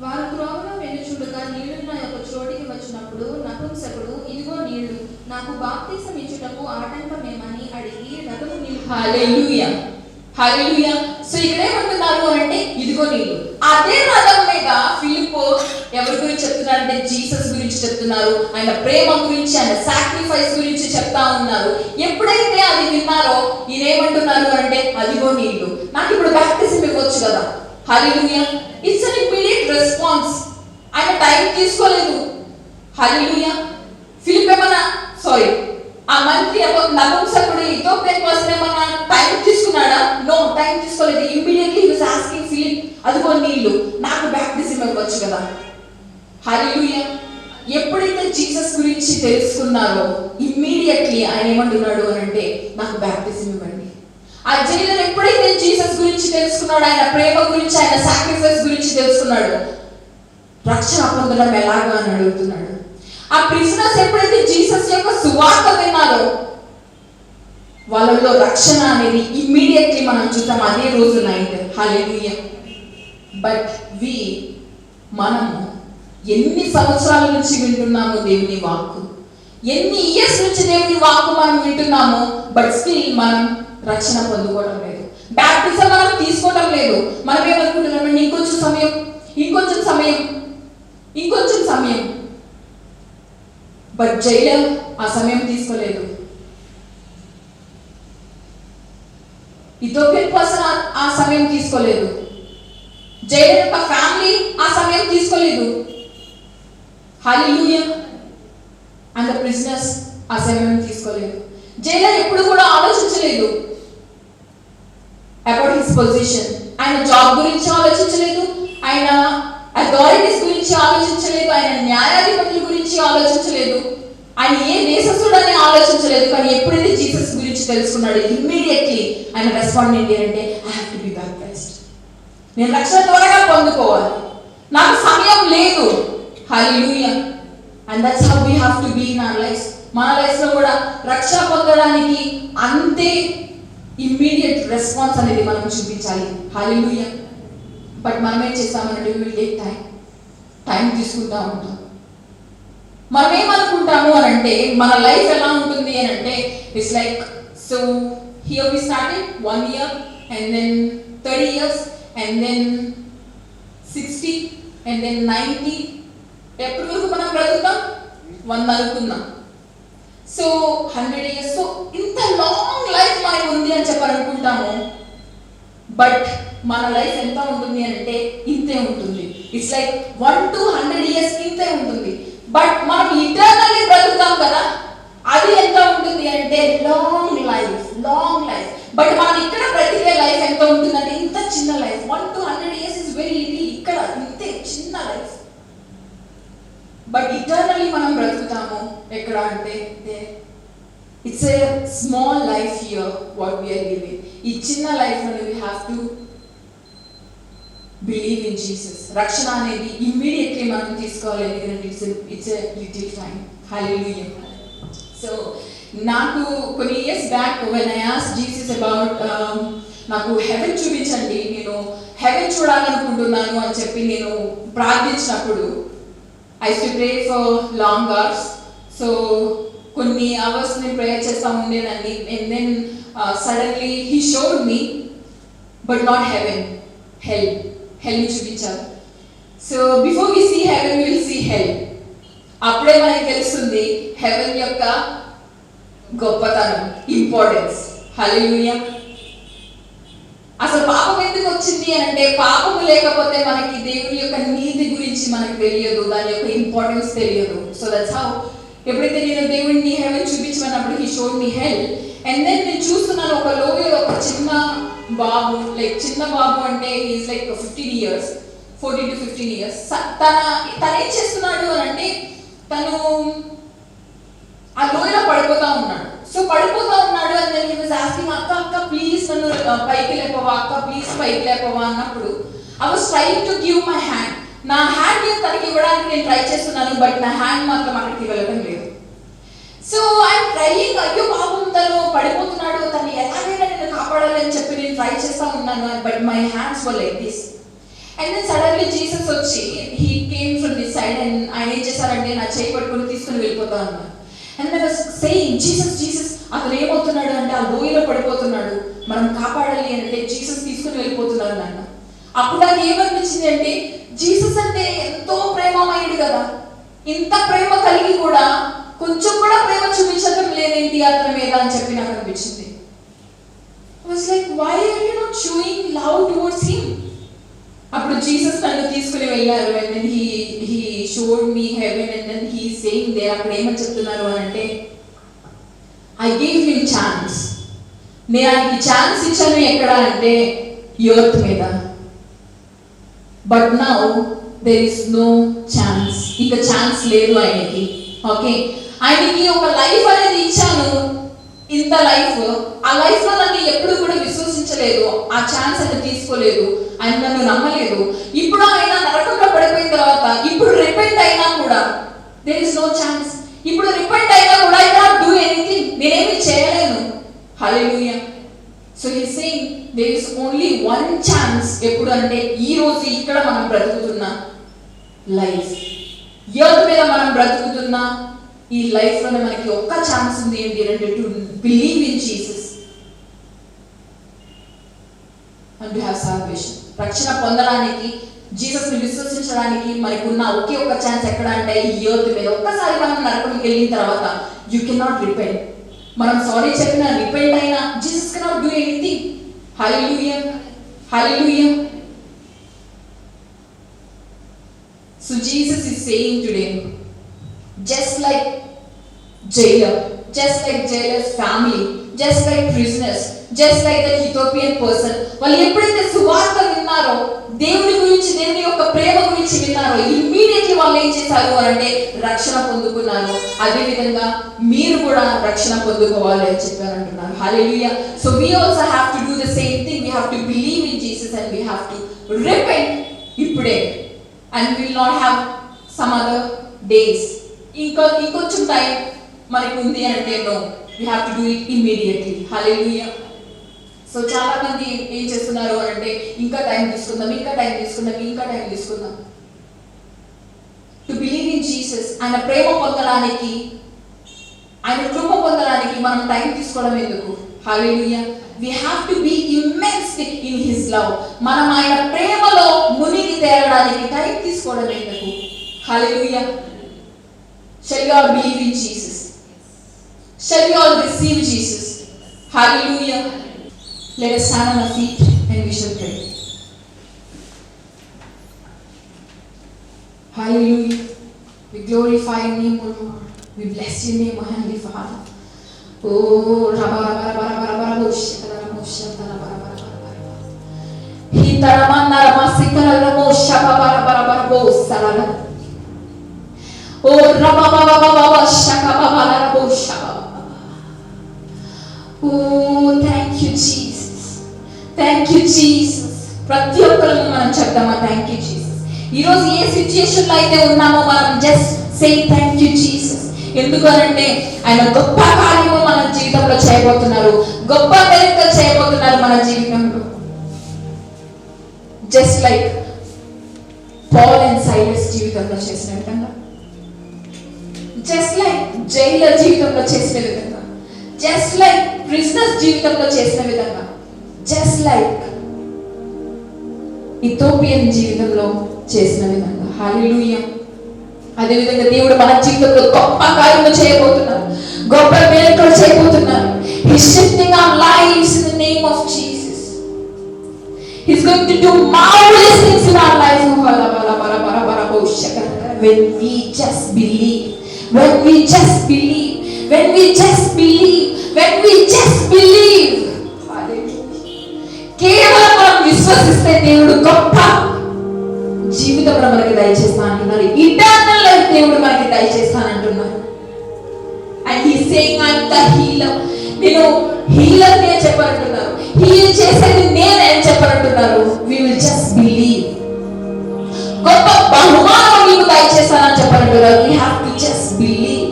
వారు త్రోవలో వెళ్ళుచుండగా నీళ్లున్న ఒక చోటికి వచ్చినప్పుడు నపుంసకుడు, ఇదిగో నీళ్లు, నాకు బాప్తిసం ఇచ్చుటకు ఆటంకమేమని అడిగి రథము నిలుపు. హల్లెలూయా. హల్లెలూయా. సో ఇక్కడ ఏమంటున్నారు అంటే ఇదిగో నీళ్ళు. అదే రథం మీద ఫిలిప్ ఎవరి గురించి చెప్తున్నారు అంటే జీసస్ గురించి చెప్తున్నారు, ఆయన ప్రేమ గురించి, ఆయన సాక్రిఫైస్ గురించి చెప్తా ఉన్నారు. ఎప్పుడైతే అది విన్నారో ఈయన ఏమంటున్నారు అంటే అదిగో నీళ్ళు, నాకు ఇప్పుడు బ్యాప్టిజం ఇవ్వచ్చు కదా. Hallelujah. It's an immediate response. ఆయన టైం తీసుకోలేదు. హల్లెలూయా. ఫిలిప్ ఏమన్నా ఆ మంత్రి నపుంసకుడు ఇథియోపియన్ పర్సన్ ఏమన్నా టైం తీసుకున్నాడా? నో, టైం తీసుకోలేదు. Immediately he was asking Philip, అదిగో నీళ్ళు, నాకు బ్యాప్టిజం ఇవ్వచ్చు కదా. హల్లెలూయా. ఎప్పుడైతే జీసస్ గురించి తెలుసుకున్నారో ఇమ్మీడియట్లీ ఆయన ఏమంటున్నాడు అని అంటే నాకు బ్యాప్టిజం ఇవ్వండి. ఆ జైలర్ ఎప్పుడైతే జీసస్ గురించి తెలుసుకున్నాడు, ఆయన ప్రేమ గురించి, ఆయన సాక్రిఫైస్ గురించి తెలుసుకున్నాడు, రక్షణ పొందడం ఎలాగా అని అడుగుతున్నాడు. ఆ ప్రిజనర్స్ ఎప్పుడైతే జీసస్ యొక్క సువార్త విన్నారో వాళ్ళలో రక్షణ అనేది ఇమ్మీడియట్లీ మనం చూస్తాం అదే రోజు నైట్. హల్లెలూయా. బట్ మనము ఎన్ని సంవత్సరాల నుంచి వింటున్నాము దేవుని వాక్కు, ఎన్ని ఇయర్స్ నుంచి దేవుని వాక్కు మనం వింటున్నాము, బట్ స్టిల్ మనం రక్షణ పొందుకోవడం లేదు, బ్యాప్టిజం మనం తీసుకోవడం లేదు. మనం ఏమనుకుంటున్నాం, ఇంకొంచెం సమయం, ఇంకొంచెం సమయం, ఇంకొంచెం సమయం. బట్ జైలర్ ఆ సమయం తీసుకోలేదు. ఇథియోపియన్ పర్సన్ ఆ సమయం తీసుకోలేదు. జైలర్ యొక్క ఫ్యామిలీ ఆ సమయం తీసుకోలేదు. హల్లెలూయా. అండ్ ద ప్రిజనర్స్ ఆ సమయం తీసుకోలేదు. జైలర్ ఎప్పుడు కూడా ఆలోచించలేదు అబౌట్ హిస్ పొజిషన్. ఆయన జాబ్ గురించి ఆలోచించలేదు, ఆయన అథారిటీస్ గురించి ఆలోచించలేదు, ఆయన న్యాయాధిపతుల గురించి ఆలోచించలేదు, ఆయన ఏ దేశస్తుడని ఆలోచించలేదు. కానీ ఎప్పుడైతే జీసస్ గురించి తెలుసుకున్నాడు ఇమ్మీడియట్లీ ఆయన రెస్పాండ్ ఏంటి అంటే I have to be baptized. నేను రక్షణ త్వరగా పొందుకోవాలి, నాకు సమయం లేదు. Hallelujah. And that's how we have to be in our lifes. మన లైఫ్ లో కూడా రక్షణ పొందడానికి అంతే ఇమ్మీడియట్ రెస్పాన్స్ అనేది మనం చూపించాలి. హల్లెలూయా. బట్ మనం ఏం చేస్తామంటే వి విల్ టేక్ టైం తీసుకుంటా ఉంటాం. మనం ఏమనుకుంటాము అని అంటే మన లైఫ్ ఎలా ఉంటుంది అని అంటే it's like so here we started 1 year and then 30 years and then 60 and then 90. ఎప్పటి వరకు మనం బ్రతుకుతాం? 100 అనుకుందాం. So 100 years. సో ఇంత లాంగ్ లైఫ్ మనకు ఉంది అని చెప్పాలనుకుంటాము. బట్ మన లైఫ్ ఎంత ఉంటుంది అంటే ఇంతే ఉంటుంది. ఇట్స్ లైక్ 1 to 100 years ఇంతే ఉంటుంది. బట్ మనం ఇటర్నల్లీ బ్రతుకుతాం కదా, అది ఎంత ఉంటుంది అంటే long life, long life. But మనం ఇక్కడ బ్రతికే లైఫ్ ఎంత ఉంటుందంటే ఇంత చిన్న life. 1 to 100 years is very little. ఇక్కడ ఇంతే చిన్న లైఫ్. బట్ ఇటర్నల్లీ మనం బ్రతుకుతాము ఎక్కడ అంటే it's a small life here what we are living. ఈ చిన్న లైఫ్ లో we have to believe in Jesus. రక్షణ అనేది ఇమ్మీడియట్లీ మనం తీసుకోవాలి, ఎందుకంటే it's a little time. Hallelujah. So నాకు కొన్ని years back when I asked Jesus about నాకు హెవెన్ చూపించండి, నేను హెవెన్ చూడాలనుకుంటున్నాను అని చెప్పి నేను ప్రార్థించినప్పుడు I to pray for long hours. So కొన్ని అవర్స్ నేను ప్రేయర్ చేస్తూ ఉండేదాన్ని. And then suddenly he showed me, but not heaven, హెల్ని చూపించారు. So before we see heaven we will see hell. అప్పుడే మనకి తెలుస్తుంది హెవెన్ యొక్క గొప్పతనం, ఇంపార్టెన్స్. హల్లెలూయా. అసలు పాపం ఎందుకు వచ్చింది అంటే, పాపము లేకపోతే మనకి దేవుని యొక్క నీతి గురించి మనకు తెలియదు, దాని యొక్క ఇంపార్టెన్స్ తెలియదు. సో దట్స్ హౌ ఎప్పుడైతే నేను దేవుడిని హెవెన్ చూపించమన్నప్పుడు he showed me hell. And then నేను చూస్తున్నాను ఒక లోయలో ఒక చిన్న బాబు, లైక్ చిన్న బాబు అంటే is like 15 years, 14 to 15 years. తను ఏం చేస్తున్నాడు అని అంటే, తను ఆ లోయలో పడిపోతా ఉన్నాడు. సో పడిపోతా ఉన్నాడు అని నేను వాజ్ ఆస్కింగ్, అక్క ప్లీజ్ నన్ను పైకి లేపవా, అక్క ప్లీజ్ పైకి లేపవా అన్నప్పుడు I was trying to give my hand. నా హ్యాండ్ తనకి ఇవ్వడానికి నేను ట్రై చేస్తున్నాను, బట్ నా హ్యాండ్ మాత్రం అక్కడికి వెళ్ళడం లేదు. సో ఐఎమ్ ట్రైయింగ్, అయ్యో పాపం తను పడిపోతున్నాడు, తను ఎలాగైనా నేను కాపాడాలి అని చెప్పి నేను ట్రై చేస్తా ఉన్నాను, but my hands were like this. And then suddenly Jesus వచ్చి he came from this side and ఆయన ఏం చేశారంటే నా చేయి పట్టుకొని తీసుకుని వెళ్ళిపోతా ఉన్నారు. And I was saying Jesus అతను ఏమవుతున్నాడు అంటే, ఆ లోయలో పడిపోతున్నాడు, మనం కాపాడాలి అంటే జీసస్ తీసుకుని వెళ్ళిపోతున్నారు నన్ను. అప్పుడు నాకు ఏమనిపించింది అంటే, జీసస్ అంటే ఎంతో ప్రేమమయుడు కదా, ఇంత ప్రేమ కలిగి కూడా కొంచెం కూడా ప్రేమ చూపించడం లేదేంటి అతని మీద అని చెప్పి నాకు అనిపించింది. I was like, why are you not showing love towards him? అప్పుడు జీసస్ నన్ను తీసుకుని వెళ్ళారు. And then he showed me heaven. And then he saying there, అక్కడ ఏమని చెప్తున్నారు అని అంటే, ఐ గేవ్ హిమ్ ఛాన్స్. నేను ఆయనకి ఛాన్స్ ఇచ్చాను ఎక్కడ అంటే ఎర్త్ మీద, but now there is no chance. ఇక ఛాన్స్ లేదు ఆయనకి. ఓకే, ఆయనకి ఒక లైఫ్ అనేది ఇచ్చాను, ఇంత లైఫ్. ఆ లైఫ్ లో నన్ను ఎప్పుడు కూడా విశ్వసించలేదు, ఆ ఛాన్స్ ఆయన తీసుకోలేదు, ఆయన నన్ను నమ్మలేదు. ఇప్పుడు ఆయన నరకంలో పడిపోయిన తర్వాత, ఇప్పుడు రిపెంట్ అయినా కూడా దేర్ ఇస్ నో ఛాన్స్. ఇప్పుడు రిపెంట్ అయినా కూడా ఐ కాంట్ డూ ఎనీథింగ్, నేనేమి చేయలేను. Hallelujah. So he saying there is only one chance. ఎప్పుడు అంటే ఈ రోజు ఇక్కడ మనం బ్రతుకుతున్న లైఫ్, ఎర్త్ మీద మనం బ్రతుకుతున్న ఈ లైఫ్ లోనే మనకి ఒక్క ఛాన్స్ ఉంది ఏంటి అంటే, to believe in Jesus and to have salvation. రక్షణ పొందడానికి, జీసస్ ని విశ్వసించడానికి మనకు ఉన్న ఒకే ఒక ఛాన్స్ ఎక్కడ అంటే ఈ ఎర్త్ మీద. ఒక్కసారి మనం నరకంకి వెళ్ళిన తర్వాత యూ కెన్ నాట్ రిపెంట్. మనం సారీ చెప్పినా, రిపెంట్ అయినా, Jesus cannot do anything. Hallelujah, hallelujah. So Jesus is saying today, just like jailer's family, just like prisoners, just like that Ethiopian person, వాళ్ళు ఎప్పుడైతే సువార్త విన్నారో, దేవుని గురించి, దేవుని యొక్క ప్రేమ గురించి విన్నారో, ఇమ్మీడియట్లీ వాళ్ళు ఏం చేశారు అంటే రక్షణ పొందుకున్నారు. అదే విధంగా మీరు కూడా రక్షణ పొందుకోవాలి అని చెప్పారు అంటున్నారు. Hallelujah. So we also have to do the same thing. We have to believe in Jesus and we have to repent ఇప్పుడే. And we will not have some other days. ఇంకొంచెం టైం మనకు ఉంది అంటే no, we have to do it immediately. Hallelujah. So చాలా మంది ఏం చేస్తున్నారు అంటే, ఇంకా టైం తీసుకుందాం. టు బిలీవ్ ఇన్ జీసస్, ఆయన ప్రేమ పొందడానికి, ఆయన కృప పొందడానికి మనం టైం తీసుకోవడం ఎందుకు? హల్లెలూయా. We have to be immersed in his love. మనం ఆయన ప్రేమలో మునిగి తేలడానికి టైం తీసుకోవడం ఎందుకు? హల్లెలూయా. Shall you all believe in Jesus? Shall you all receive Jesus? Hallelujah. Let us stand on our feet and we shall pray. Hallelujah. We glorify your name, O Lord. We bless your name, O Heavenly Father. Oh, rabba rabba rabba rabba rabba rabba shakala rabba shakala rabba rabba rabba. Hitaramana rabba sikala rabba shakala rabba rabba rabba salala. Oh, rabba rabba rabba rabba shakala rabba shakala. Oh, thank you Jesus. Thank you Jesus. ప్రతి ఒక్కరు మనం చెప్తామా thank you Jesus. ఈరోజు ఏ situation లో అయితే ఉన్నామో మనం just say thank you Jesus. ఎందుకు అనంటే ఆయన గొప్ప కార్యము మన జీవితంలో చేయబోతున్నారు, గొప్ప మెరుగ్గా చేయబోతున్నారు మన జీవితంలో. Just like Paul and Silas జీవితంలో చేసిన విధంగా జస్ట్ లైక్ జైలర్ జీవితంలో చేసిన విధంగా, జస్ట్ లైక్ ప్రిజనర్స్ జీవితంలో చేసిన విధంగా, జస్ట్ లైక్ ఇథోపియన్ జీవితంలో చేసిన విధంగా. హల్లెలూయా. అదే విధంగా దేవుడు మన జీవితంలో గొప్ప కార్యము చేయబోతున్నారు, గొప్ప మేలుకలు చేయబోతున్నారు. He's shifting our lives in the name of Jesus. He's going to do marvelous things in our lives. When we just believe, when we just believe, when we just believe, when we just believe. కేవలం మనం విశ్వసిస్తే దేవుడు గొప్ప జీవితం మనకి దయచేస్తాను అంటున్నారు. Eternal life దేవుడు మనకి దయచేస్తాను అంటున్నారు. And he saying I am the healer. నేను హీలర్ నే చెప్పారంటున్నారు. హీల్ చేసేది నేనే అని చెప్పారంటున్నారు. We will just believe. గొప్ప బహుమానం నీకు దయచేస్తానని చెప్పారంటున్నారు. We have to just believe.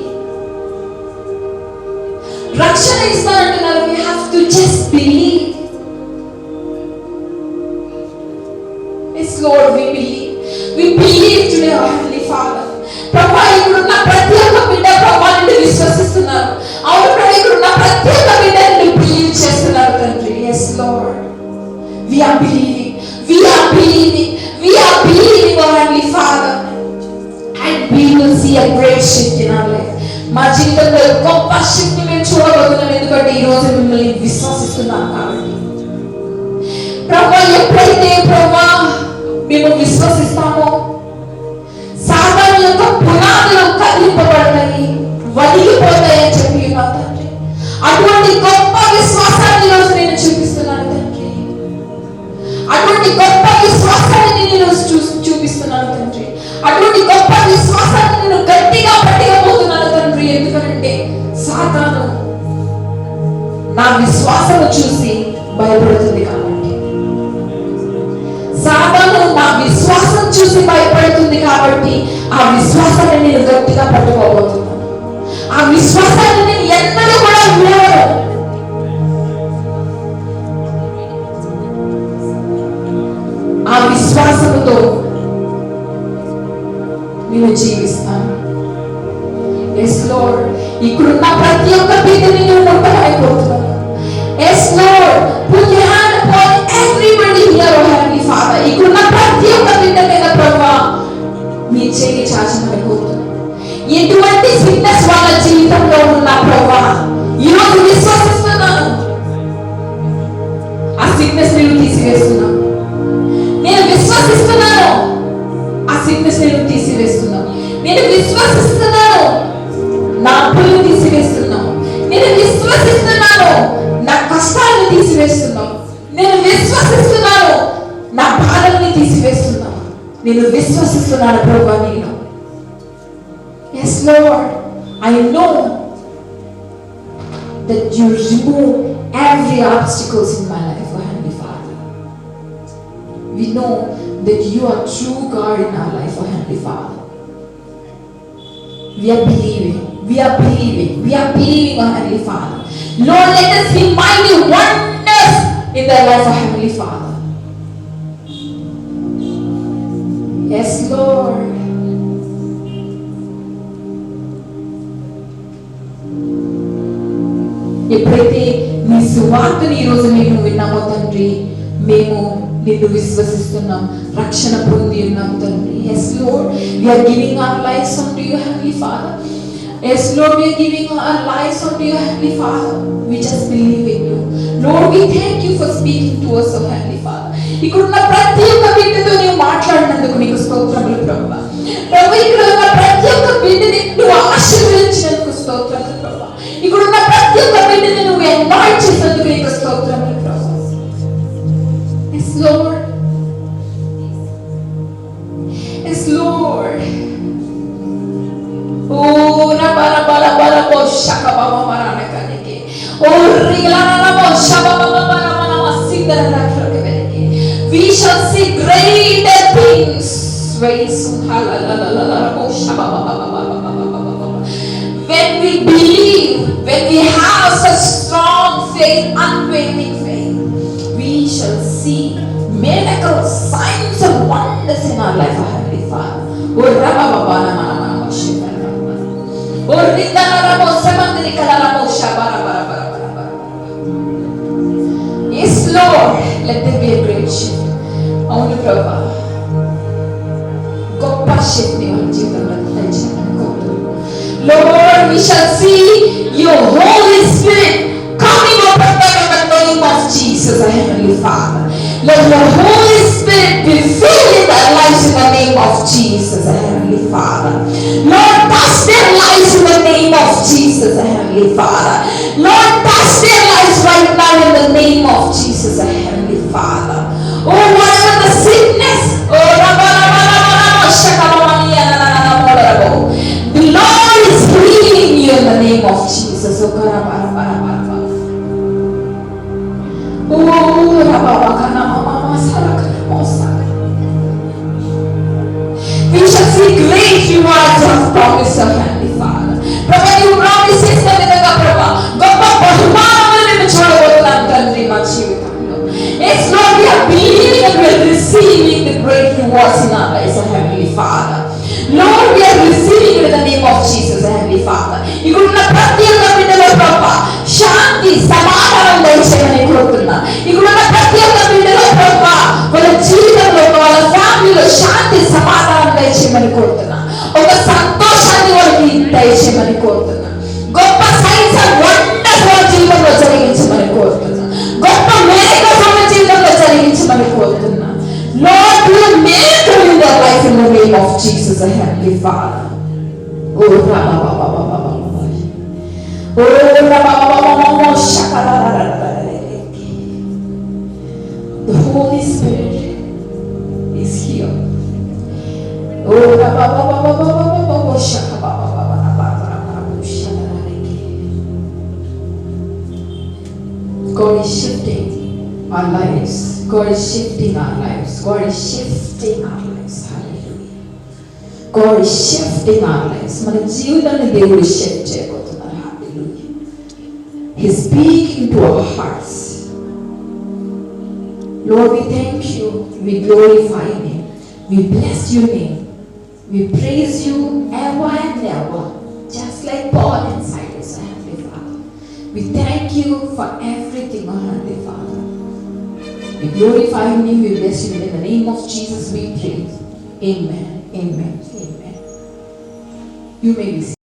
రక్షణ ఇస్తానంటున్నారు. We have to just believe. Yes Lord, we believe. We believe today, our Heavenly Father. ప్రభా ఇక్కడున్న ప్రతి ఒక్క బిడ్డ ప్రభా నిన్ను విశ్వసిస్తున్నారు. అవును ప్రభా ఇక్కడున్న ప్రతి ఒక్క బిడ్డ నిన్ను బిలీవ్ చేస్తున్నారు తండ్రి. Yes Lord, we are believing, we are believing, we are believing, our Heavenly Father, and we will see a great shift in our life. మా జీవితంలో గొప్ప shift ని మేము చూడబోతున్నాం. ఎందుకంటే ఈ రోజు మిమ్మల్ని విశ్వసిస్తున్నాం కాబట్టి. ప్రభా ఎప్పుడైతే ప్రభా మేము విశ్వసిస్తామో సాతాను యొక్క పునాదులు కదిలింపబడతాయి, వదిలిపోతాయని చెప్పి నా తండ్రి. అటువంటి గొప్ప విశ్వాసాన్ని ఈరోజు నేను చూపిస్తున్నాను తండ్రి. అటువంటి గొప్ప విశ్వాసాన్ని నేను చూపిస్తున్నాను తండ్రి. అటువంటి గొప్ప విశ్వాసాన్ని నేను గట్టిగా పట్టుకోబోతున్నాను తండ్రి. ఎందుకంటే సాతాను నా విశ్వాసము చూసి భయపడుతుంది కాబట్టి, సాతాను నా విశ్వాసం చూసి భయపడుతుంది కాబట్టి ఆ విశ్వాసాన్ని నేను గట్టిగా పట్టుకోబోతున్నాను. ఆ విశ్వాసాన్ని నేను ఎన్నడూ కూడా విడవను. ఆ విశ్వాసంతో నేను జీవిస్తాను. Yes Lord, ఇక్కడున్న ప్రతి ఒక్క బిడ్డని నేను ముట్టబడిపోతున్నాను. Yes Lord, put your hand upon everybody here, oh Heavenly Father. ఇక్కడున్న ప్రతి ఒక్క బిడ్డ మీద ప్రభువా మీ చేయి చాచమని కోరుతున్నాను. ఎటువంటి సిక్నెస్ వాళ్ళ జీవితంలో ఉన్న ప్రభువా ఈరోజు విశ్వసిస్తున్నాను. ఆ సిక్నెస్ నేను తీసివేస్తున్నాను. నేను విశ్వసిస్తున్నాను. ఆ సిక్నెస్ నేను తీసివేస్తున్నాను. నేను విశ్వసిస్తున్నాను. నా అప్పులు తీసివేస్తున్నాను. నేను విశ్వసిస్తున్నాను. నా కష్టాలను తీసివేస్తున్నాను. నేను విశ్వసిస్తున్నాను. నా బాధల్ని తీసివేస్తున్నాను. నేను విశ్వసిస్తున్నాను ప్రభువా నేను. Yes Lord, I know that you remove every obstacles in my life, oh Heavenly Father. We know that you are true God in our life, oh Heavenly Father. We are believing, we are believing, we are believing, oh Heavenly Father. Lord, let us see mighty wonders in their life, oh Heavenly Father. Yes Lord. ఎప్పుడైతే నీ సువార్తని ఈరోజు మేము విన్నామో తండ్రి, మేము నిన్ను విశ్వసిస్తున్నాం, రక్షణ పొంది ఉన్నాం తండ్రి. Yes Lord, we are giving our lives unto you, Heavenly Father. Yes Lord, we are giving our lives unto you, Heavenly Father. We just believe in you. Lord, we thank you for speaking to us, oh Heavenly Father. ఇక్కడున్న ప్రతి ఒక్క బిడ్డతో నీవు మాట్లాడినందుకు నీకు స్తోత్రములు ప్రభువా. ప్రభు ఇక్కడ ఉన్న ప్రతి ఒక్క బిడ్డని నువ్వు ఆశీర్వదించినందుకు స్తోత్రములు ప్రభువా. ఇక్కడున్న ప్రతి ఒక్క బిడ్డని నువ్వు అనాయింట్ చేసినందుకు నీకు స్తోత్రములు ప్రభువా. Yes Lord, yes Lord. Oh raba raba raba raba shaka baba marana kanike. Oh rilana raba shaba baba marana masindara rakhrake benike. We shall see greater things very soon. Hallelujah. Oh shaba baba baba baba. When we believe, when we have such strong faith, unwavering faith, we shall see miracles, signs and wonders in our life, Heavenly Father. Oh raba baba marana. Yes, Lord, let there be a great shift. అవును ప్రభా, గొప్ప shift ని మన జీవితంలో దయచేయమని. Lord, we shall see your Holy Spirit coming upon them in the name of Jesus, our Heavenly Father. Let your Holy Spirit be filled in their lives in the name of Jesus, our Heavenly Father. Lord, touch their lives in the name of Jesus, our Heavenly Father. Lord, touch their lives right now in the name of Jesus, our Heavenly Father. Oh, whatever the sickness, oh, the Lord is healing you in the name of Jesus. Oh, we shall see great rewards you have promised, our Heavenly Father. Prabha, you promise చేసిన విధంగా ప్రభా గొప్ప బహుమానములు మేము చూడబోతున్నాం తండ్రి మా జీవితంలో. Yes, Lord, we are believing and we are receiving the great rewards in our lives, our Heavenly Father. Lord, we are receiving it in the name of Jesus, our Heavenly Father. ఇక్కడున్న ప్రతి ఒక్క బిడ్డలో ప్రభా శాంతి సమాధానం దయచేయమని కోరుతున్నా. ఇక్కడున్న ప్రతి ఒక్క బిడ్డలో ప్రభా వాళ్ళ జీవితంలో వాళ్ళ ఫ్యామిలీలో శాంతి సమాధానం దయచేయమని కోరుతున్నా. ఒక సంతోషాన్ని వాళ్ళకి దయచేయమని కోరుతున్నా. గొప్ప సైన్స్ అండ్ వండర్స్ వాళ్ళ జీవితంలో జరిగించమని కోరుతున్నా. గొప్ప మేకర్స్ వాళ్ళ జీవితంలో జరిగించమని కోరుతున్నా. Lord, do a miracle in their life in the name of Jesus, our Heavenly Father. Oh, the Holy Spirit is here. God is shifting our lives. God is shifting our lives. God is shifting our lives. Hallelujah. God is shifting our lives. మన జీవితాన్ని దేవుడు shift చేయబోతున్నారు. Hallelujah. He's speaking to our hearts. Lord, we thank you. We glorify your name. We bless your name. We praise you ever and ever. Just like Paul and Silas, our Heavenly Father. We thank you for everything, our Heavenly Father. We glorify your name. We bless you in the name of Jesus. We pray. Amen. Amen. Amen. You may be seated.